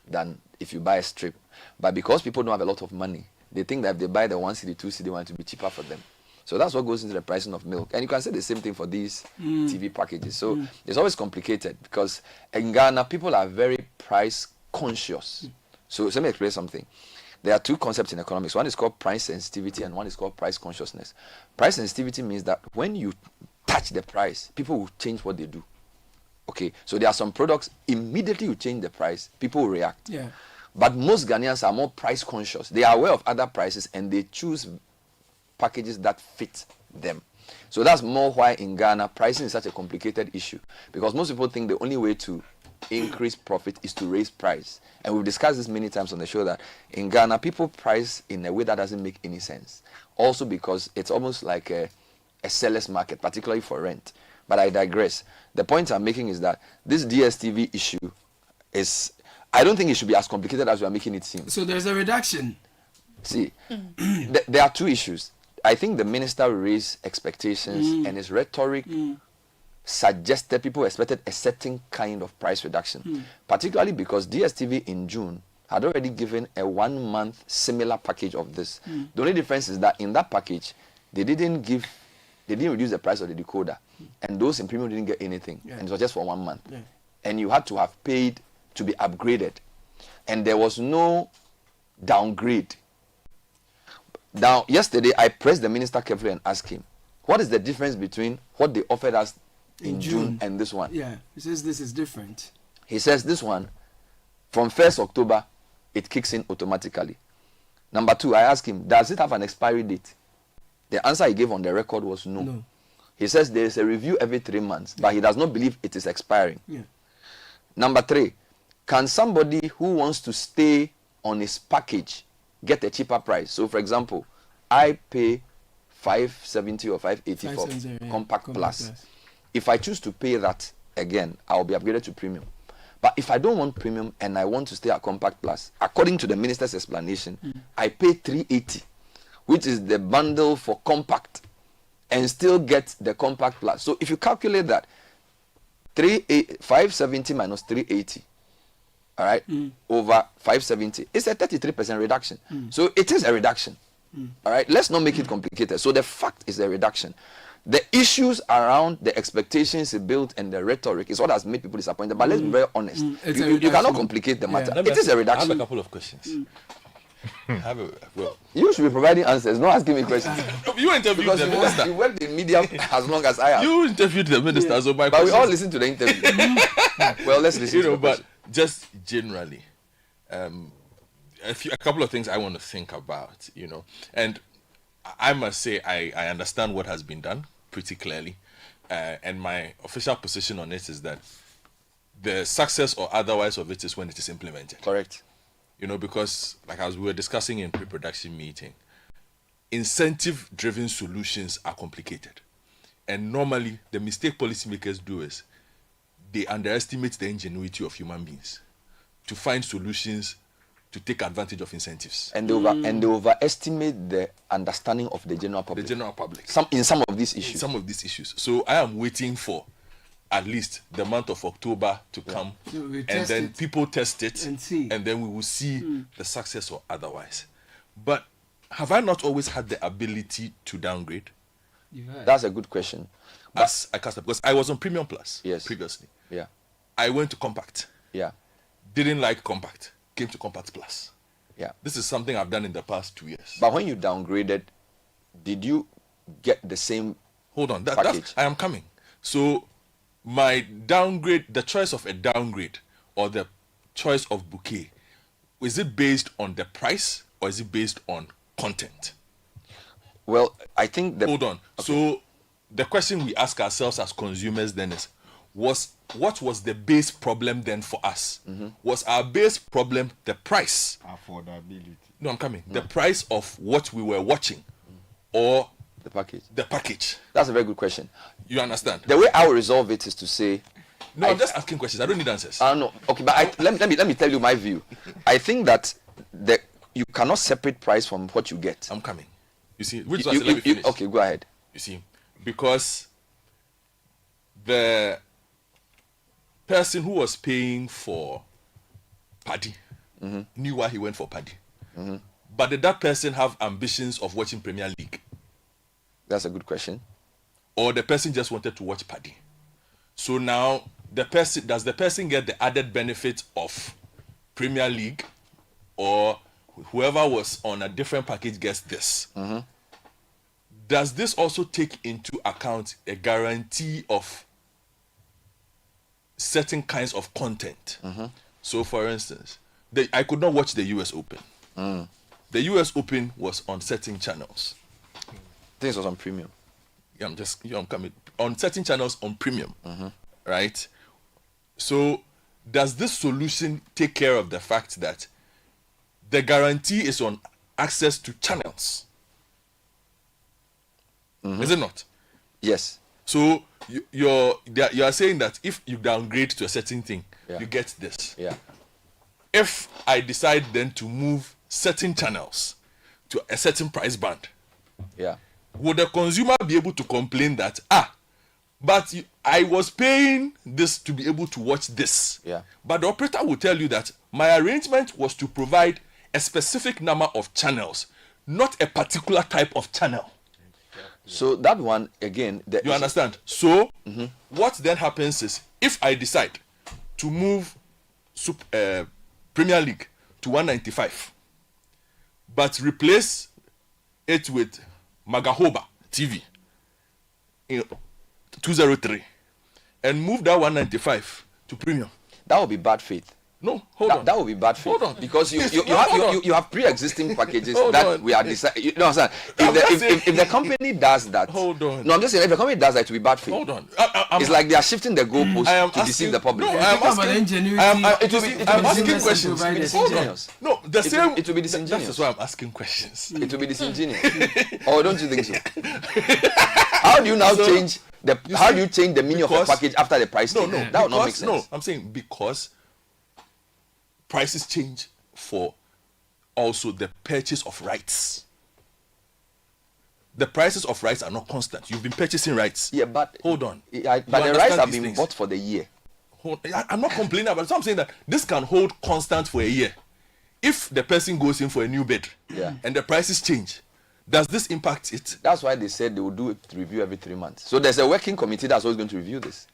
than if you buy a strip. But because people don't have a lot of money, they think that if they buy the 1 CD, 2 CD, one, it will be cheaper for them. So that's what goes into the pricing of milk. And you can say the same thing for these TV packages. So it's always complicated because in Ghana, people are very price conscious. So let me explain something. There are 2 concepts in economics. One is called price sensitivity and one is called price consciousness. Price sensitivity means that when you touch the price, people will change what they do. Okay, so there are some products, immediately you change the price, people will react. But most Ghanaians are more price conscious. They are aware of other prices and they choose packages that fit them. So that's more why in Ghana, pricing is such a complicated issue. Because most people think the only way to increase profit is to raise price. And we've discussed this many times on the show that in Ghana, people price in a way that doesn't make any sense. Also because it's almost like a seller's market, particularly for rent. But I digress. The point I'm making is that this DSTV issue is, I don't think it should be as complicated as we are making it seem. So there's a reduction. See, there are 2 issues. I think the minister raised expectations and his rhetoric suggested people expected a certain kind of price reduction, particularly because DSTV in June had already given a 1-month similar package of this. The only difference is that in that package, they didn't reduce the price of the decoder, and those in premium didn't get anything, and it was just for 1 month. And you had to have paid to be upgraded, and there was no downgrade. Now, yesterday, I pressed the minister carefully and asked him, what is the difference between what they offered us in June and this one? Yeah, he says this is different. He says this one, from 1st October, it kicks in automatically. Number 2, I asked him, does it have an expiry date? The answer he gave on the record was no. He says there is a review every 3 months, but he does not believe it is expiring. Yeah. Number 3, can somebody who wants to stay on his package get a cheaper price? So, for example, I pay 570 or 580 for Compact Plus. If I choose to pay that again, I'll be upgraded to Premium. But if I don't want Premium and I want to stay at Compact Plus, according to the minister's explanation, I pay 380, which is the bundle for Compact, and still get the Compact Plus. So if you calculate that, 570 minus 380, all right, over 570, it's a 33% reduction. So it is a reduction. All right, let's not make it complicated. So the fact is a reduction. The issues around the expectations built and the rhetoric is what has made people disappointed. But let's be very honest. You cannot complicate the matter. It is a reduction. I have a couple of questions. You should be providing answers, not asking me questions. You interviewed the minister. You worked in media as long as I have. You interviewed the minister, so my but we all listen to the interview. Well, let's listen to the but just generally, a couple of things I want to think about, and I must say I understand what has been done pretty clearly, and my official position on it is that the success or otherwise of it is when it is implemented. Correct. Because as we were discussing in pre-production meeting, incentive-driven solutions are complicated, and normally the mistake policymakers do is they underestimate the ingenuity of human beings to find solutions to take advantage of incentives. And they overestimate the understanding of the general public. The general public. In some of these issues. In some of these issues. So I am waiting for at least the month of October to come, and then people test it, and then we will see the success or otherwise. But have I not always had the ability to downgrade? That's a good question. As I cast up, because I was on Premium Plus previously. Yeah. I went to Compact. Yeah. Didn't like Compact. Came to Compact Plus. Yeah. This is something I've done in the past 2 years. But when you downgraded, did you get the same Hold on. package? I am coming. So my downgrade, the choice of a downgrade or the choice of bouquet, is it based on the price or is it based on content? Well, I think Hold on. Okay. So the question we ask ourselves as consumers then is, what was the base problem then for us? Was our base problem the price? Affordability. No, I'm coming. The price of what we were watching or the package? The package. That's a very good question. You understand? The way I will resolve it is to say... No, I'm just asking questions. I don't need answers. No. Okay, but let me tell you my view. I think that you cannot separate price from what you get. I'm coming. You see, which let me finish. Okay, go ahead. You see, because the person who was paying for Paddy knew why he went for Paddy. But did that person have ambitions of watching Premier League? That's a good question. Or the person just wanted to watch Paddy? So now, does the person get the added benefit of Premier League, or whoever was on a different package gets this? Does this also take into account a guarantee of certain kinds of content? So, for instance, I could not watch the US Open. The US Open was on certain channels. This was on Premium. Yeah, I'm coming. On certain channels on Premium. Right? So, does this solution take care of the fact that the guarantee is on access to channels? Is it not? Yes. So you are saying that if you downgrade to a certain thing, you get this. Yeah. If I decide then to move certain channels to a certain price band, would the consumer be able to complain that but I was paying this to be able to watch this? But the operator will tell you that my arrangement was to provide a specific number of channels, not a particular type of channel. So that one again, you understand? So what then happens is, if I decide to move Premier League to 195, but replace it with Magahoba TV in 203 and move that 195 to premium. That would be bad faith. No, hold on. That would be bad faith. Hold on. Because you have pre-existing packages that we are deciding. You know what I'm saying? If the company does that, hold on. No, I'm just saying if the company does that, it will be bad faith. Hold on. It's like they are shifting the goalpost to deceive the public. No, I'm asking questions. No, the same. It will be disingenuous. That's why I'm asking questions. It will be disingenuous. Or don't you think so? How do you now change the? How do you change the meaning of the package after the price change? No, that would not make sense. No, I'm saying because prices change for also the purchase of rights. The prices of rights are not constant. You've been purchasing rights. Yeah, but hold on. But the rights have been bought for the year. I'm not complaining about it. So I'm saying that this can hold constant for a year. If the person goes in for a new bid and the prices change, does this impact it? That's why they said they will do a review every 3 months. So there's a working committee that's always going to review this.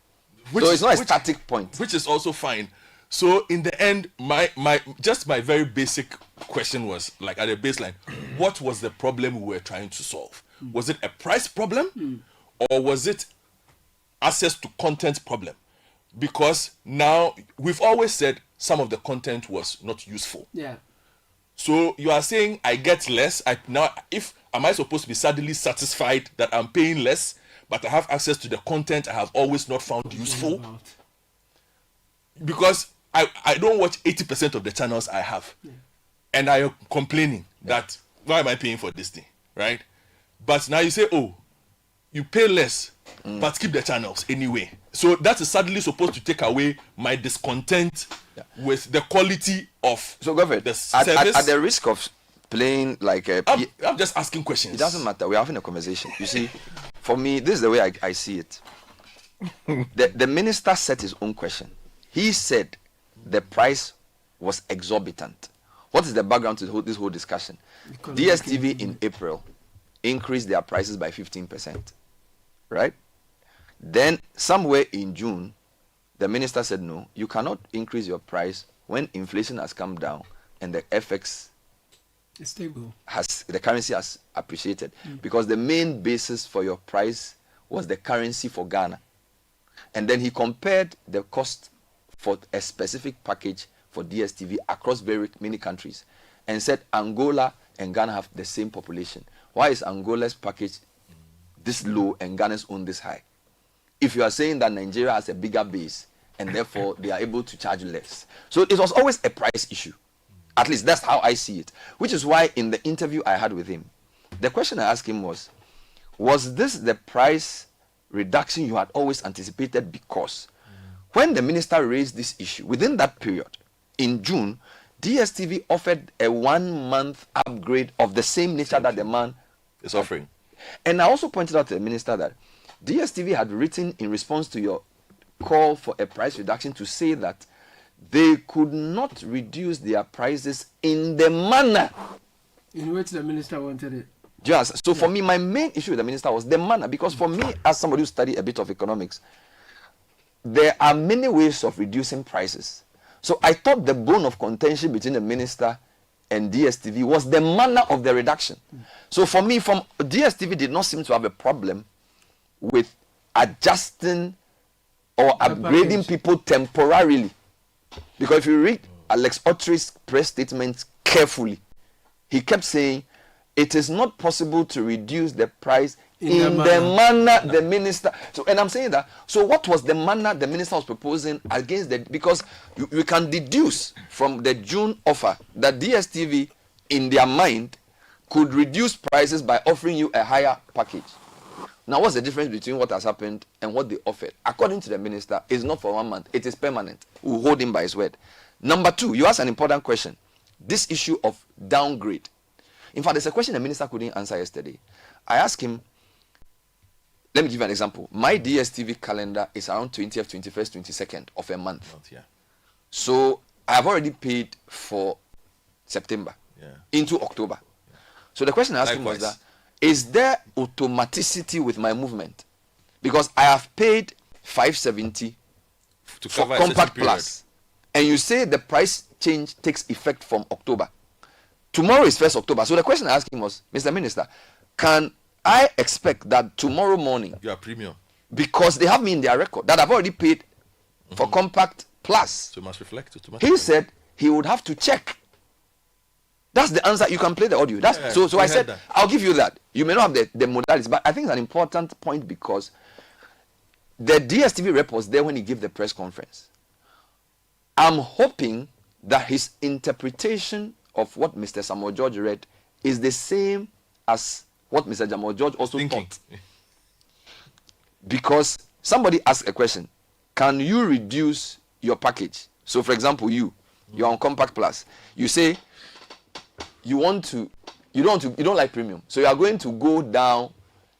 So it's not a static point. Which is also fine. So in the end, my very basic question was, like, at the baseline, what was the problem we were trying to solve? Was it a price problem or was it access to content problem? Because now we've always said some of the content was not useful. Yeah. So you are saying I get less. Am I supposed to be suddenly satisfied that I'm paying less, but I have access to the content I have always not found useful? Because I don't watch 80% of the channels I have. And I am complaining that, why am I paying for this thing, right? But now you say, oh, you pay less, but keep the channels anyway. So that is suddenly supposed to take away my discontent with the quality of the service. At the risk of playing like a... I'm just asking questions. It doesn't matter. We're having a conversation. You see, for me, this is the way I see it. The minister set his own question. He said the price was exorbitant. What is the background to this whole discussion? DSTV in April increased their prices by 15%. Right? Then somewhere in June, the minister said, no, you cannot increase your price when inflation has come down and the FX is stable. The currency has appreciated. Because the main basis for your price was the currency for Ghana. And then he compared the cost for a specific package for DSTV across very many countries and said Angola and Ghana have the same population. Why is Angola's package this low and Ghana's own this high? If you are saying that Nigeria has a bigger base and therefore they are able to charge less. So it was always a price issue. At least that's how I see it. Which is why in the interview I had with him, the question I asked him was this the price reduction you had always anticipated? Because when the minister raised this issue, within that period, in June, DSTV offered a 1-month upgrade of the same nature that the man is offering. And I also pointed out to the minister that DSTV had written in response to your call for a price reduction to say that they could not reduce their prices in the manner in which the minister wanted it. Just so for me, my main issue with the minister was the manner, because for me, as somebody who studied a bit of economics, there are many ways of reducing prices. So I thought the bone of contention between the minister and DSTV was the manner of the reduction. So for me, DSTV did not seem to have a problem with adjusting or upgrading people temporarily. Because if you read Alex Ottery's press statement carefully, he kept saying it is not possible to reduce the price in the manner the minister. So, and I'm saying that. So, what was the manner the minister was proposing against the? Because you can deduce from the June offer that DSTV, in their mind, could reduce prices by offering you a higher package. Now, what's the difference between what has happened and what they offered? According to the minister, it's not for 1 month. It is permanent. We'll hold him by his word. Number two, you asked an important question. This issue of downgrade. In fact, there's a question the minister couldn't answer yesterday. I asked him, let me give you an example. My DSTV calendar is around 20th, 21st, 22nd of a month. So I have already paid for September into October. So the question I asked him was that, is there automaticity with my movement? Because I have paid 570 for Compact Plus. And you say the price change takes effect from October. tomorrow is 1st October. So the question I asked him was, Mr. Minister, can I expect that tomorrow morning, your premium, because they have me in their record that I've already paid for Compact Plus, so it must reflect it. He said he would have to check. That's the answer. You can play the audio. That's so I said that. I'll give you that. You may not have the modalities, but I think it's an important point because the DSTV rep was there when he gave the press conference. I'm hoping that his interpretation of what Mr. Samuel George read is the same as what Mr. Samuel George also thought. Because somebody asked a question, can you reduce your package? So for example, you're on Compact Plus. You say you don't like premium. So you are going to go down.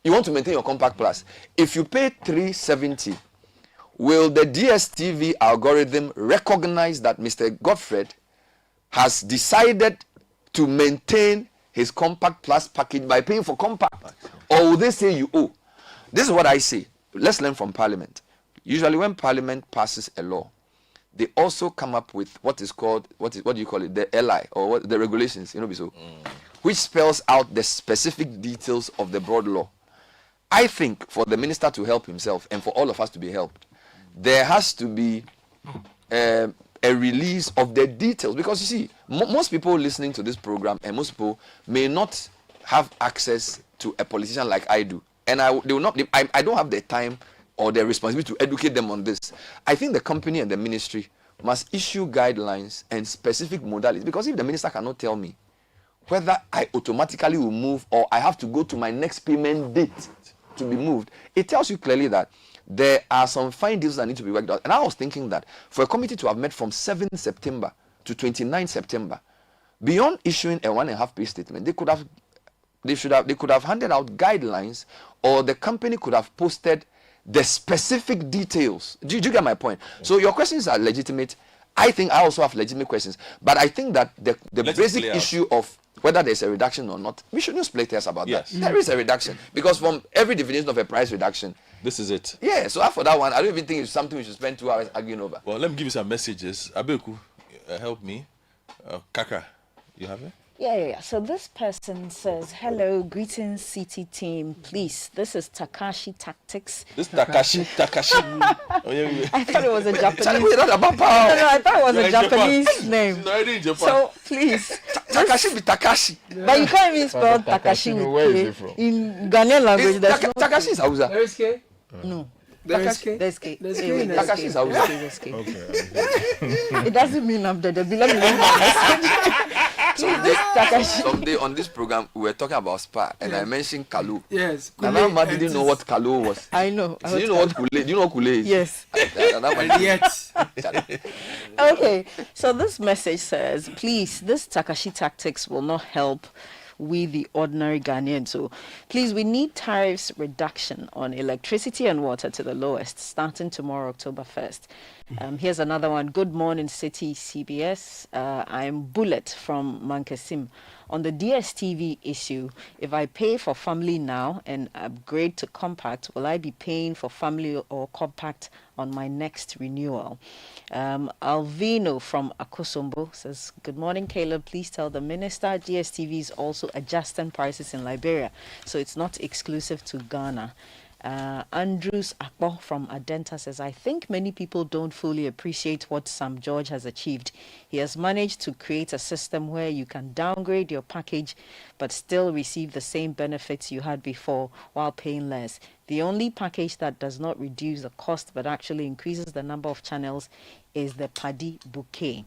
You want to maintain your Compact Plus. If you pay $370, will the DSTV algorithm recognize that Mr. Godfred has decided to maintain his Compact Plus package by paying for Compact? Or will they say you owe? This is what I say. Let's learn from Parliament. Usually when Parliament passes a law, they also come up with what is called, what do you call it, the LI, or the regulations, which spells out the specific details of the broad law. I think for the minister to help himself and for all of us to be helped, there has to be a release of the details, because you see, most people listening to this program and most people may not have access to a politician like I do, and I don't have the time or the responsibility to educate them on this. I think the company and the ministry must issue guidelines and specific modalities, because if the minister cannot tell me whether I automatically will move or I have to go to my next payment date to be moved, it tells you clearly that there are some fine deals that need to be worked out. And I was thinking that for a committee to have met from 7th September to 29th September, beyond issuing a 1.5 page statement, they could have handed out guidelines, or the company could have posted the specific details. Do you get my point? So your questions are legitimate. I think I also have legitimate questions, but I think that the basic issue of whether there's a reduction or not, we shouldn't split hairs about that. There is a reduction, because from every definition of a price reduction, this is it. Yeah, so for that one, I don't even think it's something we should spend 2 hours arguing over. Well, let me give you some messages. Abeku, help me. Kaka, you have it? Yeah. So this person says, hello, greetings, Citi team. Please, this is Takashi Tactics. This Takashi. I thought it was a Japanese. No, I thought it was a Japanese name. She's already in Japan. So please, Takashi be Takashi. But you can't even spell Takashi with where is it from? In Ghanaian language. Takashi is Hausa. There is K? No. There's K. Takashi is Hausa. Okay. It doesn't mean I'm dead. Let me leave my message. Someday on this program, we were talking about Spa, and I mentioned Kalu. Yes. Nana didn't know what Kalu was. I know. So you know what Kule? Do you know what Kule is? Yes. Okay. So this message says, please, this Takashi Tactics will not help we the ordinary Ghanaian. So please, we need tariffs reduction on electricity and water to the lowest starting tomorrow, October 1st. Here's another one. Good morning, Citi CBS. I'm Bullet from Mankasim. On the DSTV issue, if I pay for family now and upgrade to compact, will I be paying for family or compact on my next renewal? Alvino from Akosombo says, good morning, Caleb. Please tell the minister DSTV is also adjusting prices in Liberia, so it's not exclusive to Ghana. Andrews Akpo from Adenta says, I think many people don't fully appreciate what Sam George has achieved. He has managed to create a system where you can downgrade your package but still receive the same benefits you had before while paying less. The only package that does not reduce the cost but actually increases the number of channels is the Paddy Bouquet.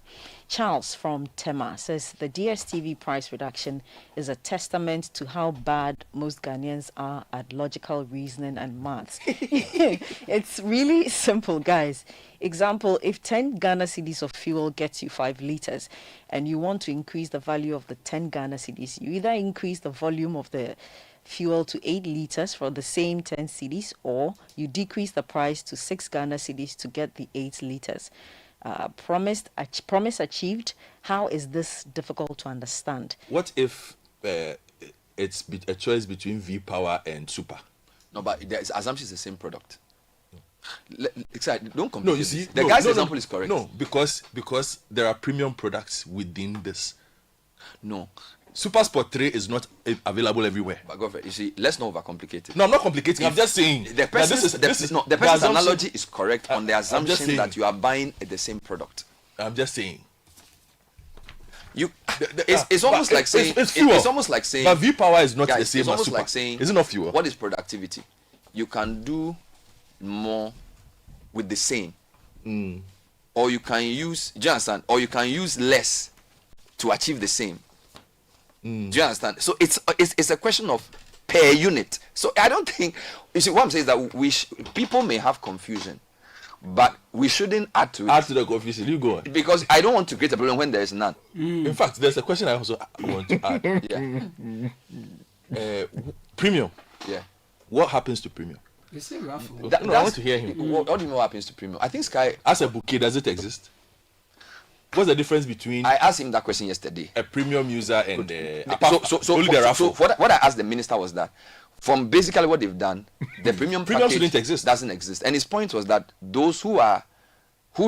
Charles from Tema says the DSTV price reduction is a testament to how bad most Ghanaians are at logical reasoning and maths. It's really simple, guys. Example, if 10 Ghana cedis of fuel gets you 5 liters and you want to increase the value of the 10 Ghana cedis, you either increase the volume of the fuel to 8 liters for the same 10 cedis, or you decrease the price to 6 Ghana cedis to get the 8 liters. Promise achieved. How is this difficult to understand? What if it's a choice between V Power and Super? No, but the assumption is the same product. Don't compare. No, you see, the guy's example is correct. No, because there are premium products within this. No. Super Sport 3 is not available everywhere. But Godfrey, you see, let's not overcomplicate it. No, I'm not complicating. I'm just saying the person's analogy is correct on the assumption that you are buying the same product. I'm just saying. It's almost like saying it's almost like saying. But V-Power is not the same it's almost as super. like saying, is it not fuel? What is productivity? You can do more with the same, or you can use. Do you understand? Or you can use less to achieve the same. Do you understand? So it's a question of per unit. So I don't think, you see, what I'm saying is that people may have confusion, but we shouldn't add to it. Add to the confusion. You go on. Because I don't want to create a problem when there is none. In fact, there's a question I also want to add. Premium. Yeah. What happens to premium? It's a raffle. I want to hear him. What do you know what happens to premium? I think Sky. As a bouquet, does it exist? What's the difference between? I asked him that question yesterday. A premium user and so what I asked the minister was that, from basically what they've done, the premium package shouldn't exist. Doesn't exist, and his point was that those who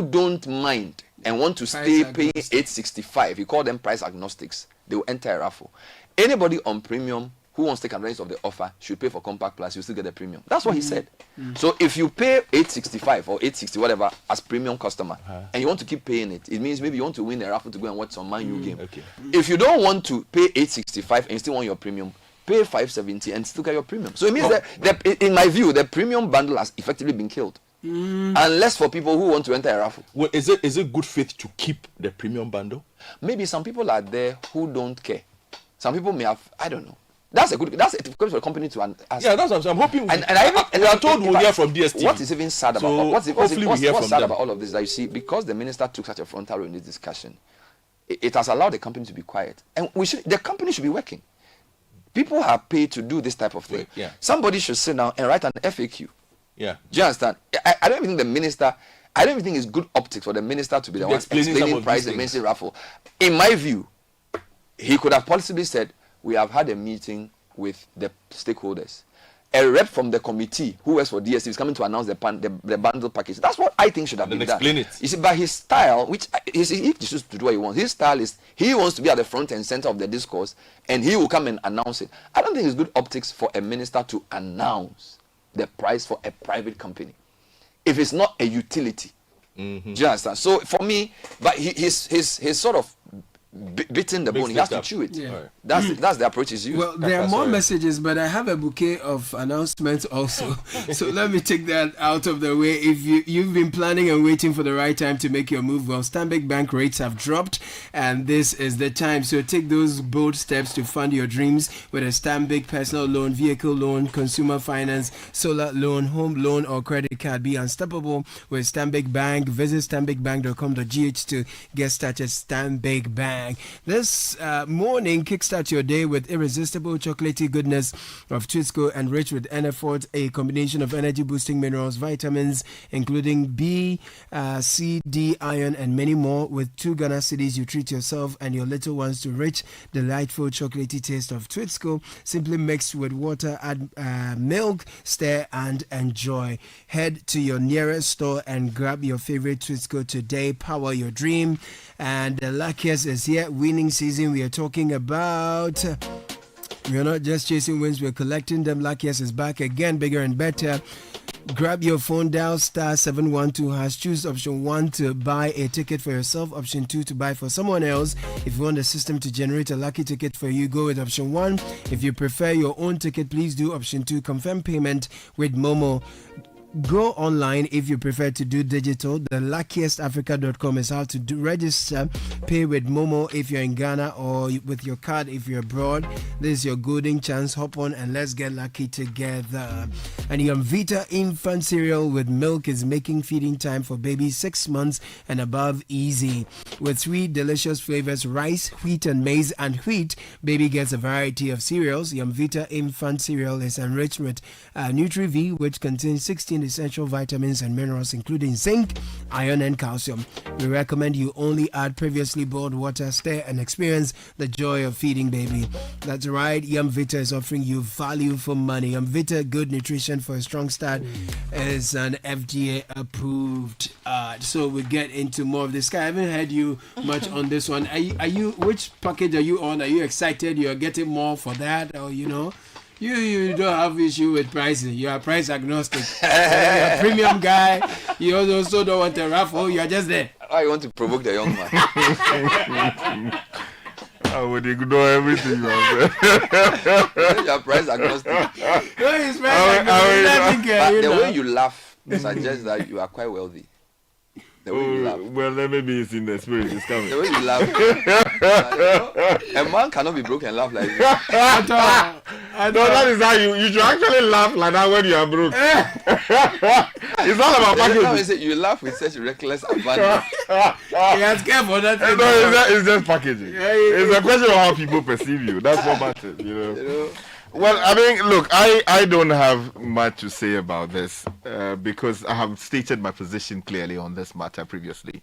don't mind and want to stay paying $865, he called them price agnostics, they will enter a raffle. Anybody on premium who wants to take advantage of the offer should pay for Compact Plus. You still get the premium. That's what he said. So if you pay $865 or $860 whatever as premium customer, and you want to keep paying it, it means maybe you want to win a raffle to go and watch some Man U game. Okay. If you don't want to pay $865 and you still want your premium, pay $570 and still get your premium. So it means that in my view, the premium bundle has effectively been killed. Unless for people who want to enter a raffle. Well, is it good faith to keep the premium bundle? Maybe some people are there who don't care. Some people may have, I don't know. That's a question for the company to ask. Yeah, that's what I'm hoping. And we are told we'll hear from DSTV. What is even sad about what's sad about all of this? That you see, because the minister took such a frontal role in this discussion, it has allowed the company to be quiet, and the company should be working. People are paid to do this type of thing. Yeah. Somebody should sit down and write an FAQ. Yeah. Do you understand? I don't even think the minister. I don't even think it's good optics for the minister to be the one explaining price and mentioning raffle. In my view, he could have possibly said, we have had a meeting with the stakeholders. A rep from the committee who works for DSTV is coming to announce the bundle package. That's what I think should have been done. Explain it. You see, by his style, which he chooses to do what he wants. His style is he wants to be at the front and center of the discourse, and he will come and announce it. I don't think it's good optics for a minister to announce the price for a private company if it's not a utility. Do you understand? So for me, but he's sort of bitten the bone. He has to chew it. Yeah. That's the approach he's used. Well, there are more messages, but I have a bouquet of announcements also. So let me take that out of the way. If you've been planning and waiting for the right time to make your move, well, Stanbic Bank rates have dropped, and this is the time. So take those bold steps to fund your dreams with a Stanbic personal loan, vehicle loan, consumer finance, solar loan, home loan, or credit card. Be unstoppable with Stanbic Bank. Visit stanbicbank.com.gh to get started. Stanbic Bank. This morning, kickstart your day with irresistible chocolatey goodness of Twisco, enriched with Enerfort, a combination of energy-boosting minerals, vitamins, including B, C, D, iron, and many more. With 2 Ghana cedis, you treat yourself and your little ones to rich, delightful chocolatey taste of Twisco. Simply mix with water, add milk, stir, and enjoy. Head to your nearest store and grab your favorite Twisco today. Power your dream. And the luckiest is here. Winning season we are talking about. We are not just chasing wins, we're collecting them. Luckiest is back again, bigger and better. Grab your phone, dial *712#, choose option 1 to buy a ticket for yourself, option 2 to buy for someone else. If you want the system to generate a lucky ticket for you, go with option 1. If you prefer your own ticket, please do option 2, confirm payment with Momo. Go online if you prefer to do digital. The luckiestafrica.com is how to register. Pay with Momo if you're in Ghana, or with your card if you're abroad. This is your golden chance. Hop on and let's get lucky together. And Vita infant cereal with milk is making feeding time for babies 6 months and above easy. With 3 delicious flavors: rice, wheat, and maize. And wheat, baby gets a variety of cereals. Vita infant cereal is enriched with Nutri-V, which contains 16 contain essential vitamins and minerals, including zinc, iron, and calcium. We recommend you only add previously boiled water, stir, and experience the joy of feeding baby. That's right, Yumvita is offering you value for money. Yumvita, good nutrition for a strong start, is an FDA approved. So we get into more of this. I haven't heard you much on this one. Are you? Which package are you on? Are you excited? You're getting more for that, or you don't have issue with pricing. You are price agnostic. You're a premium guy. You also don't want a raffle. You are just there. I want to provoke the young man. I would ignore everything you have said. Your price agnostic. No, it's price agnostic. The way you laugh suggests that you are quite wealthy. The way you laugh. Well, then maybe it's in the spirit. It's coming. The way you laugh. A man cannot be broke and laugh like this. No, that is how you should actually laugh like that when you are broke. It's all about packaging. You laugh with such reckless abandon. Yes, careful. That's it's just packaging. It's a question of how people perceive you. That's what matters, Well, I mean, look, I don't have much to say about this because I have stated my position clearly on this matter previously,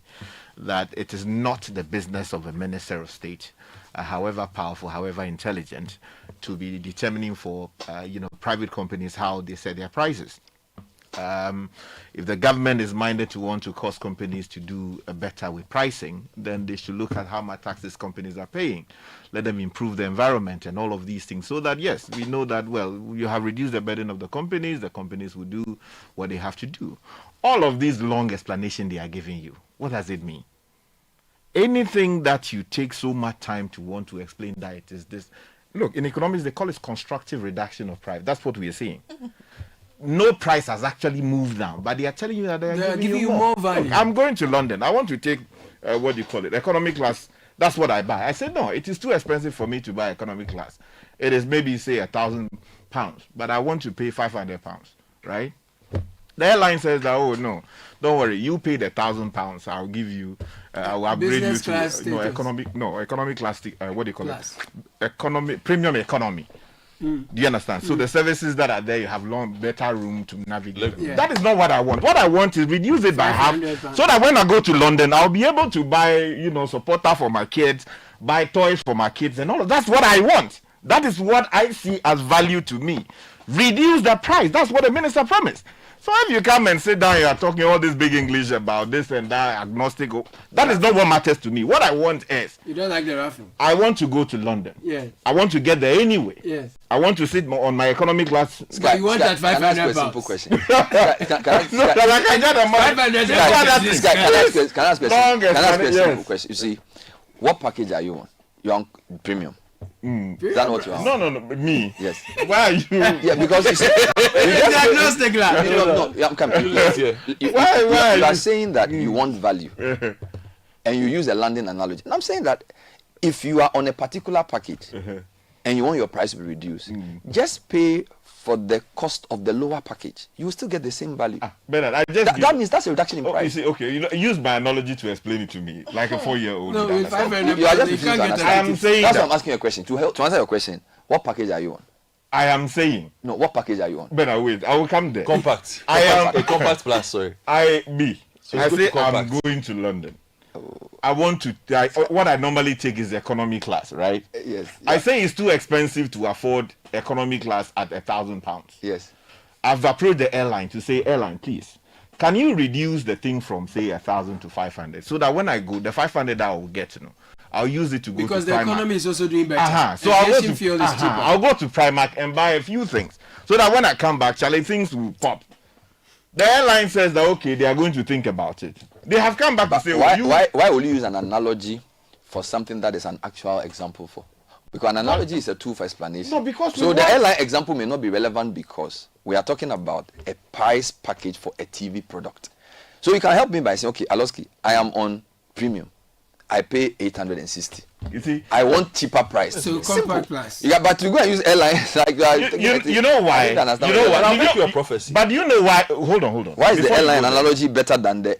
that it is not the business of a minister of state, however powerful, however intelligent, to be determining for, private companies how they set their prices. If the government is minded to want to cause companies to do better with pricing, then they should look at how much taxes companies are paying. Let them improve the environment and all of these things so that, yes, we know that, well, you have reduced the burden of the companies will do what they have to do. All of these long explanation they are giving you, what does it mean? Anything that you take so much time to want to explain that it is this. Look, in economics, they call it constructive reduction of price. That's what we are saying. No price has actually moved down, but they are telling you that they are giving you more value. Look, I'm going to London. I want to take, economy class. That's what I buy. I said, no, it is too expensive for me to buy economy class. It is maybe, say, £1,000, but I want to pay £500, right? The airline says that, oh, no, don't worry. You pay the £1,000. I'll give you, I will upgrade you to economy class, premium economy. Do you understand? So the services that are there, you have better room to navigate. Yeah. That is not what I want. What I want is reduce it by half, so that when I go to London, I'll be able to buy, supporter for my kids, buy toys for my kids, and all of that's what I want. That is what I see as value to me. Reduce the price. That's what the minister promised. So if you come and sit down, you are talking all this big English about this and that, agnostic, that is not what matters to me. What I want is... You don't like the raffle? I want to go to London. Yes. I want to get there anyway. Yes. I want to sit on my economy class. But you want that 500 pounds? Can I ask a simple question? Can I ask a simple question? You see, what package are you on? You're on premium. Is that what you are? No, me. Yes. Why are you? Yeah, because you see, you are saying that you want value, and you use a London analogy. And I'm saying that if you are on a particular package and you want your price to be reduced, just pay for the cost of the lower package. You will still get the same value. Bernard, that means that's a reduction in price. You see, use my analogy to explain it to me, like a 4-year-old. No, you are just refusing to understand. I'm saying that's why I'm asking you a question. To answer your question, what package are you on? I am saying. No, what package are you on? Bernard, wait, I will come there. Compact. I am a compact plus. Sorry. I say I'm going to London. I want to. What I normally take is economy class, right? Yes. I say it's too expensive to afford economy class at £1,000. Yes. I've approached the airline to say, airline, please, can you reduce the thing from say 1,000 to 500, so that when I go, the 500 that I will get, I'll use it to go because to the Primark. Economy is also doing better. So I'll go to Primark and buy a few things, so that when I come back, things will pop. The airline says that okay, they are going to think about it. They have come back to say, why will you use an analogy for something that is an actual example for? Because an analogy is a tool for explanation. No, because the airline example may not be relevant because we are talking about a price package for a TV product. So you can help me by saying, okay, Aloski, I am on premium. I pay 860. You see, I want cheaper price. So compact price. Yeah, but you go and use airlines like you know why? You know what? I'll make you a prophecy. But you know why? Hold on. Why is the airline analogy better than the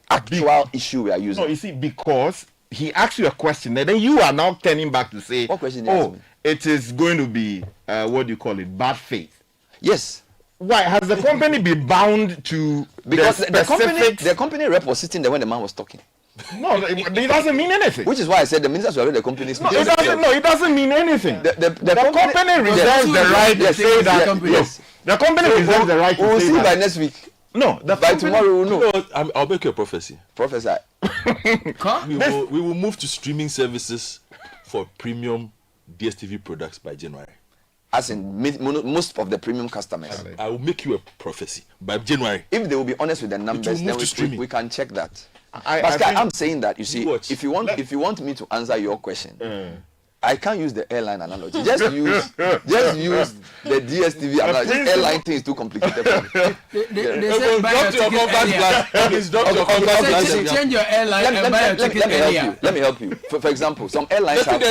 actual issue we are using? No, you see, because he asked you a question, and then you are now turning back to say, what question? Oh, it is going to be bad faith. Yes. Why has the company been bound to because the company rep was sitting there when the man was talking. No, it doesn't mean anything. Which is why I said the ministers were the company's. No, it doesn't mean anything. The company reserves the right to say that. Yes, the company reserves the right to say that. We'll see by next week. No, by tomorrow we'll know. I'll make you a prophecy. Prophesy. We will move to streaming services for premium DSTV products by January. As in most of the premium customers. I will make you a prophecy by January. If they will be honest with the numbers, then we can check that. I'm saying that, you see, if you want me to answer your question, I can't use the airline analogy. Just use the DSTV analogy. This airline thing is too complicated for me. They said buy your ticket earlier. Change your airline and buy your ticket earlier. Let me help you. For example, some airlines have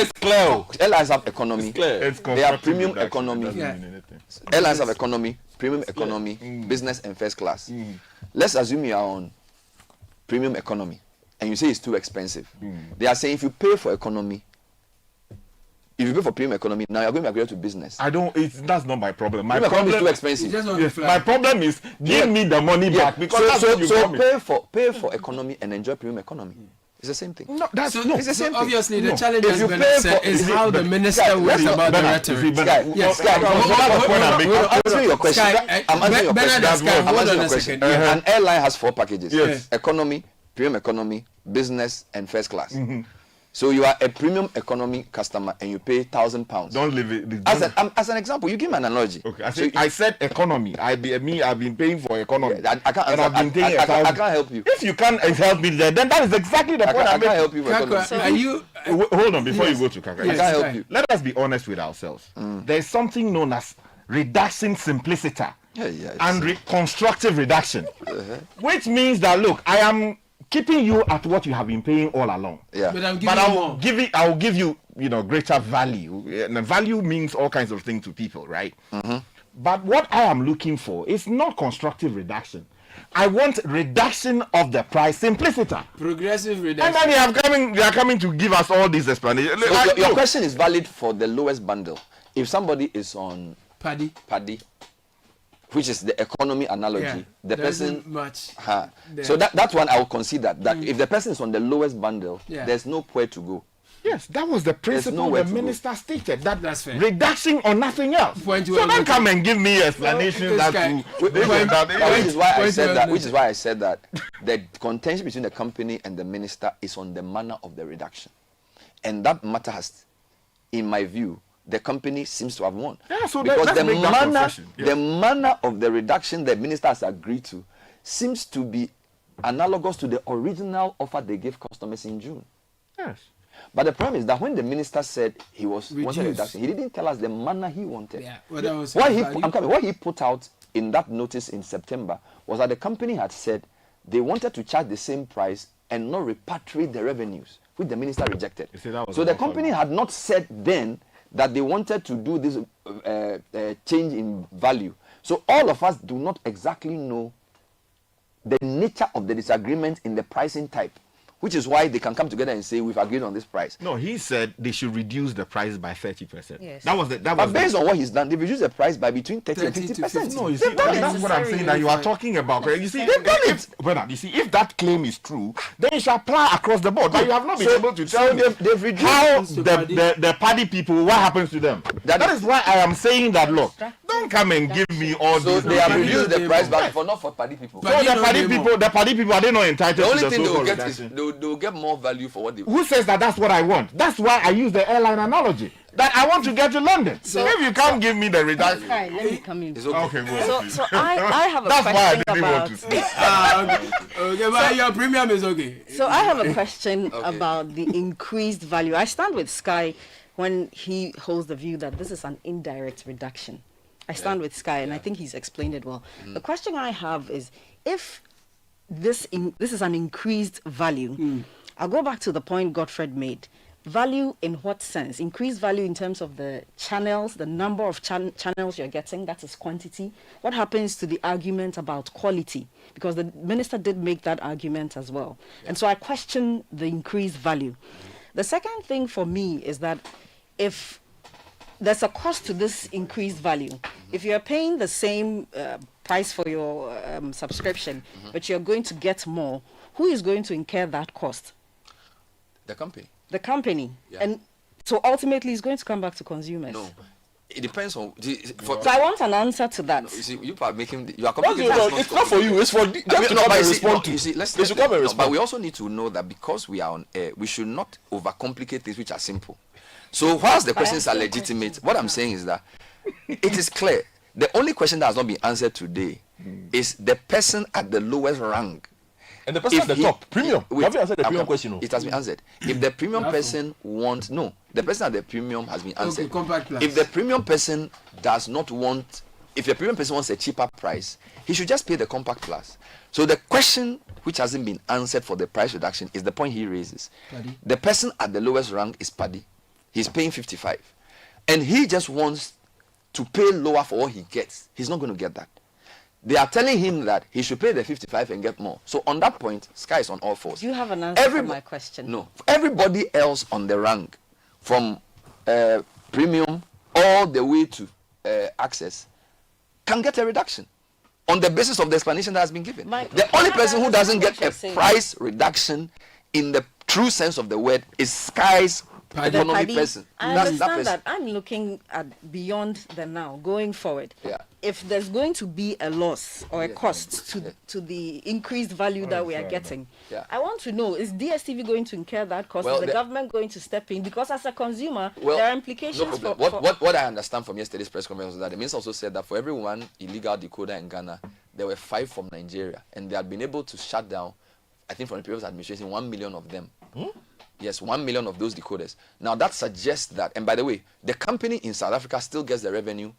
economy. They have premium economy. Airlines have economy, premium economy, business and first class. Let's assume you are on premium economy and you say it's too expensive. They are saying if you pay for economy, if you pay for premium economy, now you're going to upgrade to business. That's not my problem. My problem problem is too expensive. My problem is give me the money back because pay for economy and enjoy premium economy. It's the same thing. No, it's the same thing. Obviously, the challenge is how the minister works about the rhetoric. I'm answering your question. An airline has 4 packages: economy, premium economy, business, and first class. So you are a premium economy customer and you pay £1,000. Don't leave it. As an example, you give me an analogy. Okay, I said economy. I've been paying for economy. I can't help you. If you can't help me there, then that is exactly the point. I can't help you. Hold on before you go to Kaka. I can't help you. Let us be honest with ourselves. There is something known as reduction simplicity and constructive reduction, which means that look, I am keeping you at what you have been paying all along. But I will give you, greater value. And value means all kinds of things to people, right? But what I am looking for is not constructive reduction. I want reduction of the price, simplicity, progressive reduction. And then they are coming to give us all these explanations. So your question is valid for the lowest bundle. If somebody is on paddy, which is the economy analogy, the person much. So that one I will consider that if the person is on the lowest bundle, there's no where to go. Yes, that was the principle the minister stated. That's fair. Reduction or nothing else. So don't come and give me explanations which is why I said that the contention between the company and the minister is on the manner of the reduction, and that matter has, in my view, the company seems to have won. Because the manner of the reduction the minister has agreed to seems to be analogous to the original offer they gave customers in June. Yes. But the problem is that when the minister said he wanted a reduction, he didn't tell us the manner he wanted. What he put out in that notice in September was that the company had said they wanted to charge the same price and not repatriate the revenues, which the minister rejected. So the company had not said then that they wanted to do this change in value. So all of us do not exactly know the nature of the disagreement in the pricing type, which is why they can come together and say we've agreed on this price. No, he said they should reduce the price by 30%. Yes. But based on what he's done, they've reduced the price by between 30 and 50%. No, you see, that's what I'm saying that you are talking about. You see, they've done it. You see, if that claim is true, then it shall apply across the board. But you have not been able to tell me how the paddy people, what happens to them. That is why I am saying that, look, don't come and give me all these. So they have reduced the price, but not for paddy people. So the paddy people, are they not entitled to the so-called reduction? They will get more value for what they want. Who says that that's what I want? That's why I use the airline analogy. That I want to get to London. So if you can't give me the reduction, let me come in. Okay, so I have a that's question why I didn't want to say. Okay, but your premium is okay. So I have a question about the increased value. I stand with Sky when he holds the view that this is an indirect reduction. I stand with Sky, and I think he's explained it well. The question I have is, if this is an increased value, I'll go back to the point Godfred made. Value in what sense? Increased value in terms of the channels, the number of channels you're getting, that is quantity. What happens to the argument about quality? Because the minister did make that argument as well. And so I question the increased value. The second thing for me is that if there's a cost to this increased value. If you're paying the same price for your subscription, but you're going to get more, who is going to incur that cost? The company. The company. Yeah. And so ultimately it's going to come back to consumers. No. It depends on. So I want an answer to that. No, you see, you are making. You are complicating. It's not for you. It's for them to come and respond to. You see, let's come and respond. But we also need to know that because we are on air, we should not overcomplicate things which are simple. So whilst the questions are legitimate, what I'm saying is that it is clear. The only question that has not been answered today is the person at the lowest rank. And the person at the top, premium. Have you answered the premium question? It has been answered. If the premium person wants, no, the person at the premium has been answered. Okay, if the premium person does not want, if the premium person wants a cheaper price, he should just pay the compact plus. So the question which hasn't been answered for the price reduction is the point he raises. Paddy. The person at the lowest rank is Paddy. He's paying 55. And he just wants to pay lower for what he gets. He's not going to get that. They are telling him that he should pay the 55 and get more. So on that point, sky is on all fours. Do you have an answer for my question? No. Everybody else on the rank, from premium all the way to access, can get a reduction on the basis of the explanation that has been given. The only person who doesn't get a price reduction in the true sense of the word is Sky's economic person. I understand that. I'm looking at beyond the now, going forward. Yeah. If there's going to be a loss or a cost to the increased value that we are getting, I want to know, is DSTV going to incur that cost? Is the government going to step in? Because as a consumer, there are implications no problem. What I understand from yesterday's press conference was that the minister also said that for every one illegal decoder in Ghana, there were 5 from Nigeria, and they had been able to shut down, I think from the previous administration, 1 million of them. Yes, 1 million of those decoders. Now that suggests that, and by the way, the company in South Africa still gets the revenue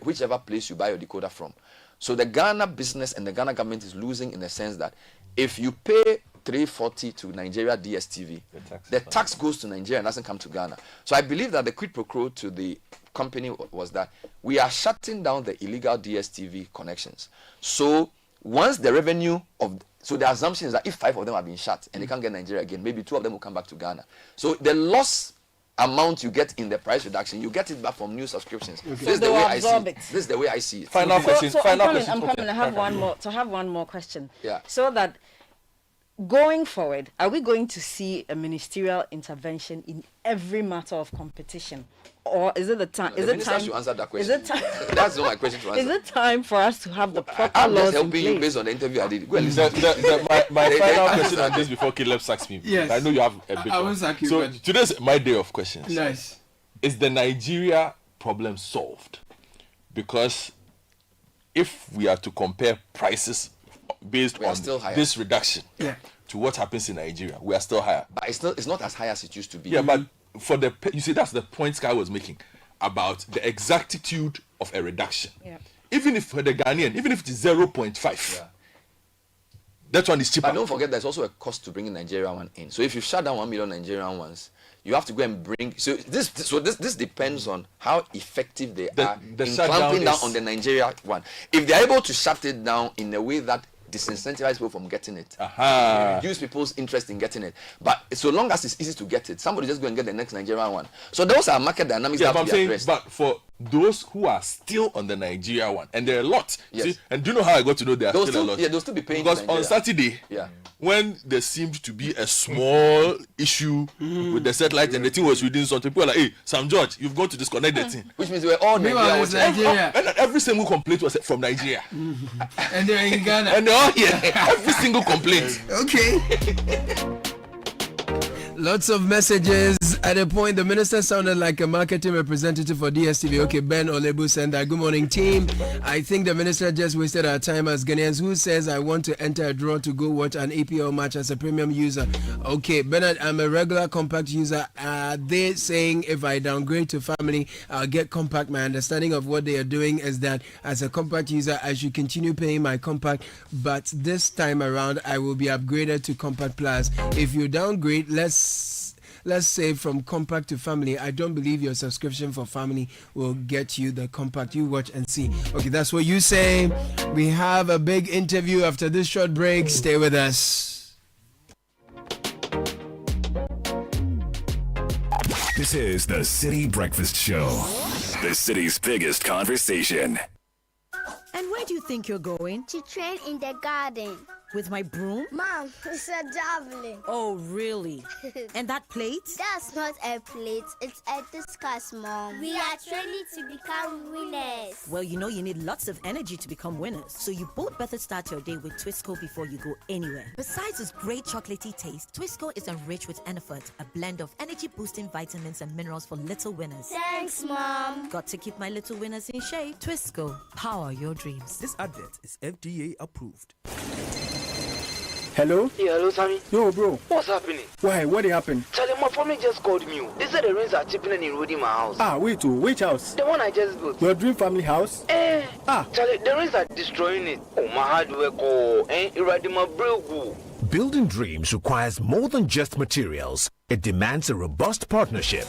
whichever place you buy your decoder from. So the Ghana business and the Ghana government is losing in the sense that if you pay 340 to Nigeria DSTV, the tax goes to Nigeria and doesn't come to Ghana. So I believe that the quid pro quo to the company was that we are shutting down the illegal DSTV connections. So once the revenue of so the assumption is that if 5 of them have been shut and they can't get Nigeria again, maybe 2 of them will come back to Ghana. So the loss amount you get in the price reduction, you get it back from new subscriptions. Okay. This is the way I see it. This is the way I see it. Final question. I'm coming. I have one more. To have one more question. Yeah. So that going forward, are we going to see a ministerial intervention in every matter of competition? Or is it the time? Is it time to answer that question? Is it time? That's not my question to answer. Is it time for us to have the proper I'm laws just helping in place? you based on the interview I did. Well, my final question on this before Caleb sacks me. Yes. I know you have a big I one. won't sack you. So today's my day of questions. Nice. Is the Nigeria problem solved? Because if we are to compare prices based on this reduction to what happens in Nigeria, we are still higher. But it's not as high as it used to be. Yeah, but for the you see, that's the point Sky was making about the exactitude of a reduction. Yeah. Even if for the Ghanaian, even if it is 0.5, that one is cheaper. But don't forget, there's also a cost to bringing Nigerian one in. So if you shut down 1 million Nigerian ones, you have to go and bring. So this depends on how effective they are in clamping down on the Nigeria one. If they are able to shut it down in a way that disincentivize people from getting it, reduce people's interest in getting it. But so long as it's easy to get it, somebody just go and get the next Nigerian one. So those are market dynamics that have to be addressed. But for those who are still on the Nigeria one, and there are a lot. Yes. See, and do you know how I got to know there are still a lot? Yeah, they'll still be paying. Because on Saturday, when there seemed to be a small issue with the satellite and the thing was reading something, people were like, hey, Sam George, you've got to disconnect the thing. Which means we're all Nigeria. And every single complaint was from Nigeria. And they're in Ghana. And they're all here. Every single complaint. Okay. Lots of messages. At a point, the minister sounded like a marketing representative for DSTV. Okay, Ben Olebu sent that. Good morning, team. I think the minister just wasted our time as Ghanaians. Who says I want to enter a draw to go watch an APL match as a premium user? Okay, Bernard, I'm a regular compact user. Are they saying if I downgrade to family, I'll get compact? My understanding of what they are doing is that as a compact user, I should continue paying my compact, but this time around, I will be upgraded to compact plus. If you downgrade, let's say from compact to family, I don't believe your subscription for family will get you the compact. You watch and see. Okay, that's what you say. We have a big interview after this short break. Stay with us. This is the City Breakfast Show. The city's biggest conversation. And where do you think you're going? To train in the garden. With my broom? Mom, it's a javelin. Oh, really? And that plate? That's not a plate. It's a discus, Mom. We are training to become winners. Well, you know you need lots of energy to become winners. So you both better start your day with Twisco before you go anywhere. Besides its great chocolatey taste, Twisco is enriched with Enerfort, a blend of energy-boosting vitamins and minerals for little winners. Thanks, Mom. Got to keep my little winners in shape. Twisco, power your dreams. This advert is FDA approved. Hello? Yeah, hello, Sammy. Yo, bro. What's happening? Why? What happened? Charlie, my family just called me. They said the rains are chipping and eroding my house. Ah, wait, which house? The one I just built. Your dream family house? Charlie, the rains are destroying it. Oh, my hard work, eroding my brew. Building dreams requires more than just materials. It demands a robust partnership.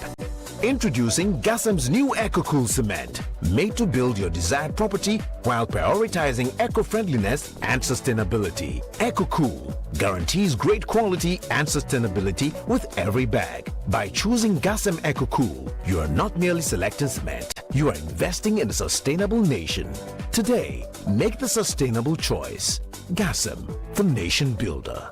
Introducing Gassam's new EcoCool cement, made to build your desired property while prioritizing eco-friendliness and sustainability. EcoCool guarantees great quality and sustainability with every bag. By choosing Gassam EcoCool, you are not merely selecting cement, you are investing in a sustainable nation. Today, make the sustainable choice. Gassam, the nation builder.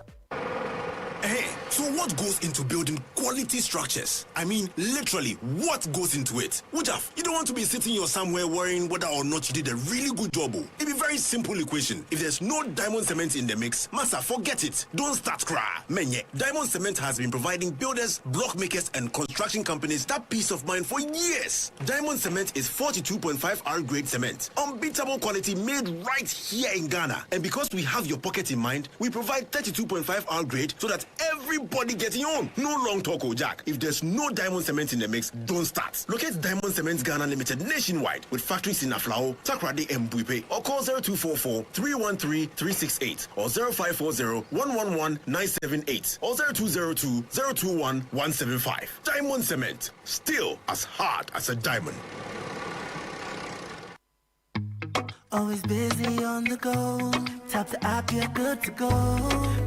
So what goes into building quality structures? I mean, literally, what goes into it? Wujaf, you don't want to be sitting here somewhere worrying whether or not you did a really good job. It's a very simple equation. If there's no diamond cement in the mix, massa, forget it. Don't start cry. Menye, diamond cement has been providing builders, block makers, and construction companies that peace of mind for years. Diamond cement is 42.5 R grade cement. Unbeatable quality made right here in Ghana. And because we have your pocket in mind, we provide 32.5 R grade so that everybody getting on. No long talk, Jack. If there's no diamond cement in the mix, don't start. Locate Diamond Cement Ghana Limited nationwide with factories in Aflao, Takrade, and Buipe, or call 0244-313-368 or 0540-111-978 or 0202-021-175. Diamond Cement, still as hard as a diamond. Always busy on the go. Tap the app, you're good to go.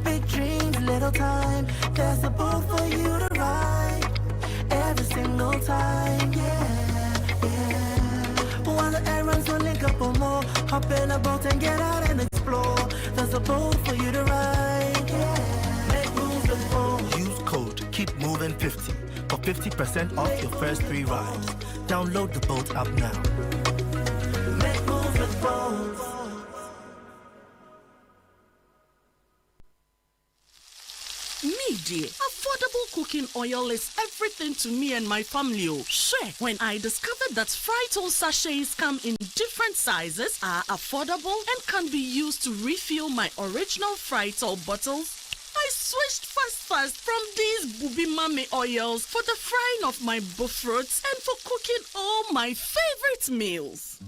Big dreams, little time. There's a boat for you to ride. Every single time, yeah. While the errands will link up or more. Hop in a boat and get out and explore. There's a boat for you to ride, yeah. Make moves with boat. Use code KEEPMOVING50 for 50% off your first 3 rides. Download the Bolt app now. Me, dear, affordable cooking oil is everything to me and my family. Sure, when I discovered that Frytol sachets come in different sizes, are affordable, and can be used to refill my original Frytol bottles, I switched fast from these Bubi Mame oils for the frying of my buffets and for cooking all my favorite meals.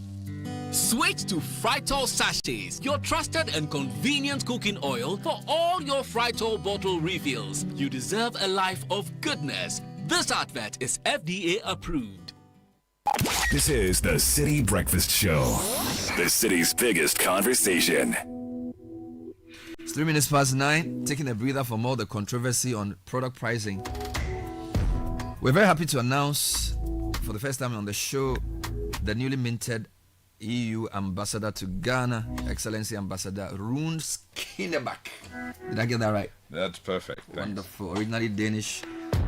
Switch to Frytol sachets, your trusted and convenient cooking oil for all your Frytol bottle refills. You deserve a life of goodness. This advert is FDA approved. This is the City Breakfast Show, the city's biggest conversation. It's 3 minutes past 9, taking a breather from all the controversy on product pricing. We're very happy to announce for the first time on the show the newly minted EU ambassador to Ghana, Excellency Ambassador Rune Skinneback. Did I get that right? That's perfect. Thanks. Wonderful. Originally Danish,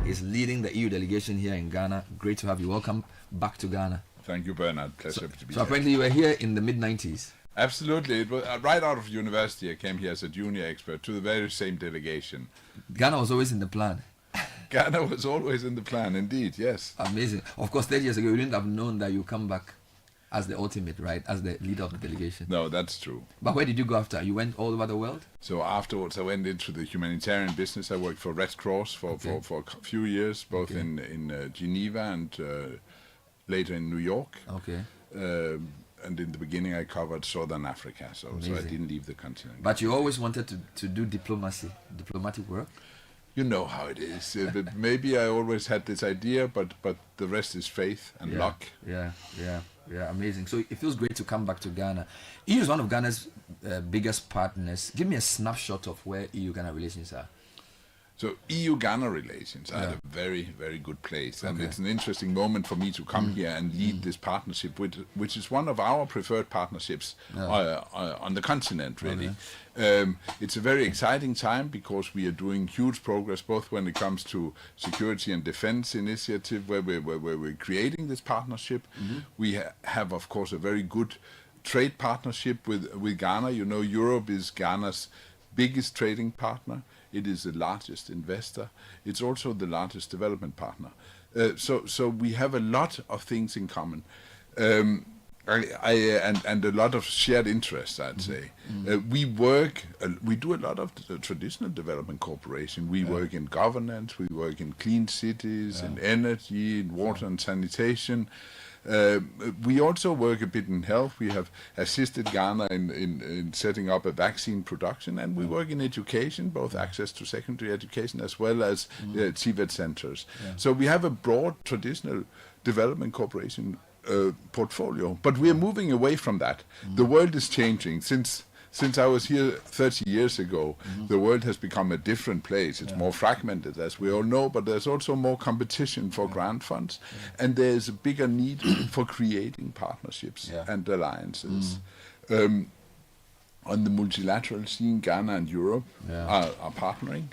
is leading the EU delegation here in Ghana. Great to have you. Welcome back to Ghana. Thank you, Bernard. Pleasure to be here. So apparently you were here in the mid-90s. Absolutely. It was right out of university. I came here as a junior expert to the very same delegation. Ghana was always in the plan. Ghana was always in the plan, indeed, yes. Amazing. Of course, 30 years ago, you didn't have known that you come back as the ultimate, right? As the leader of the delegation. No, that's true. But where did you go after? You went all over the world? So afterwards, I went into the humanitarian business. I worked for Red Cross for a few years, both in Geneva and later in New York. Okay. And in the beginning, I covered Southern Africa, so I didn't leave the continent. But you always wanted to do diplomatic work? You know how it is. But maybe I always had this idea, but the rest is faith and luck. Yeah, amazing. So it feels great to come back to Ghana. EU is one of Ghana's biggest partners. Give me a snapshot of where EU-Ghana relations are. So EU-Ghana relations are at a very, very good place. And it's an interesting moment for me to come here and lead this partnership, which is one of our preferred partnerships on the continent, really. It's a very exciting time because we are doing huge progress, both when it comes to security and defense initiative, where we're creating this partnership. We have, of course, a very good trade partnership with Ghana. You know, Europe is Ghana's biggest trading partner. It is the largest investor. It's also the largest development partner. So we have a lot of things in common, and a lot of shared interests, I'd say. We do a lot of traditional development cooperation. We work in governance, we work in clean cities, in energy, in water and sanitation. We also work a bit in health. We have assisted Ghana in setting up a vaccine production, and we work in education, both access to secondary education as well as TVET centers. So we have a broad traditional development cooperation portfolio, but we are moving away from that. The world is changing. Since I was here 30 years ago, the world has become a different place. It's more fragmented, as we all know, but there's also more competition for grant funds, and there's a bigger need for creating partnerships and alliances. On the multilateral scene, Ghana and Europe are partnering.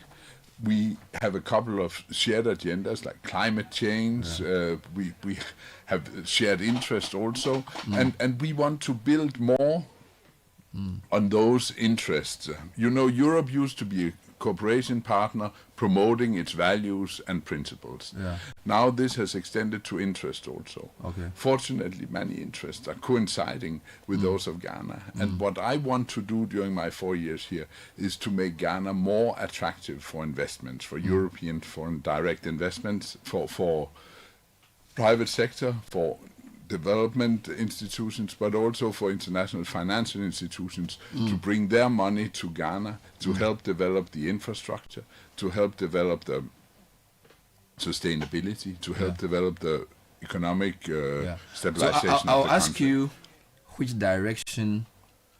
We have a couple of shared agendas like climate change. We have shared interest also, and we want to build more on those interests. You know, Europe used to be a cooperation partner promoting its values and principles. Now this has extended to interest also. Fortunately, many interests are coinciding with those of Ghana. And what I want to do during my 4 years here is to make Ghana more attractive for investments, for European foreign direct investments, for private sector, for development institutions, but also for international financial institutions to bring their money to Ghana to help develop the infrastructure, to help develop the sustainability, to help develop the economic stabilization. So I'll ask you which direction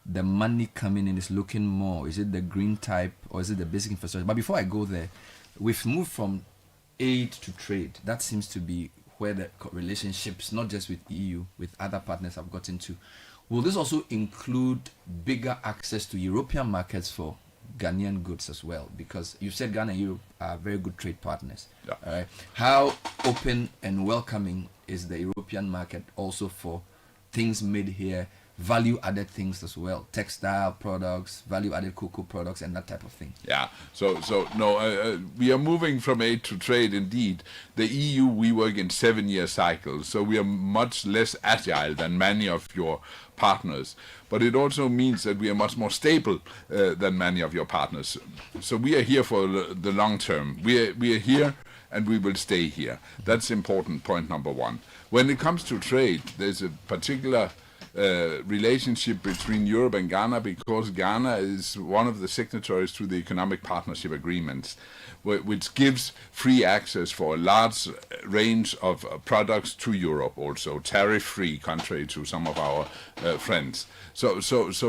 the money coming in is looking more. Is it the green type or is it the basic infrastructure? But before I go there, we've moved from aid to trade. That seems to be where the relationships, not just with EU, with other partners have gotten to. Will this also include bigger access to European markets for Ghanaian goods as well? Because you said Ghana and Europe are very good trade partners. How open and welcoming is the European market also for things made here, value-added things as well, textile products, value-added cocoa products, and that type of thing? We are moving from aid to trade indeed. The EU, we work in 7-year cycles, so we are much less agile than many of your partners. But it also means that we are much more stable than many of your partners. So we are here for the long term. We are here and we will stay here. That's important, point number one. When it comes to trade, there's a particular relationship between Europe and Ghana, because Ghana is one of the signatories to the economic partnership agreements, which gives free access for a large range of products to Europe, also tariff-free, contrary to some of our friends. So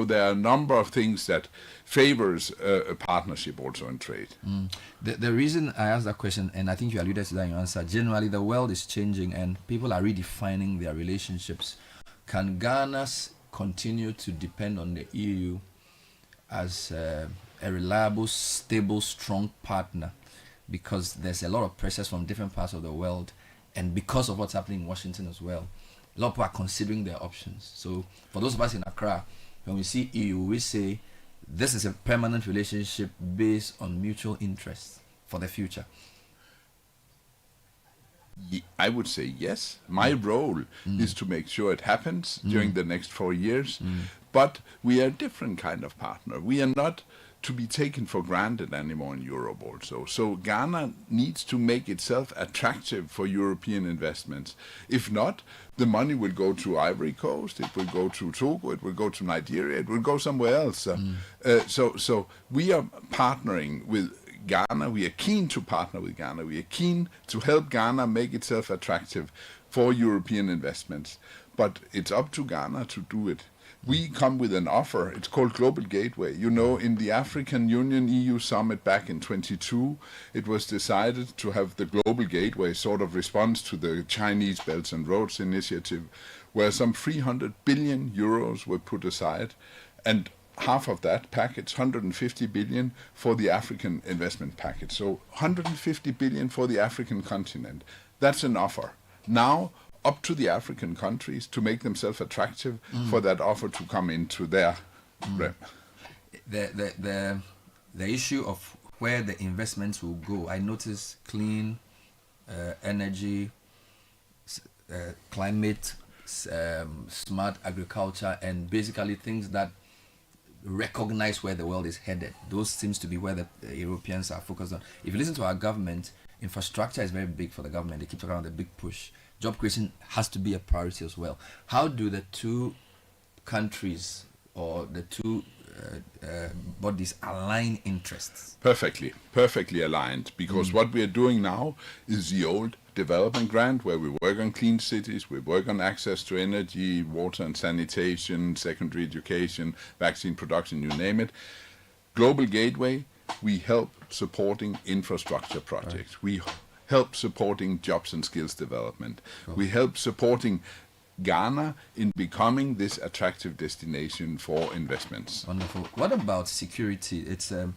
there are a number of things that favors a partnership also in trade. The reason I asked that question, and I think you alluded to that in your answer, generally the world is changing and people are redefining their relationships. Can Ghana continue to depend on the EU as a reliable, stable, strong partner? Because there's a lot of pressures from different parts of the world, and because of what's happening in Washington as well, a lot of people are considering their options. So for those of us in Accra, when we see EU, we say this is a permanent relationship based on mutual interests for the future. I would say yes. My role is to make sure it happens during the next 4 years. But we are a different kind of partner. We are not to be taken for granted anymore in Europe also. So Ghana needs to make itself attractive for European investments. If not, the money will go to Ivory Coast, it will go to Togo, it will go to Nigeria, it will go somewhere else. So we are partnering with Ghana. We are keen to partner with Ghana. We are keen to help Ghana make itself attractive for European investments. but it's up to Ghana to do it. We come with an offer. It's called Global Gateway. You know, in the African Union EU summit back in 22, it was decided to have the Global Gateway sort of response to the Chinese Belts and Roads Initiative, where some 300 billion euros were put aside, and half of that package, 150 billion, for the African investment package. So 150 billion for the African continent. That's an offer. Now, up to the African countries to make themselves attractive for that offer to come into their realm. The issue of where the investments will go, I notice clean energy, climate, smart agriculture, and basically things that recognize where the world is headed. Those seems to be where the Europeans are focused on. If you listen to our government, infrastructure is very big for the government. They keep talking about the big push. Job creation has to be a priority as well. How do the two countries or the two bodies align interests? Perfectly aligned, because what we are doing now is the old development grant, where we work on clean cities, we work on access to energy, water and sanitation, secondary education, vaccine production, you name it. Global Gateway, we help supporting infrastructure projects. Right. We help supporting jobs and skills development. Sure. We help supporting Ghana in becoming this attractive destination for investments. Wonderful. What about security? It's a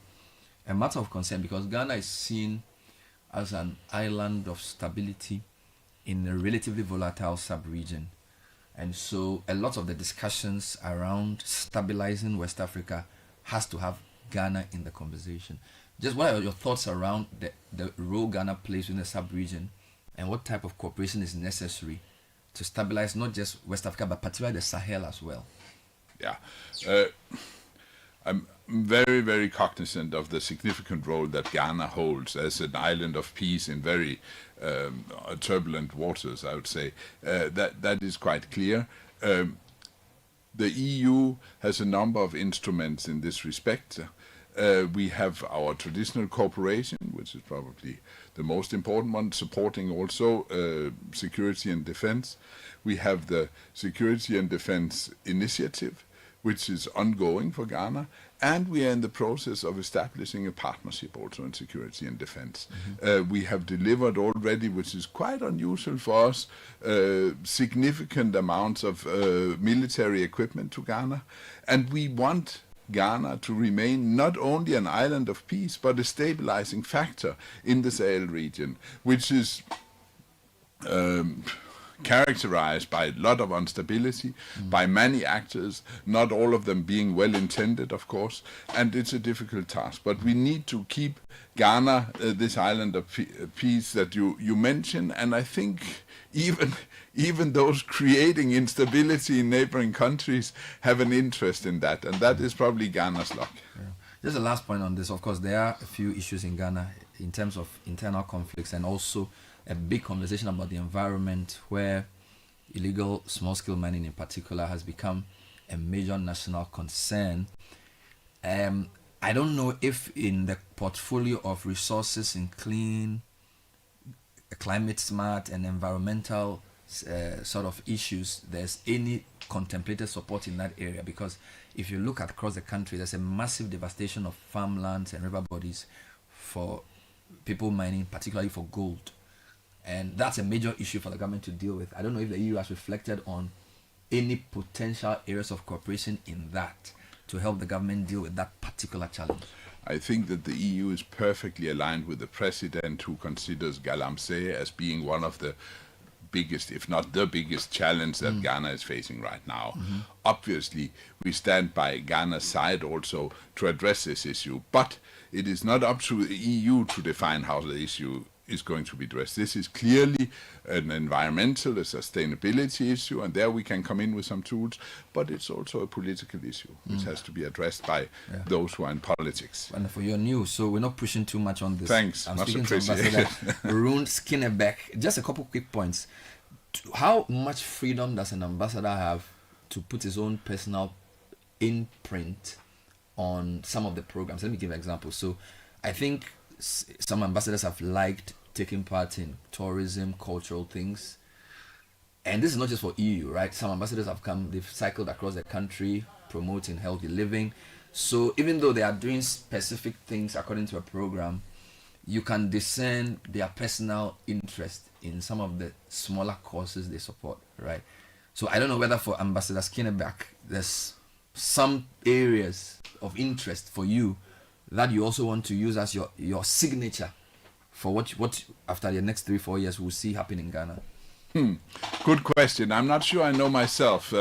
matter of concern because Ghana is seen as an island of stability in a relatively volatile sub-region. And so a lot of the discussions around stabilizing West Africa has to have Ghana in the conversation. Just what are your thoughts around the role Ghana plays in the sub-region, and what type of cooperation is necessary to stabilize not just West Africa, but particularly the Sahel as well? Yeah. I'm very, very cognizant of the significant role that Ghana holds as an island of peace in very turbulent waters, I would say. That is quite clear. The EU has a number of instruments in this respect. We have our traditional cooperation, which is probably the most important one, supporting also security and defense. We have the Security and Defense Initiative, which is ongoing for Ghana, and we are in the process of establishing a partnership also in security and defense. We have delivered already, which is quite unusual for us, significant amounts of military equipment to Ghana, and we want Ghana to remain not only an island of peace, but a stabilizing factor in the Sahel region, which is characterized by a lot of instability, by many actors, not all of them being well intended, of course, and it's a difficult task. But we need to keep Ghana, this island of peace that you mentioned, and I think even those creating instability in neighboring countries have an interest in that, and that is probably Ghana's luck. Yeah. Just a last point on this. Of course, there are a few issues in Ghana in terms of internal conflicts, and also a big conversation about the environment, where illegal small-scale mining in particular has become a major national concern. I don't know if in the portfolio of resources in clean, climate smart and environmental sort of issues, there's any contemplated support in that area, because if you look across the country, there's a massive devastation of farmlands and river bodies for people mining, particularly for gold. And that's a major issue for the government to deal with. I don't know if the EU has reflected on any potential areas of cooperation in that to help the government deal with that particular challenge. I think that the EU is perfectly aligned with the president, who considers Galamsey as being one of the biggest, if not the biggest challenge that Ghana is facing right now. Obviously, we stand by Ghana's side also to address this issue, but it is not up to the EU to define how the issue is going to be addressed. This is clearly an environmental, a sustainability issue, and there we can come in with some tools, but it's also a political issue which has to be addressed by those who are in politics. Wonderful. You're new, so we're not pushing too much on this. Thanks. I'm much speaking appreciated. to Ambassador Arun Skinnerbeck. Just a couple quick points. How much freedom does an ambassador have to put his own personal imprint on some of the programs? Let me give an example. So I think some ambassadors have liked taking part in tourism, cultural things, And this is not just for EU, right? Some ambassadors have come, they've cycled across the country promoting healthy living. So even though they are doing specific things according to a program, you can discern their personal interest in some of the smaller causes they support, right? So I don't know whether for Ambassador Skinnerback, there's some areas of interest for you that you also want to use as your signature for what after the next 3-4 years we'll see happen in Ghana. Good question. I'm not sure I know myself.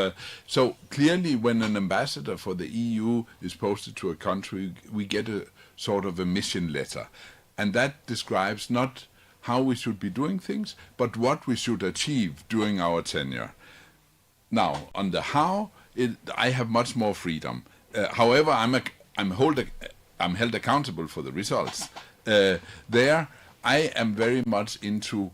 So clearly when an ambassador for the EU is posted to a country, we get a sort of a mission letter. And that describes not how we should be doing things, but what we should achieve during our tenure. Now, on the how, I have much more freedom. However, I'm held accountable for the results. There, I am very much into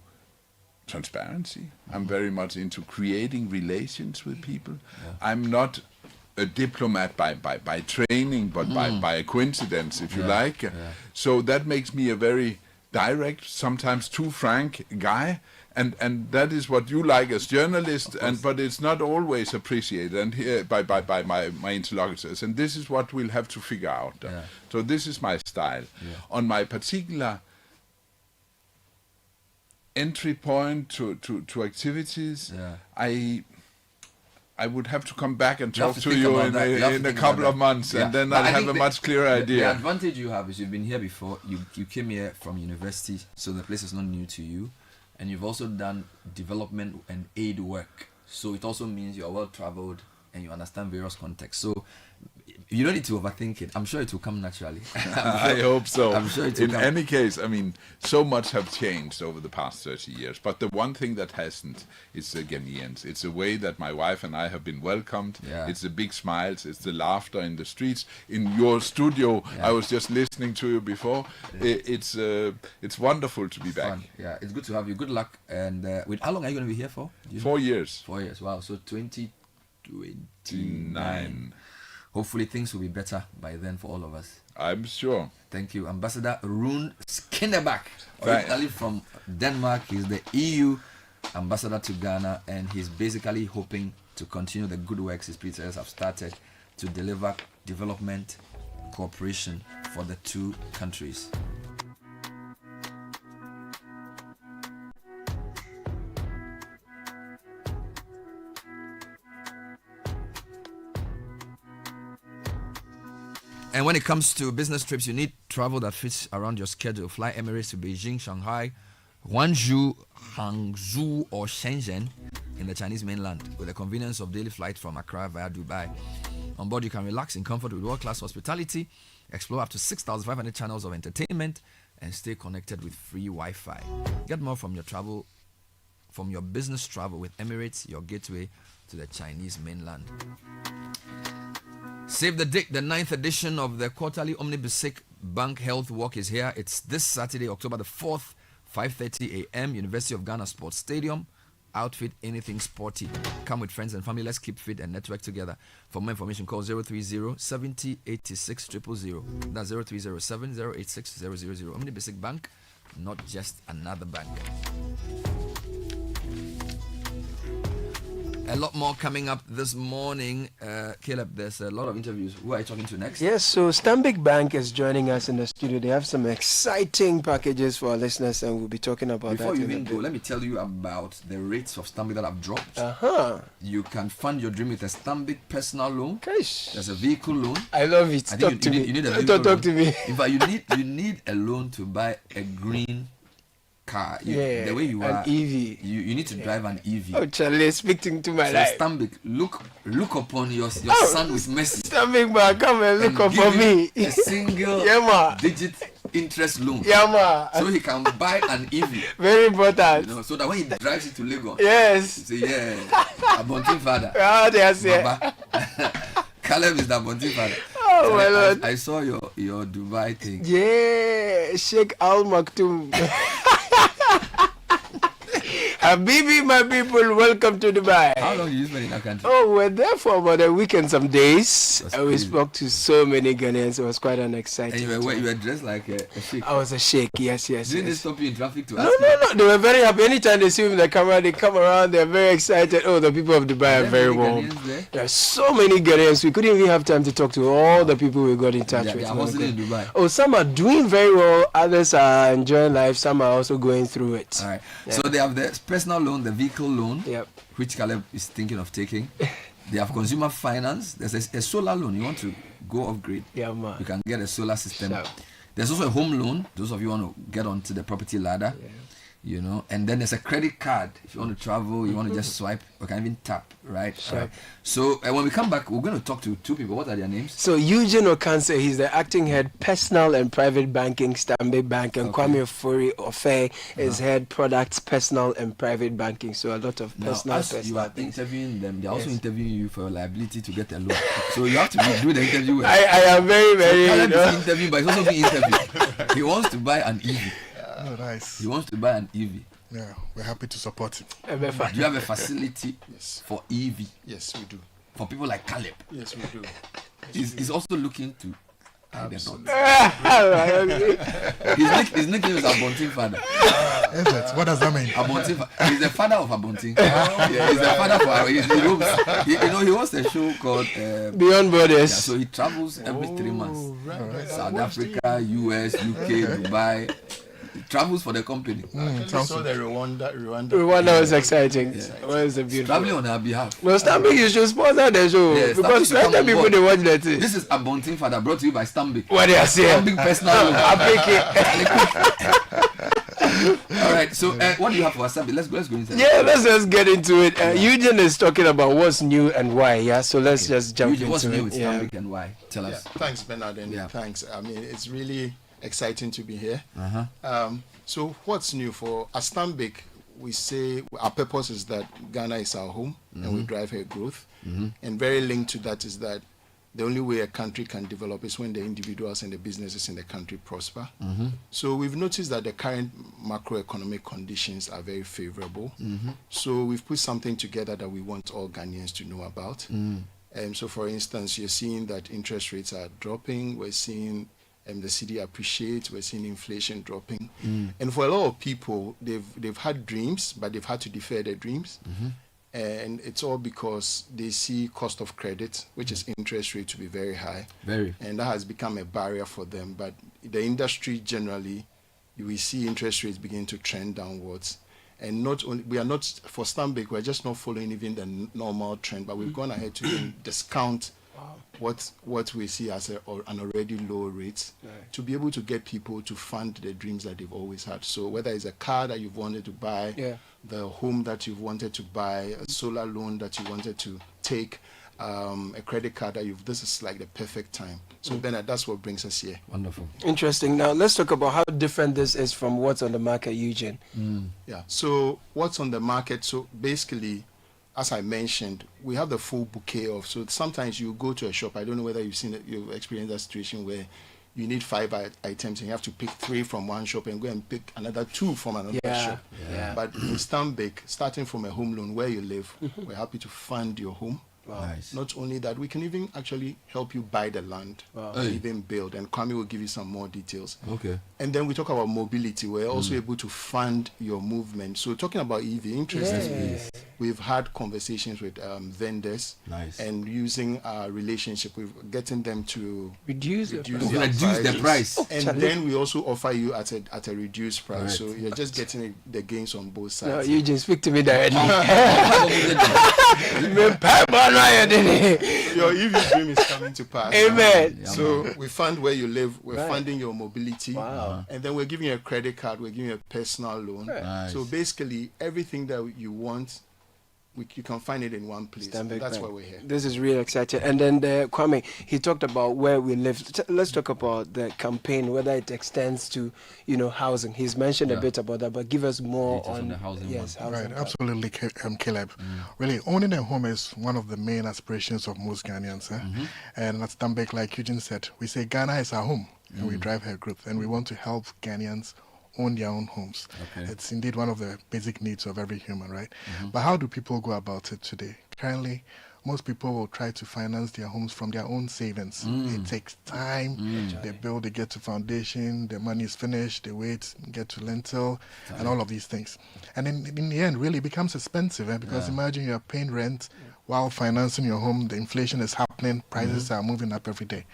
transparency. I'm very much into creating relations with people. Yeah. I'm not a diplomat by training, but by a coincidence, if you like. Yeah. So that makes me a very direct, sometimes too frank guy, and that is what you like as journalists, but it's not always appreciated and here by my interlocutors, and this is what we'll have to figure out. Yeah. So this is my style. Yeah. On my particular entry point to activities, I would have to come back and talk to you in a couple of months, and then I'll have a much clearer idea. The advantage you have is you've been here before, you came here from university, so the place is not new to you, and you've also done development and aid work, so it also means you're well traveled and you understand various contexts. So you don't need to overthink it. I'm sure it will come naturally. I hope so. I'm sure it will come. In any case, I mean, so much have changed over the past 30 years. But the one thing that hasn't is the Ghanaians. It's the way that my wife and I have been welcomed. Yeah. It's the big smiles. It's the laughter in the streets. In your studio, I was just listening to you before. Yeah. It's wonderful to be back. Fun. Yeah, it's good to have you. Good luck. And how long are you going to be here for? 4 years. 4 years. Wow. So 2029. Hopefully things will be better by then for all of us. I'm sure. Thank you. Ambassador Rune Skinnerback, originally from Denmark. He's the EU ambassador to Ghana, and he's basically hoping to continue the good works his predecessors have started to deliver development cooperation for the two countries. And when it comes to business trips, you need travel that fits around your schedule. Fly Emirates to Beijing, Shanghai, Guangzhou, Hangzhou, or Shenzhen in the Chinese mainland with the convenience of daily flight from Accra via Dubai. On board, you can relax in comfort with world-class hospitality, explore up to 6,500 channels of entertainment, and stay connected with free Wi-Fi. Get more from your business travel with Emirates, your gateway to the Chinese mainland. Save the date, the 9th edition of the quarterly Omnibus Bank Health Walk is here. It's this Saturday, October the 4th, 5:30 a.m., University of Ghana Sports Stadium. Outfit anything sporty. Come with friends and family. Let's keep fit and network together. For more information, call 030-7086-000. That's 030-7086-000. Omnibus Bank, not just another bank. A lot more coming up this morning. Caleb, there's a lot of interviews. Who are you talking to next? Yes, so Stanbic Bank is joining us in the studio. They have some exciting packages for our listeners, and we'll be talking about Before that. You even go, let me tell you about the rates of Stanbic that have dropped. You can fund your dream with a Stanbic personal loan. There's a vehicle loan. I love it. Talk to me. You need a vehicle Talk to me. In fact, you need a loan to buy a green car. The way you are, an EV. You need to drive an EV. Oh, Charlie, speaking to my life. Stanbic, look upon your son with mercy. Stanbic Bank, come and look upon me. A single digit interest loan. So he can buy an EV. Very important. So that when he drives it to Lagos. Yes. Say Abontin father. Yes. Caleb is the Abontin father. Oh my Lord. I saw your Dubai thing. Yeah, Sheikh Al Maktoum. Habibi, my people, welcome to Dubai. How long did you spend in that country? Oh, we're there for about a week and some days. We spoke to so many Ghanaians. It was quite an exciting And you were dressed like a sheikh. I was a sheikh, yes. Didn't they stop you in traffic to ask No. They were very happy. Anytime they see me in the camera, they come around. They're very excited. Oh, the people of Dubai are very warm. There are so many Ghanaians. We couldn't even have time to talk to all the people we got in touch with. They are hustling in Dubai. Oh, some are doing very well. Others are enjoying life. Some are also going through it. All right. Yeah. So they have the personal loan, the vehicle loan, which Caleb is thinking of taking. They have consumer finance. There's a solar loan. You want to go off grid? Yeah, man. You can get a solar system. There's also a home loan. Those of you want to get onto the property ladder. You know, and then there's a credit card. If you want to travel, you want to just swipe, or can even tap, right? So when we come back, we're going to talk to two people. What are their names? So Eugene Okanse, he's the acting head, personal and private banking, Stanbic Bank, and Kwame Ofori Ofe is head products, personal and private banking. So a lot of personal. As you are interviewing them, they're also interviewing you for liability to get a loan. So you have to do the interview. I am very, very. So interview, but he's also being interviewed. He wants to buy an EV. Oh, nice. He wants to buy an EV. Yeah, we're happy to support him. Do you have a facility for EV? Yes, we do. For people like Caleb? Yes, we do. He's also looking to His nickname is Abontin Father. What does that mean? Abontin. He's the father of Abontin. He's the father for he hosts a show called Beyond Borders. Yeah, so he travels every 3 months. South Africa, US, UK, Dubai. He travels for the company. So the Rwanda was exciting. It was a beautiful. Traveling on our behalf. Well, Stanbic, you should sponsor the show because let the people they watch that. This is Abontin Father brought to you by Stanbic. What they are saying? Stanbic personal. All right. So what do you have for Stanbic? Let's go inside. Yeah, let's just get into it. Eugene is talking about what's new and why. Yeah. So let's just jump Eugene, into what's it. new with Stanbic and why? Tell us. Thanks, Bernard, and thanks. I mean, it's really exciting to be here. So what's new for Stanbic? We say our purpose is that Ghana is our home and we drive her growth. And very linked to that is that the only way a country can develop is when the individuals and the businesses in the country prosper. So we've noticed that the current macroeconomic conditions are very favorable. So we've put something together that we want all Ghanaians to know about. So for instance, you're seeing that interest rates are dropping. We're seeing the city appreciate. We're seeing inflation dropping. And for a lot of people, they've had dreams, but they've had to defer their dreams. And it's all because they see cost of credit, which is interest rate, to be very high. And that has become a barrier for them. But the industry generally, we see interest rates begin to trend downwards. And not only, we are not, for Stanbic, we're just not following even the normal trend, but we've gone ahead to even discount what we see as an already low rate to be able to get people to fund the dreams that they've always had. So whether it's a car that you've wanted to buy, the home that you've wanted to buy, a solar loan that you wanted to take, a credit card that this is like the perfect time. So Bernard, that's what brings us here. Wonderful. Interesting. Now let's talk about how different this is from what's on the market, Eugene. Yeah. So what's on the market? So basically, as I mentioned, we have the full bouquet of. So sometimes you go to a shop. I don't know whether you've experienced that situation where you need 5 items and you have to pick 3 from one shop and go and pick another 2 from another shop. But in Stanbic, starting from a home loan where you live, we're happy to fund your home. Nice. Not only that, we can even actually help you buy the land, even build. And Kwame will give you some more details. Okay. And then we talk about mobility. We're also able to fund your movement. So talking about EV, interestingly, we've had conversations with vendors and using our relationship with getting them to reduce the price. And then we also offer you at a reduced price. So you're just getting the gains on both sides. No, Eugene, speak to me directly. Your EV dream is coming to pass. Amen. So we fund where you live. We're funding your mobility. And then we're giving you a credit card. We're giving you a personal loan. So basically, everything that you want, you can find it in one place. That's why we're here. This is really exciting. And then Kwame, he talked about where we live. Let's talk about the campaign, whether it extends to, housing. He's mentioned a bit about that, but give us more on the housing. Housing. Right, absolutely, Caleb. Really, owning a home is one of the main aspirations of most Ghanaians. And at Stanbic, like Eugene said, we say Ghana is our home, and we drive her growth, and we want to help Ghanaians own their own homes. Okay. It's indeed one of the basic needs of every human, right? But how do people go about it today? Currently, most people will try to finance their homes from their own savings. It takes time. They build, they get to foundation, the money is finished, they wait, get to lintel, and all of these things. And in the end, really becomes expensive, because imagine you're paying rent while financing your home, the inflation is happening, prices are moving up every day.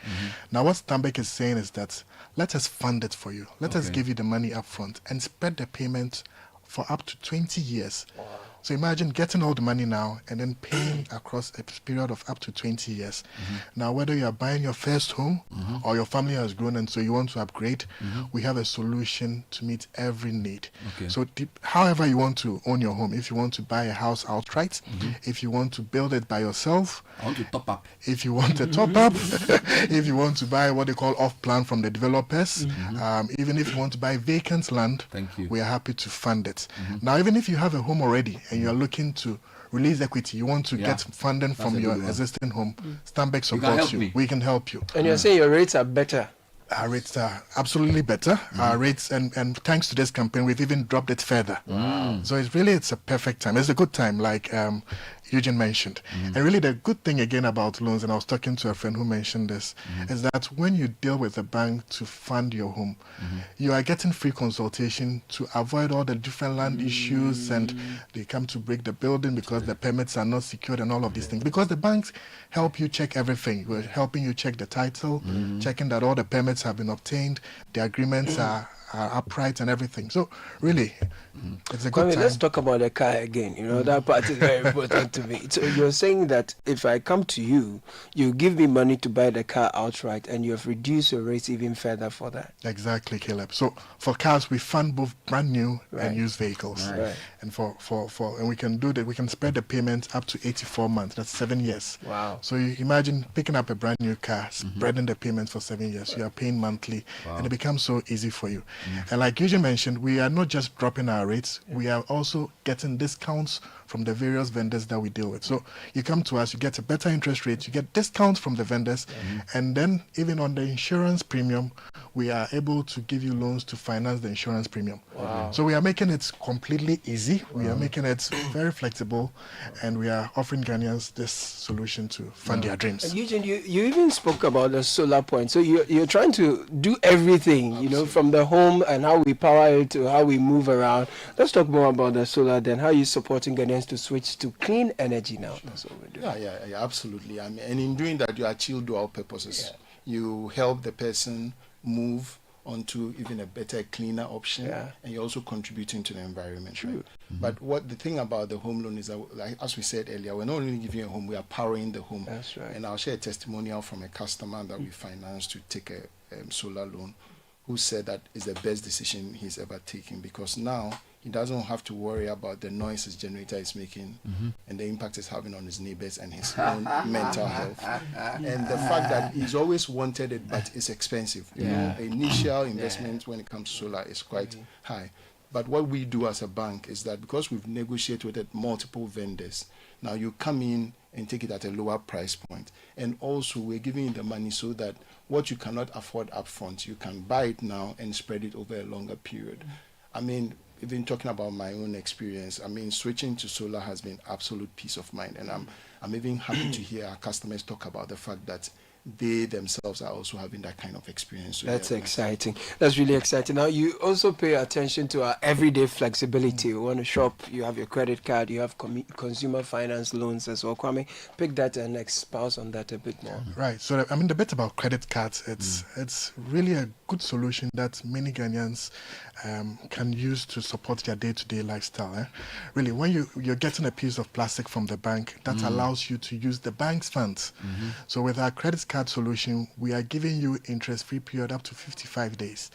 Now, what Stanbic is saying is that let us fund it for you. Let us give you the money up front and spread the payment for up to 20 years. Wow. So imagine getting all the money now and then paying across a period of up to 20 years. Now, whether you are buying your first home or your family has grown and so you want to upgrade, we have a solution to meet every need. So however you want to own your home, if you want to buy a house outright, if you want to build it by yourself, I want to top up. If you want to top up, if you want to buy what they call off-plan from the developers, even if you want to buy vacant land, we are happy to fund it. Now, even if you have a home already and you are looking to release equity, you want to get funding from your existing home, Stanbic supports you. We can help you. And you're saying your rates are better? Our rates are absolutely better. Our rates, and thanks to this campaign, we've even dropped it further. So it's a perfect time. It's a good time, like Eugene mentioned. And really the good thing again about loans, and I was talking to a friend who mentioned this, is that when you deal with a bank to fund your home, you are getting free consultation to avoid all the different land issues, and they come to break the building because the permits are not secured and all of these things. Because the banks help you check everything. We're helping you check the title, checking that all the permits have been obtained, the agreements are upright and everything. So really, it's a good time. Let's talk about the car again. That part is very important to me. So you're saying that if I come to you, you give me money to buy the car outright, and you have reduced your rates even further for that. Exactly, Caleb. So for cars, we fund both brand new and used vehicles. And and we can do that. We can spread the payments up to 84 months. That's 7 years. Wow. So you imagine picking up a brand new car, spreading the payments for 7 years. You are paying monthly, and it becomes so easy for you. And like Eugene mentioned, we are not just dropping our rates, we are also getting discounts from the various vendors that we deal with. So you come to us, you get a better interest rate, you get discounts from the vendors, and then even on the insurance premium, we are able to give you loans to finance the insurance premium. Wow. So we are making it completely easy, we are making it very flexible, and we are offering Ghanaians this solution to fund their dreams. And Eugene, you even spoke about the solar point. So you're trying to do everything, from the home and how we power it to how we move around. Let's talk more about the solar then. How are you supporting Ghanaians to switch to clean energy now? That's what we're doing. Yeah, absolutely. And in doing that, you achieve dual purposes. You help the person move onto even a better, cleaner option, and you're also contributing to the environment. Right? But the thing about the home loan is that, like, as we said earlier, we're not only giving a home, we are powering the home. That's right. And I'll share a testimonial from a customer that we financed to take a solar loan, who said that is the best decision he's ever taken, because now he doesn't have to worry about the noise his generator is making and the impact it's having on his neighbors and his own mental health. And the fact that he's always wanted it, but it's expensive. The initial investment when it comes to solar is quite high. But what we do as a bank is that because we've negotiated with multiple vendors, now you come in and take it at a lower price point. And also we're giving you the money so that what you cannot afford upfront, you can buy it now and spread it over a longer period. I mean, even talking about my own experience, switching to solar has been absolute peace of mind. And I'm even happy to hear our customers talk about the fact that they themselves are also having that kind of experience. So that's exciting. That's really exciting. Now, you also pay attention to our everyday flexibility. You want to shop, you have your credit card, you have consumer finance loans as well. Kwame, pick that and expound on that a bit more. Right. So, the bit about credit cards, it's really a good solution that many Ghanaians can use to support their day-to-day lifestyle. Really, when you're getting a piece of plastic from the bank, that allows you to use the bank's funds. So with our credit card solution, we are giving you interest-free period up to 55 days.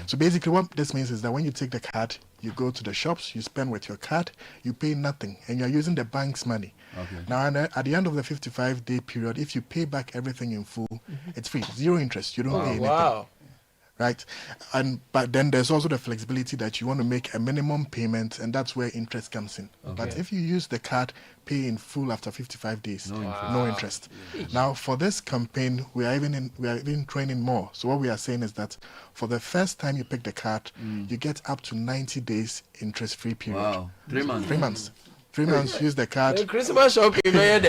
So basically what this means is that when you take the card, you go to the shops, you spend with your card, you pay nothing, and you're using the bank's money. Now, at the end of the 55-day period, if you pay back everything in full, it's free, zero interest. You don't pay anything. Wow. right? But then there's also the flexibility that you want to make a minimum payment, and that's where interest comes in. Okay. But if you use the card, pay in full after 55 days, no interest. Now, for this campaign, we are even training more. So what we are saying is that for the first time you pick the card, you get up to 90 days interest-free period. Wow. 3 months. 3 months. 3 months, use the card. Christmas shopping, man.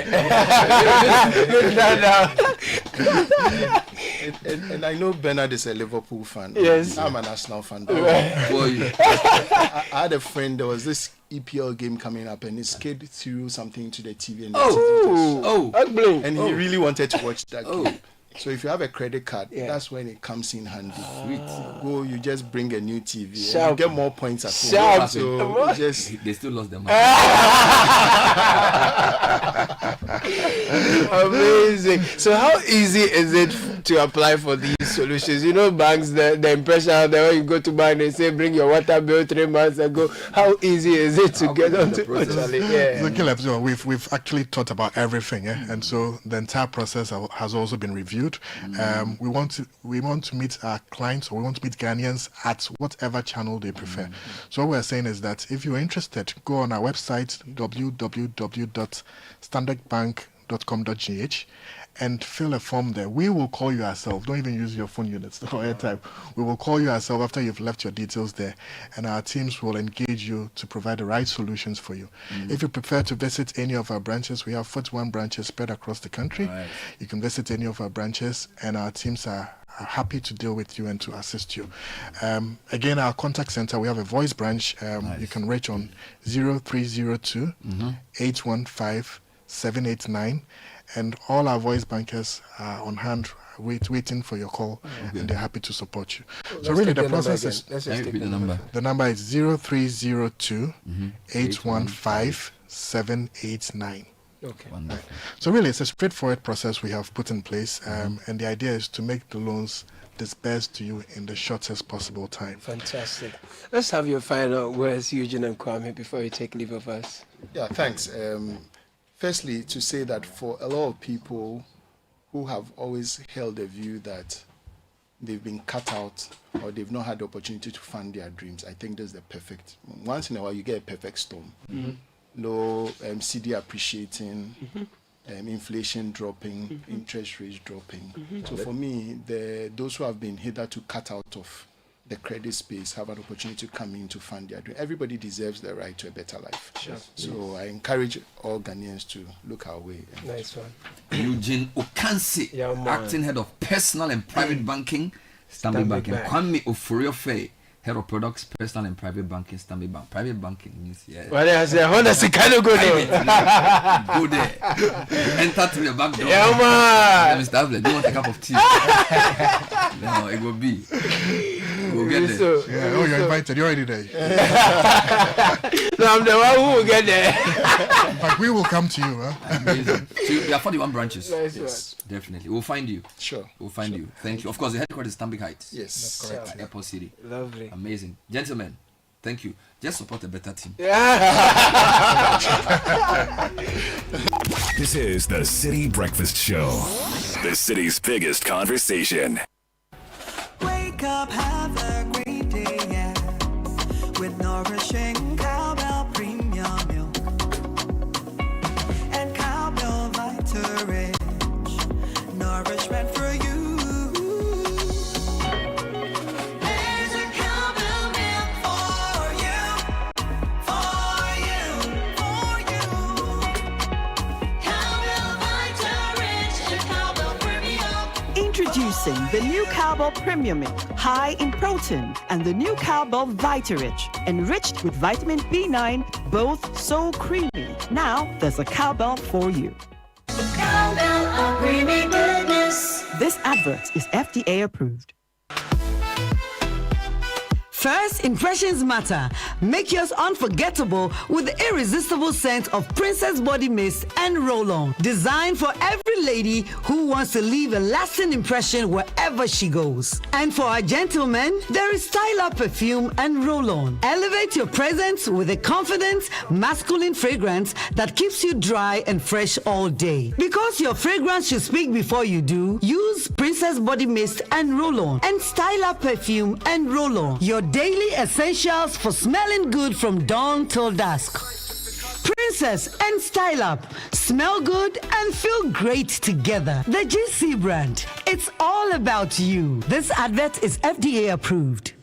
And I know Bernard is a Liverpool fan. Yes. I'm an Arsenal fan. I had a friend, there was this EPL game coming up, and he skid through something to the TV. And he really wanted to watch that game. So if you have a credit card, that's when it comes in handy. You just bring a new TV and you get more points at home. So they still lost their money. Amazing. So how easy is it to apply for these solutions? You know, banks, the impression that when you go to bank, they say bring your water bill 3 months ago. How easy is it to get onto it? So we've actually thought about everything, and so the entire process has also been reviewed. We want to meet our clients, or we want to meet Ghanaians at whatever channel they prefer. So what we're saying is that if you're interested, go on our website www.standardbank.com.gh and fill a form there. We will call you ourselves. Don't even use your phone units or airtime. We will call you ourselves after you've left your details there, and our teams will engage you to provide the right solutions for you. If you prefer to visit any of our branches, we have 41 branches spread across the country. You can visit any of our branches, and our teams are happy to deal with you and to assist you. Again, our contact center, we have a voice branch. You can reach on 0302 815 789, and all our voice bankers are on hand waiting for your call, and they're happy to support you. So really the process is, the number is 0302 815 789. Okay. So really it's a straightforward process we have put in place, and the idea is to make the loans dispersed to you in the shortest possible time. Fantastic. Let's have your final words, Eugene and Kwame, before you take leave of us. Yeah, thanks. Firstly, to say that for a lot of people who have always held the view that they've been cut out or they've not had the opportunity to fund their dreams, I think this is the perfect. Once in a while, you get a perfect storm. Low CD appreciating, inflation dropping, interest rates dropping. So for me, those who have been hitherto cut out of the credit space have an opportunity to come in to fund their dream. Everybody deserves the right to a better life. Sure. So I encourage all Ghanaians to look our way. Nice one. Eugene Okansi, acting head of personal and private banking, Stanbic Bank, and Kwame Ofuriofe, head of products, personal and private banking, Stanbic Bank. Private banking means, Well, I say, honestly, kind of go there. Go there. Enter through the back door. Yeah, man. Mr. Avlet, do you want a cup of tea? No, it will be. We'll get there. You're invited. You're already there. No, I'm the one who will get there. But we will come to you. Amazing. So there are 41 branches. Nice. Definitely. We'll find you. Sure. We'll find you. Thank you. Of course, the headquarters is Stanbic Heights. Yes. That's correct. At Airport City. Lovely. Amazing. Gentlemen, thank you. Just support a better team. This is the City Breakfast Show, the city's biggest conversation. Wake up, have a great day, yeah, with nourishing cowbell premium milk and cowbell Vita Rich, nourishment for you. There's a cowbell milk for you, for you, for you. Cowbell Vita Rich and cowbell premium. Introducing the new Cowbell Premium Milk, high in protein, and the new Cowbell Vita-Rich, enriched with vitamin B9, both so creamy. Now there's a Cowbell for you. Cowbell of creamy goodness. This advert is FDA approved. First impressions matter. Make yours unforgettable with the irresistible scent of Princess Body Mist and Roll-On. Designed for every lady who wants to leave a lasting impression wherever she goes. And for our gentlemen, there is Style Up Perfume and Roll-On. Elevate your presence with a confident, masculine fragrance that keeps you dry and fresh all day. Because your fragrance should speak before you do, use Princess Princess Body Mist and Roll-On, and Style Up Perfume and Roll-On. Your daily essentials for smelling good from dawn till dusk. Princess and Style Up. Smell good and feel great together. The GC brand. It's all about you. This advert is FDA approved.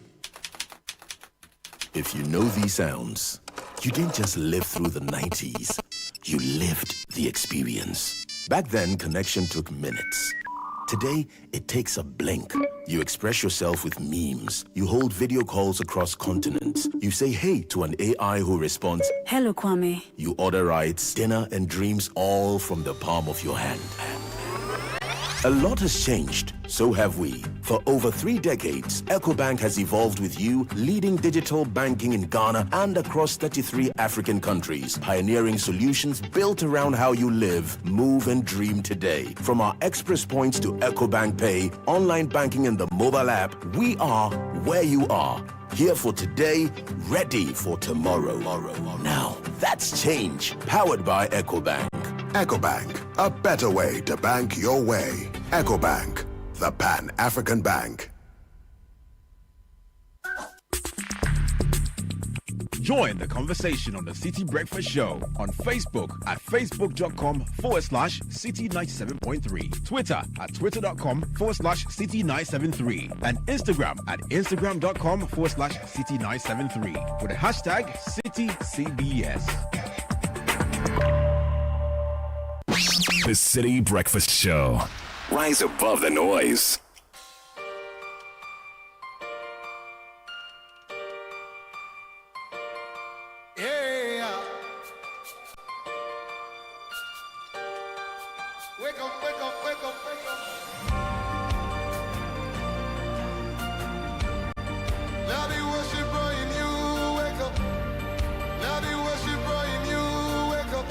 If you know these sounds, you didn't just live through the 90s. You lived the experience. Back then, connection took minutes. Today, it takes a blink. You express yourself with memes. You hold video calls across continents. You say hey to an AI who responds, "Hello, Kwame." You order rides, dinner, and dreams all from the palm of your hand. A lot has changed, so have we. For over 3 decades, EcoBank has evolved with you, leading digital banking in Ghana and across 33 African countries, pioneering solutions built around how you live, move, and dream today. From our express points to EcoBank Pay, online banking, and the mobile app, we are where you are. Here for today, ready for tomorrow. Now, that's change, powered by EcoBank. EcoBank, a better way to bank your way. EcoBank, the Pan-African Bank. Join the conversation on the City Breakfast Show on Facebook at facebook.com/City97.3, Twitter at twitter.com/City973, and Instagram at instagram.com/City973 with the hashtag CityCBS. The City Breakfast Show. Rise above the noise. Yeah. Wake up, wake up, wake up, wake up. Now the worshiper in you, wake up. Now the worshiper in you, wake up.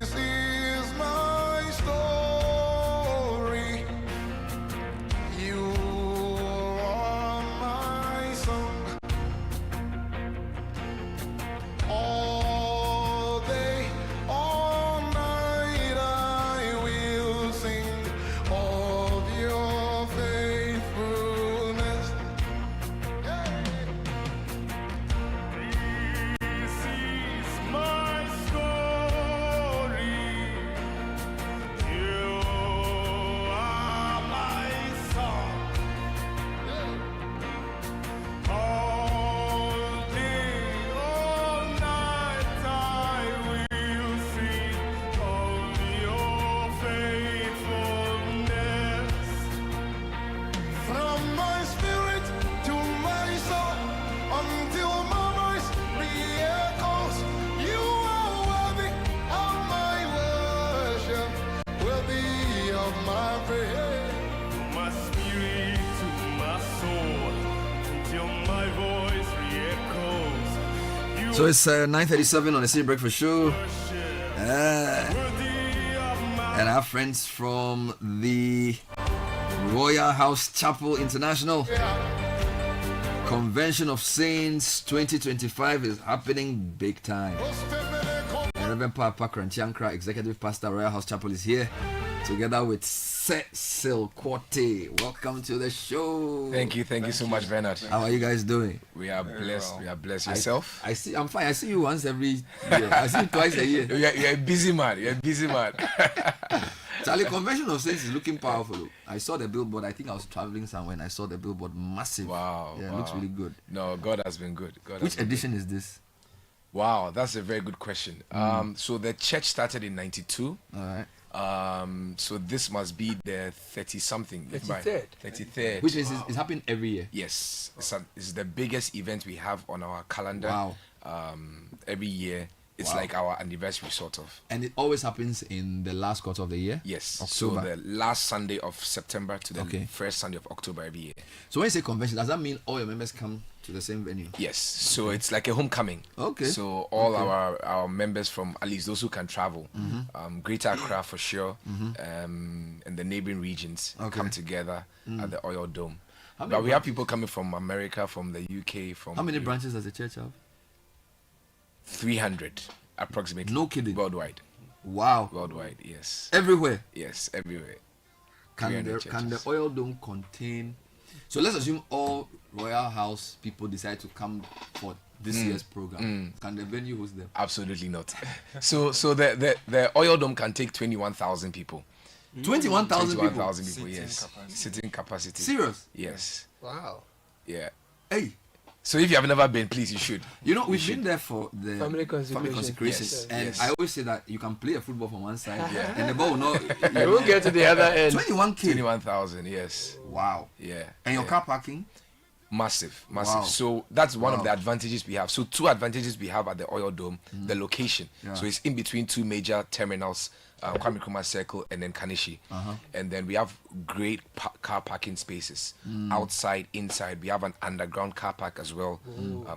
This is my story. You are my song. All day, all night, I will sing of your faithfulness. This is my story. You are my song. All day, all night, I will sing of your faithfulness. From my spirit to my soul, until my voice re-echoes, you are worthy of my worship, worthy of my praise. From my spirit to my soul, until my voice re-echoes, you So it's 9:37 on the City Breakfast Show. And our friends from the Royal House Chapel International Convention of Saints 2025 is happening big time. Reverend Papa Kranchiankra, Executive Pastor, Royal House Chapel, is here together with Cecil Quarty. Welcome to the show. Thank you so much, Bernard. How are you guys doing? We are blessed. We are blessed. Yourself? I'm fine. I see you once every year. I see you twice a year. You're a busy man. You're a busy man. Charlie, Convention of Saints is looking powerful. I saw the billboard. I think I was traveling somewhere and I saw the billboard massive. Wow. Yeah, it looks really good. No, God has been good. Which edition is this? Wow, that's a very good question. So the church started in 92. All right. So this must be the 30-something. 33rd. 33rd. Which is happening every year. Yes. It's the biggest event we have on our calendar. Wow. Every year. It's like our anniversary, sort of. And it always happens in the last quarter of the year? Yes. October. So the last Sunday of September to the first Sunday of October every year. So when you say convention, does that mean all your members come to the same venue? Yes. So it's like a homecoming. Okay. So all our members from, at least those who can travel, Greater Accra for sure, and the neighboring regions come together at the Oil Dome. But we have people coming from America, from the UK, from... How many branches does the church have? 300, approximately. No kidding. Worldwide. Wow. Worldwide, yes. Everywhere? Yes, everywhere. Can the oil dome contain... So let's assume all Royal House people decide to come for this year's program. Can the venue host them? Absolutely not. So the oil dome can take 21,000 people. 21,000 people? 21,000 people, yes. Sitting capacity. Serious? Yes. Wow. Yeah. Hey. So if you have never been, please, you should. You know, we've been there for the family consecration. Yes. And yes. I always say that you can play a football from one side and the ball will not... You will get to the other end. 21,000, yes. Wow. Yeah. And your car parking? Massive. Wow. So that's one of the advantages we have. So two advantages we have at the oil dome: the location. Yeah. So it's in between two major terminals, Kwame Nkrumah Circle and then Kanishi. And then we have great car parking spaces outside, inside. We have an underground car park as well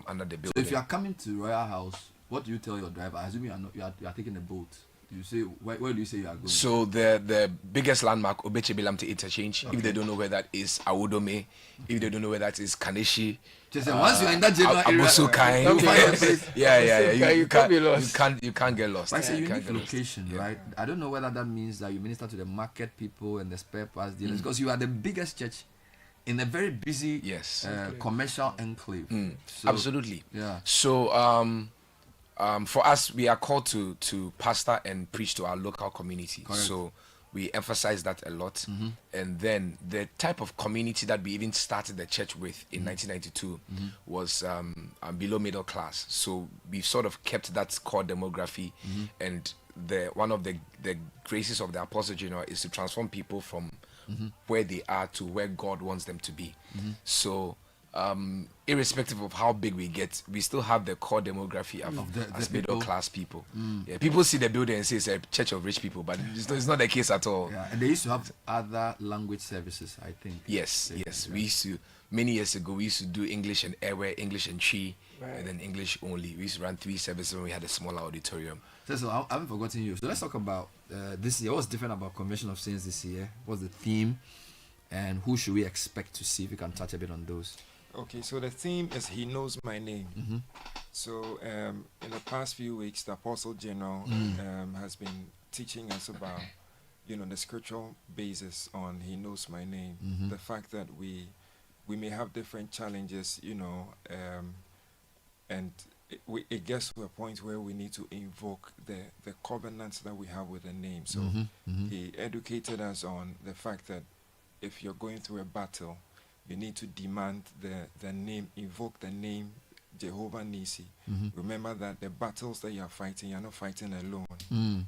under the building. So if you are coming to Royal House, what do you tell your driver? I assume you are taking a boat. You say where do you say you are going? So the biggest landmark, Obechebelamte Interchange. If they don't know where that is, Awodome. If they don't know where that is, Kanishi. Just once you're in that general area, Abusukai. Yeah. You can't be lost. You can't get lost. Like a unique location, right? I don't know whether that means that you minister to the market people and the spare parts dealers, because you are the biggest church in a very busy commercial enclave. So, absolutely. Yeah. So for us, we are called to pastor and preach to our local community. Correct. So we emphasize that a lot. And then the type of community that we even started the church with in 1992 was below middle class. So we've sort of kept that core demography. And one of the graces of the Apostle General is to transform people from where they are to where God wants them to be. So irrespective of how big we get, we still have the core demography as middle class people. Yeah, people see the building and say it's a church of rich people, but it's not the case at all. Yeah, and they used to have other language services, I think. Yes. We used to, many years ago, we used to do English and Ewe, English and Chi, and then English only. We used to run 3 services when we had a smaller auditorium. So I haven't forgotten you. So let's talk about this year. What's different about Convention of Saints this year? What's the theme? And who should we expect to see? If you can touch a bit on those. Okay, so the theme is He Knows My Name. So in the past few weeks, the Apostle General has been teaching us about, the scriptural basis on He Knows My Name. The fact that we may have different challenges, and it gets to a point where we need to invoke the covenants that we have with the name. So he educated us on the fact that if you're going through a battle, you need to demand the name, invoke the name Jehovah Nisi. Remember that the battles that you are fighting, you're not fighting alone.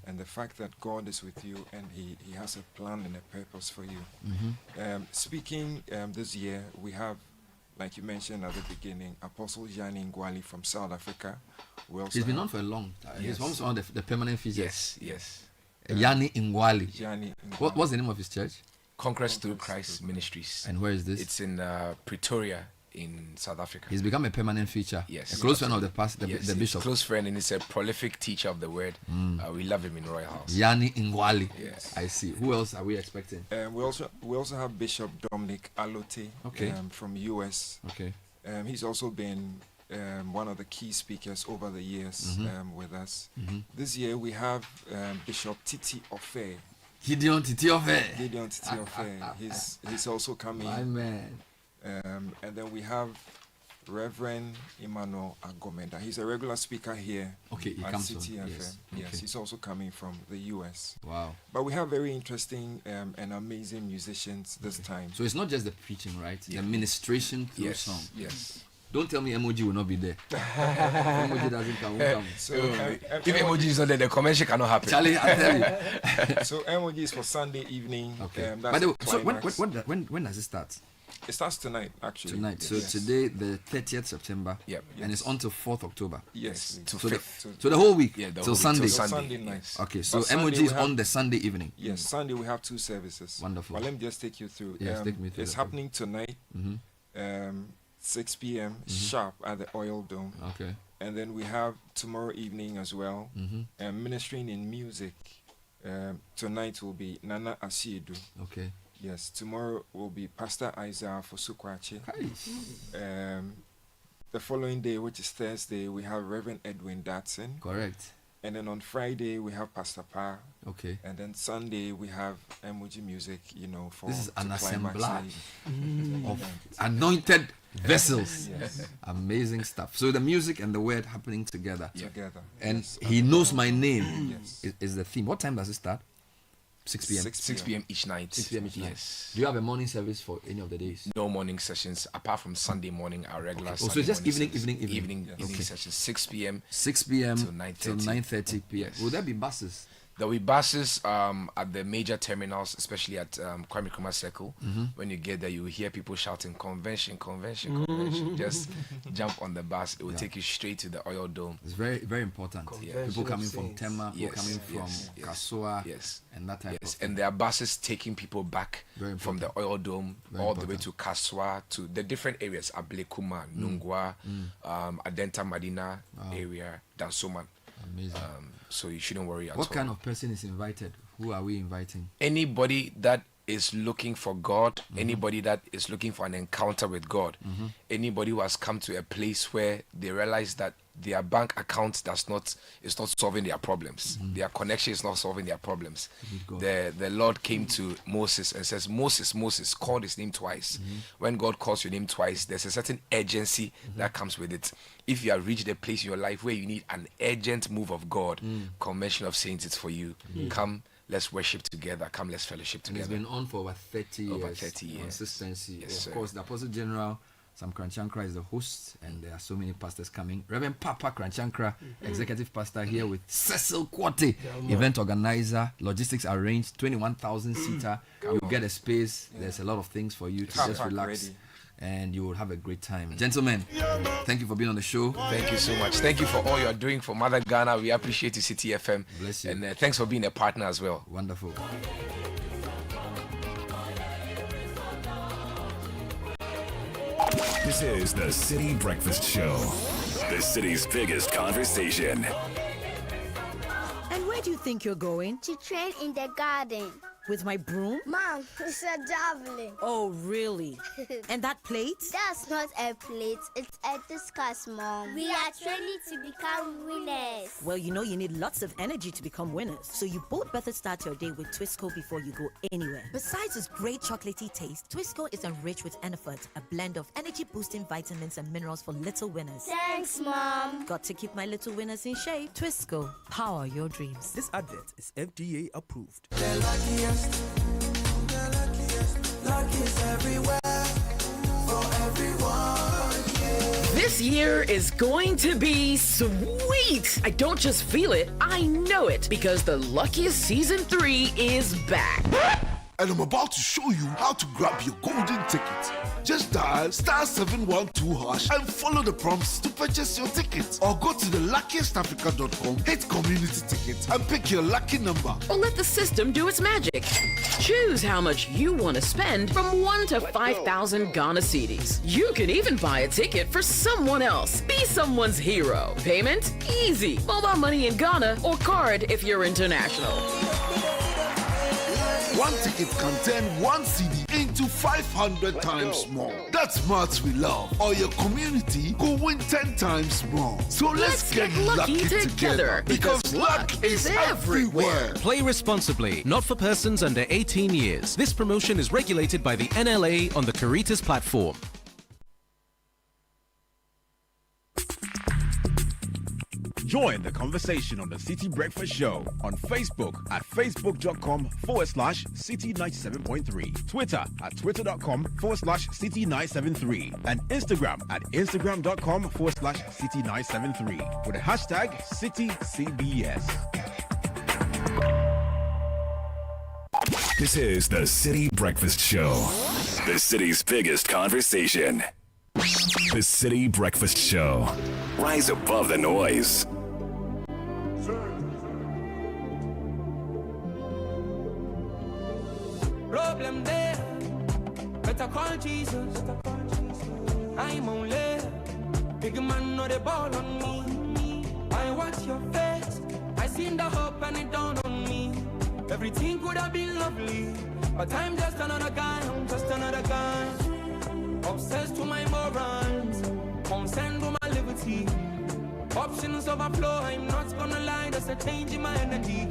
And the fact that God is with you and He has a plan and a purpose for you. Speaking this year, we have, like you mentioned at the beginning, Apostle Yanni Ngwali from South Africa. He's been on for a long time. He's almost on the permanent features. Yes. Yanni Ngwali. Yanni Ngwali. What's the name of his church? Conquest Through Christ Ministries. And where is this? It's in Pretoria in South Africa. He's become a permanent feature. Yes. A close friend of the bishop. Close friend, and he's a prolific teacher of the word. We love him in Royal House. Yanni Ngwali. Yes. I see. Who else are we expecting? We also have Bishop Dominic Alote from US. Okay. He's also been one of the key speakers over the years with us. This year we have Bishop Titi Ofe. Gideon Titi Ofe. He's also coming. My man. And then we have Reverend Emmanuel Agomeda. He's a regular speaker here at Citi FM. Yes, he's also coming from the US. Wow. But we have very interesting and amazing musicians this time. So it's not just the preaching, right? The ministration through song. Yes. Don't tell me emoji will not be there. Emoji doesn't come. Won't come. So, if emoji is not there, the convention cannot happen. Charlie, I tell you. So emoji is for Sunday evening. Okay. By the way, so when does it start? It starts tonight, actually. Tonight. So today, the 30th September. Yep. And it's on to 4th October. Yes. So the whole week. Yeah, till Sunday. Sunday night. Okay. So emoji is on the Sunday evening. Yes. Sunday we have 2 services. Wonderful. Well, let me just take you through. Yes, take me through. It's happening tonight. 6 p.m. sharp at the Oil Dome. Okay. And then we have tomorrow evening as well, ministering in music. Tonight will be Nana Asiedu. Okay. Yes, tomorrow will be Pastor Isaiah for Sukwachi. The following day, which is Thursday, we have Reverend Edwin Datson. Correct. And then on Friday, we have Pastor Pa. Okay. And then Sunday, we have Emoji Music, for... This is an assemblage of of anointed vessels. Yes. Amazing stuff. So the music and the word happening together. Together. And yes. He knows my name yes. is the theme. What time does it start? 6 p.m. 6 p.m. each night. 6 p.m. each night. Yes. Do you have a morning service for any of the days? No morning sessions apart from Sunday morning, our regular. Okay. So it's just evening Evening sessions. 6 p.m. 6 p.m. to 9:30. till 9:30 p.m. Yes. Will there be buses? There will be buses at the major terminals, especially at Kwame Nkrumah Circle. When you get there, you will hear people shouting, "Convention, convention, convention." Just jump on the bus. It will take you straight to the oil dome. It's very, very important. People coming from Tema, people coming from Kassoa, and that type of thing. And there are buses taking people back from the oil dome all the way to Kassoa, to the different areas, Ablekuma, Nungwa, Adenta Madina area, Dansoman. Amazing. So you shouldn't worry at all. What kind of person is invited? Who are we inviting? Anybody that is looking for God, anybody that is looking for an encounter with God, anybody who has come to a place where they realize that their bank account is not solving their problems. Their connection is not solving their problems. The Lord came to Moses and says, Moses, called his name twice. When God calls your name twice, there's a certain urgency that comes with it. If you have reached a place in your life where you need an urgent move of God, Convention of Saints, it's for you. Come, let's worship together. Come, let's fellowship together. It's been on for over 30 years. Over 30 years. Consistency. Yes, of course, the Apostle General Sam Kranchankra is the host, and there are so many pastors coming. Reverend Papa Kranchankra, executive pastor, here with Cecil Kwate, event organizer, logistics arranged, 21,000 seater. You get a space. There's a lot of things for you to just relax. And you will have a great time. Gentlemen, thank you for being on the show. Thank you so much. Thank you for all you're doing for Mother Ghana. We appreciate you, Citi FM. Bless you. And thanks for being a partner as well. Wonderful. This is the Citi Breakfast Show, the city's biggest conversation. And where do you think you're going? To train in the garden. With my broom? Mom, it's a javelin. Oh, really? And that plate? That's not a plate, it's a discus, Mom. We are training to become winners. Well, you know you need lots of energy to become winners. So you both better start your day with Twisco before you go anywhere. Besides its great chocolatey taste, Twisco is enriched with Enerfort, a blend of energy-boosting vitamins and minerals for little winners. Thanks, Mom. Got to keep my little winners in shape. Twisco, power your dreams. This advert is FDA approved. The luckiest everywhere for everyone. Yeah. This year is going to be sweet. I don't just feel it, I know it, because the Luckiest Season 3 is back. And I'm about to show you how to grab your golden ticket. Just dial *712# and follow the prompts to purchase your ticket. Or go to theluckiestafrica.com, hit community tickets, and pick your lucky number. Or let the system do its magic. Choose how much you want to spend from 1 to 5,000 Ghana cedis. You can even buy a ticket for someone else. Be someone's hero. Payment? Easy. Mobile money in Ghana or card if you're international. One ticket can turn 1 CD into 500 times more. That's maths we love. Or your community could win 10 times more. So let's get lucky together because luck is everywhere. Play responsibly, not for persons under 18 years. This promotion is regulated by the NLA on the Caritas platform. Join the conversation on the Citi Breakfast Show on Facebook at facebook.com/Citi97.3, Twitter at twitter.com/Citi973, and Instagram at instagram.com/Citi973 with the hashtag CitiCBS. This is the Citi Breakfast Show, the city's biggest conversation. The Citi Breakfast Show. Rise above the noise. Problem there, better call Jesus. I'm only big man, no the ball on me. I watch your face, I seen the hope and it dawned on me. Everything could have been lovely But I'm just another guy, I'm just another guy. Obsessed with my morals, concerned with my liberty. Options overflow, I'm not gonna lie, there's a change in my energy.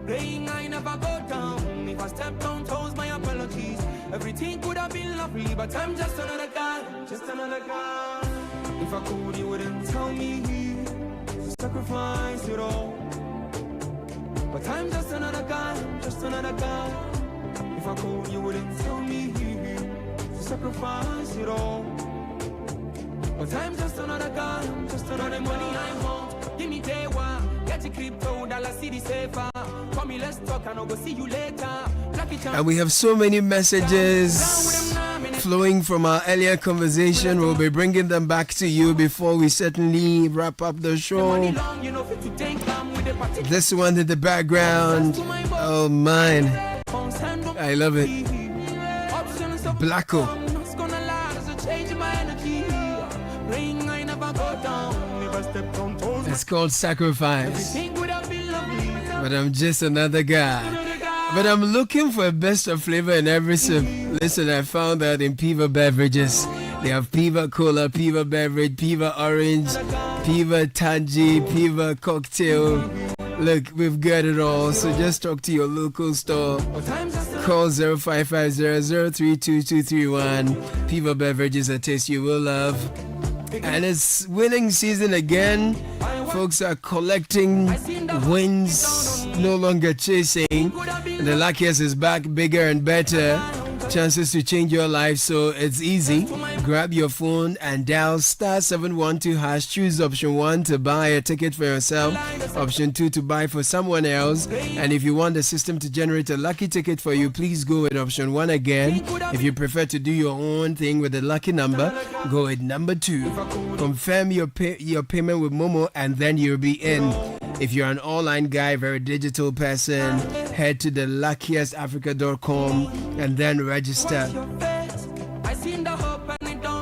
Praying I never go down. If I step on toes, my apologies. Everything could have been lovely, but I'm just another guy, just another guy. If I could, you wouldn't tell me to sacrifice it all. But I'm just another guy, just another guy. If I could, you wouldn't tell me to sacrifice it all. But I'm just another guy, just another money I want. Give me day one, get your crypto, dollar city safer. Come me, let's talk, and I'll go see you later. And we have so many messages flowing from our earlier conversation. We'll be bringing them back to you before we certainly wrap up the show. This one in the background, oh man, I love it. Blacko. It's called Sacrifice. But I'm just another guy. But I'm looking for a best of flavor in every sip. Listen, I found that in Piva beverages. They have Piva Cola, Piva Beverage, Piva Orange, Piva Tangy, Piva Cocktail. Look, we've got it all. So just talk to your local store. Call 0550-032-231. Piva Beverages, a taste you will love. And it's winning season again. Folks are collecting wins, no longer chasing. The luckiest is back, bigger and better. Chances to change your life, so it's easy. Grab your phone and dial *712#. Choose option 1 to buy a ticket for yourself, option 2 to buy for someone else. And if you want the system to generate a lucky ticket for you, please go with option 1 again. If you prefer to do your own thing with the lucky number, go with number 2. Confirm your payment with Momo and then you'll be in. If you're an online guy, very digital person, head to the luckiestafrica.com and then register.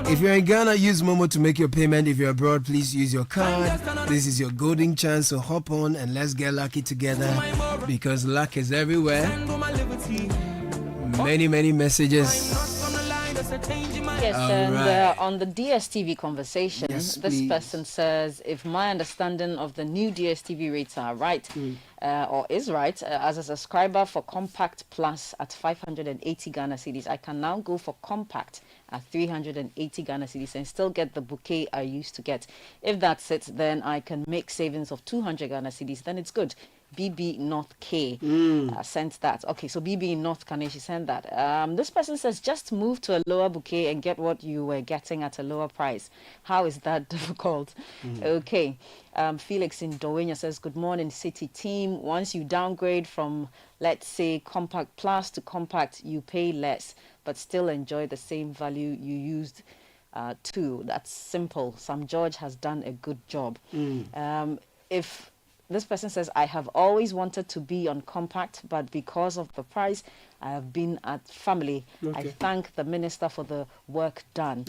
If you're in Ghana, use Momo to make your payment. If you're abroad, please use your card. This is your golden chance, so hop on and let's get lucky together because luck is everywhere. Many messages. Yes, and on the DSTV conversation, this person says, if my understanding of the new DSTV rates are right, or is right, as a subscriber for Compact Plus at 580 Ghana cedis, I can now go for Compact at 380 Ghana cedis and still get the bouquet I used to get. If that's it, then I can make savings of 200 Ghana cedis. Then it's good. BB North K sent that. Okay, so BB North Kaneshi sent that. This person says, just move to a lower bouquet and get what you were getting at a lower price. How is that difficult? Okay. Felix in Dowenya says, good morning, Citi team. Once you downgrade from, let's say, Compact Plus to Compact, you pay less, but still enjoy the same value you used to. That's simple. Sam George has done a good job. If this person says, I have always wanted to be on Compact, but because of the price, I have been at Family. I thank the minister for the work done.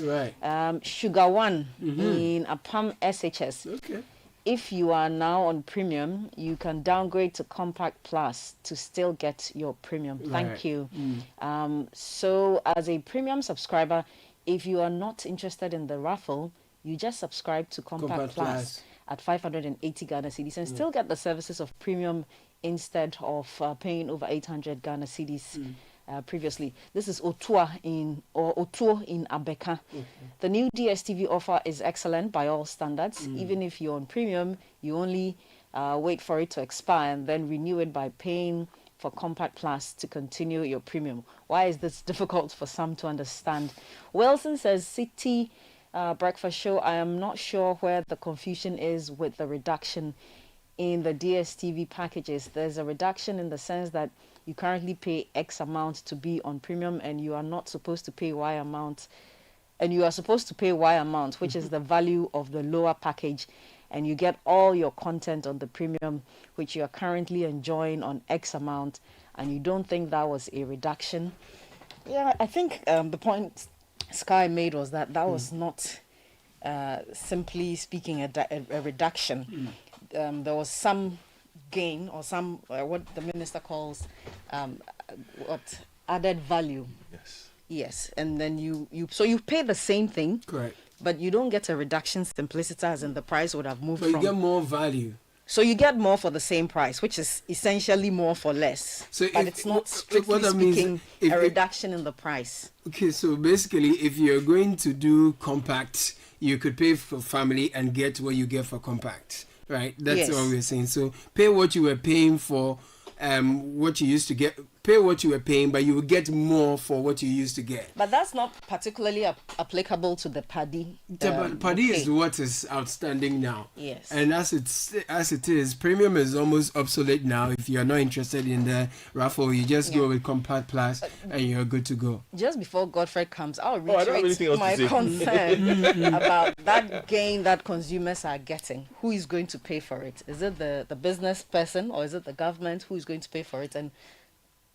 Sugar One in Apam SHS. If you are now on premium, you can downgrade to Compact Plus to still get your premium. Thank you. So as a premium subscriber, if you are not interested in the raffle, you just subscribe to Compact Plus at 580 Ghana cedis and still get the services of premium instead of paying over 800 Ghana cedis previously. This is Otuo in Abeka. The new DSTV offer is excellent by all standards. Even if you're on premium, you only wait for it to expire and then renew it by paying for Compact Plus to continue your premium. Why is this difficult for some to understand? Wilson says, Citi Breakfast Show, I am not sure where the confusion is with the reduction in the DSTV packages. There's a reduction in the sense that you currently pay X amount to be on premium and you are not supposed to pay Y amount. And you are supposed to pay Y amount, which is the value of the lower package. And you get all your content on the premium, which you are currently enjoying on X amount. And you don't think that was a reduction? Yeah, I think the point Sky made was that was not, simply speaking, a reduction. There was some gain or some what the minister calls added value. Yes. Yes, and then you pay the same thing. Correct. But you don't get a reduction simplicity as in the price would have moved But from. you get more value. So you get more for the same price, which is essentially more for less. So but it's not strictly speaking a reduction in the price. Okay, so basically, if you're going to do compact, you could pay for family and get what you get for compact, right? That's what we're saying. So pay what you were paying for, what you used to get. Pay what you were paying, but you will get more for what you used to get. But that's not particularly applicable to the paddy. Paddy is what is outstanding now. Yes. And as it is, premium is almost obsolete now. If you are not interested in the raffle, you just go with Compact Plus and you're good to go. Just before Godfrey comes, I'll reiterate my to concern about that gain that consumers are getting. Who is going to pay for it? Is it the business person or is it the government who is going to pay for it? And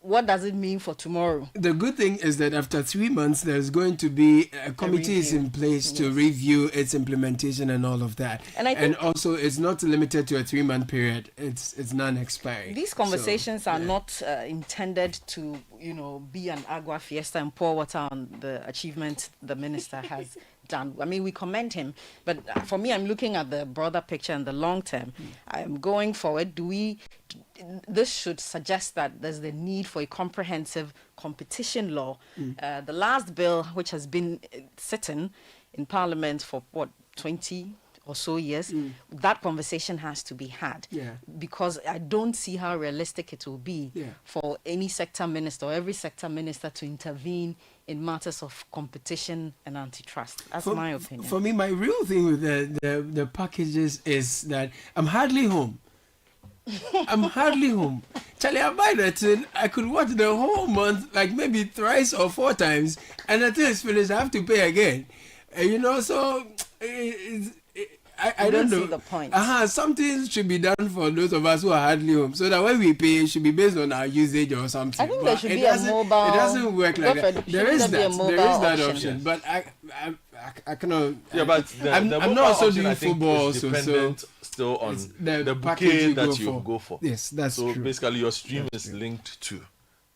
what does it mean for tomorrow? The good thing is that after 3 months, there's going to be a committee is in place to review its implementation and all of that. And also, it's not limited to a 3-month period. It's non-expiring. These conversations are not intended to, be an agua fiesta and pour water on the achievement the minister has done. I mean, we commend him, but for me, I'm looking at the broader picture and the long term. I'm going forward. This should suggest that there's the need for a comprehensive competition law. The last bill, which has been sitting in Parliament for 20 or so years, that conversation has to be had. Because I don't see how realistic it will be for any sector minister or every sector minister to intervene in matters of competition and antitrust. That's my opinion. For me, my real thing with the packages is that I'm hardly home. Charlie, I buy that thing. I could watch the whole month, like maybe thrice or 4 times, and until it's finished, I have to pay again. So I don't know. See the point. Something should be done for those of us who are hardly home, so that when we pay, it should be based on our usage or something. I think there should be a mobile. It doesn't work like that. There is that option, but I cannot. Yeah, but I'm not also doing football, so still on the bouquet that you go for. Yes, that's true. So basically, your stream is linked to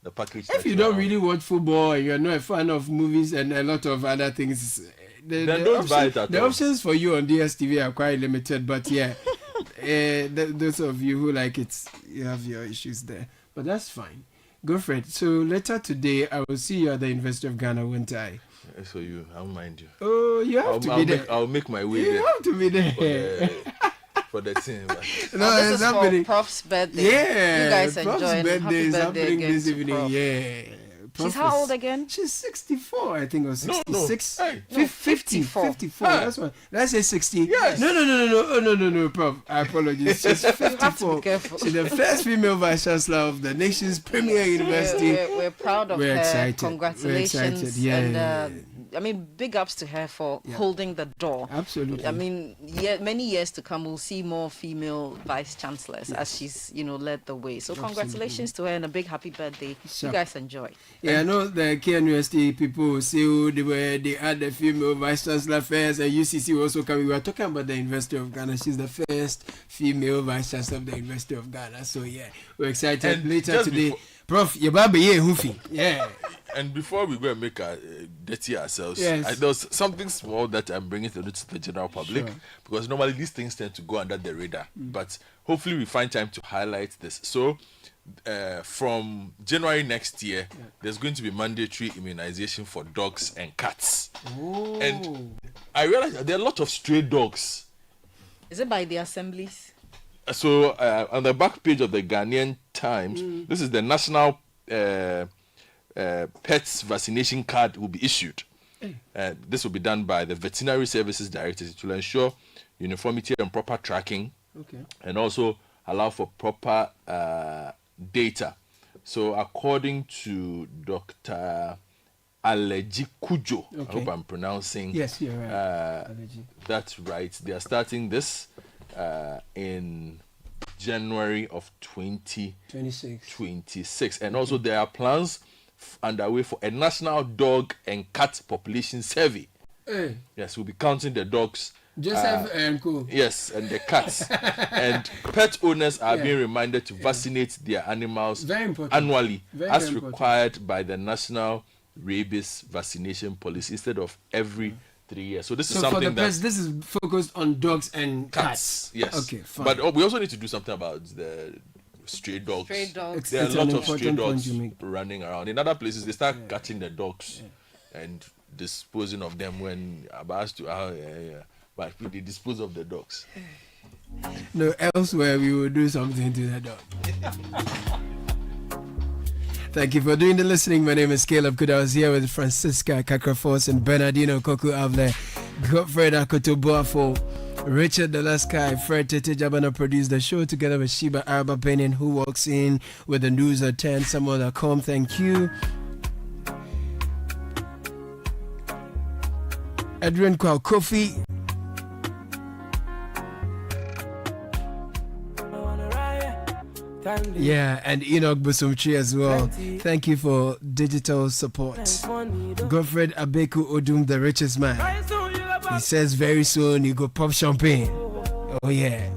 the package. If you don't really watch football and you're not a fan of movies and a lot of other things, then don't buy it at all. The options for you on DSTV are quite limited, but those of you who like it, you have your issues there. But that's fine. Go for it. So later today, I will see you at the University of Ghana, won't I? So I'll mind you. Oh, you have to be there. I'll make my way there. You have to be there. For the team. No, this is for Prof's birthday. Yeah, you guys Prof's enjoy. birthday is happening this evening. Prof. Yeah. She's how old again? She's 64, I think, or 66. No, 54. 54. That's what. Let's say 60. Yes. No, Prof. I apologize. She's 54. She's the first female vice chancellor of the nation's premier university. We're proud of her. Excited. Congratulations. We're excited. Yeah. I mean, big ups to her for holding the door. Absolutely. I mean, many years to come, we'll see more female vice chancellors as she's, led the way. So congratulations to her and a big happy birthday. Sure. You guys enjoy. Yeah, I know the KNUST people say they had the female vice chancellor first, and UCC also coming. We were talking about the University of Ghana. She's the first female vice chancellor of the University of Ghana. So yeah, we're excited. And later today, Prof, your baby, yeah. And before we go and make dirty ourselves, yes. There's something small that I'm bringing to the general public, because normally these things tend to go under the radar. But hopefully we find time to highlight this. So from January next year, there's going to be mandatory immunization for dogs and cats. Ooh. And I realize that there are a lot of stray dogs. Is it by the assemblies? So on the back page of the Ghanaian Times, this is the national pets vaccination card will be issued. This will be done by the Veterinary Services Directorate to ensure uniformity and proper tracking, and also allow for proper data. So according to Dr. Aleji Kujo, I hope I'm pronouncing you're right. That's right. They are starting this in January of 2026. And also there are plans underway for a national dog and cat population survey. Yes, we'll be counting the dogs Joseph and Co. Yes, and the cats. And pet owners are being reminded to vaccinate their animals annually, as required by the National Rabies Vaccination Policy, instead of every 3 years. So this is something this is focused on dogs and cats. Yes. Okay, fine. But we also need to do something about the stray dogs. Stray dogs. There are a lot of stray dogs running around. In other places, they start catching the dogs and disposing of them when about to but they dispose of the dogs. No, elsewhere we will do something to the dog. Thank you for doing the listening. My name is Caleb Good. I was here with Francisca Kakrafos and Bernardino Koku Avle, Godfred Akotobuafo, Richard Delaskai, Fred Tete Jabana produced the show together with Sheba Arba Benin, who walks in with the news at 10. Samuel Akom, thank you. Adrian Kwao Kofi. Yeah, and Enoch Busumchi as well. Thank you for digital support. Godfred Abeku Odum, the richest man. He says very soon you go pop champagne. Oh yeah.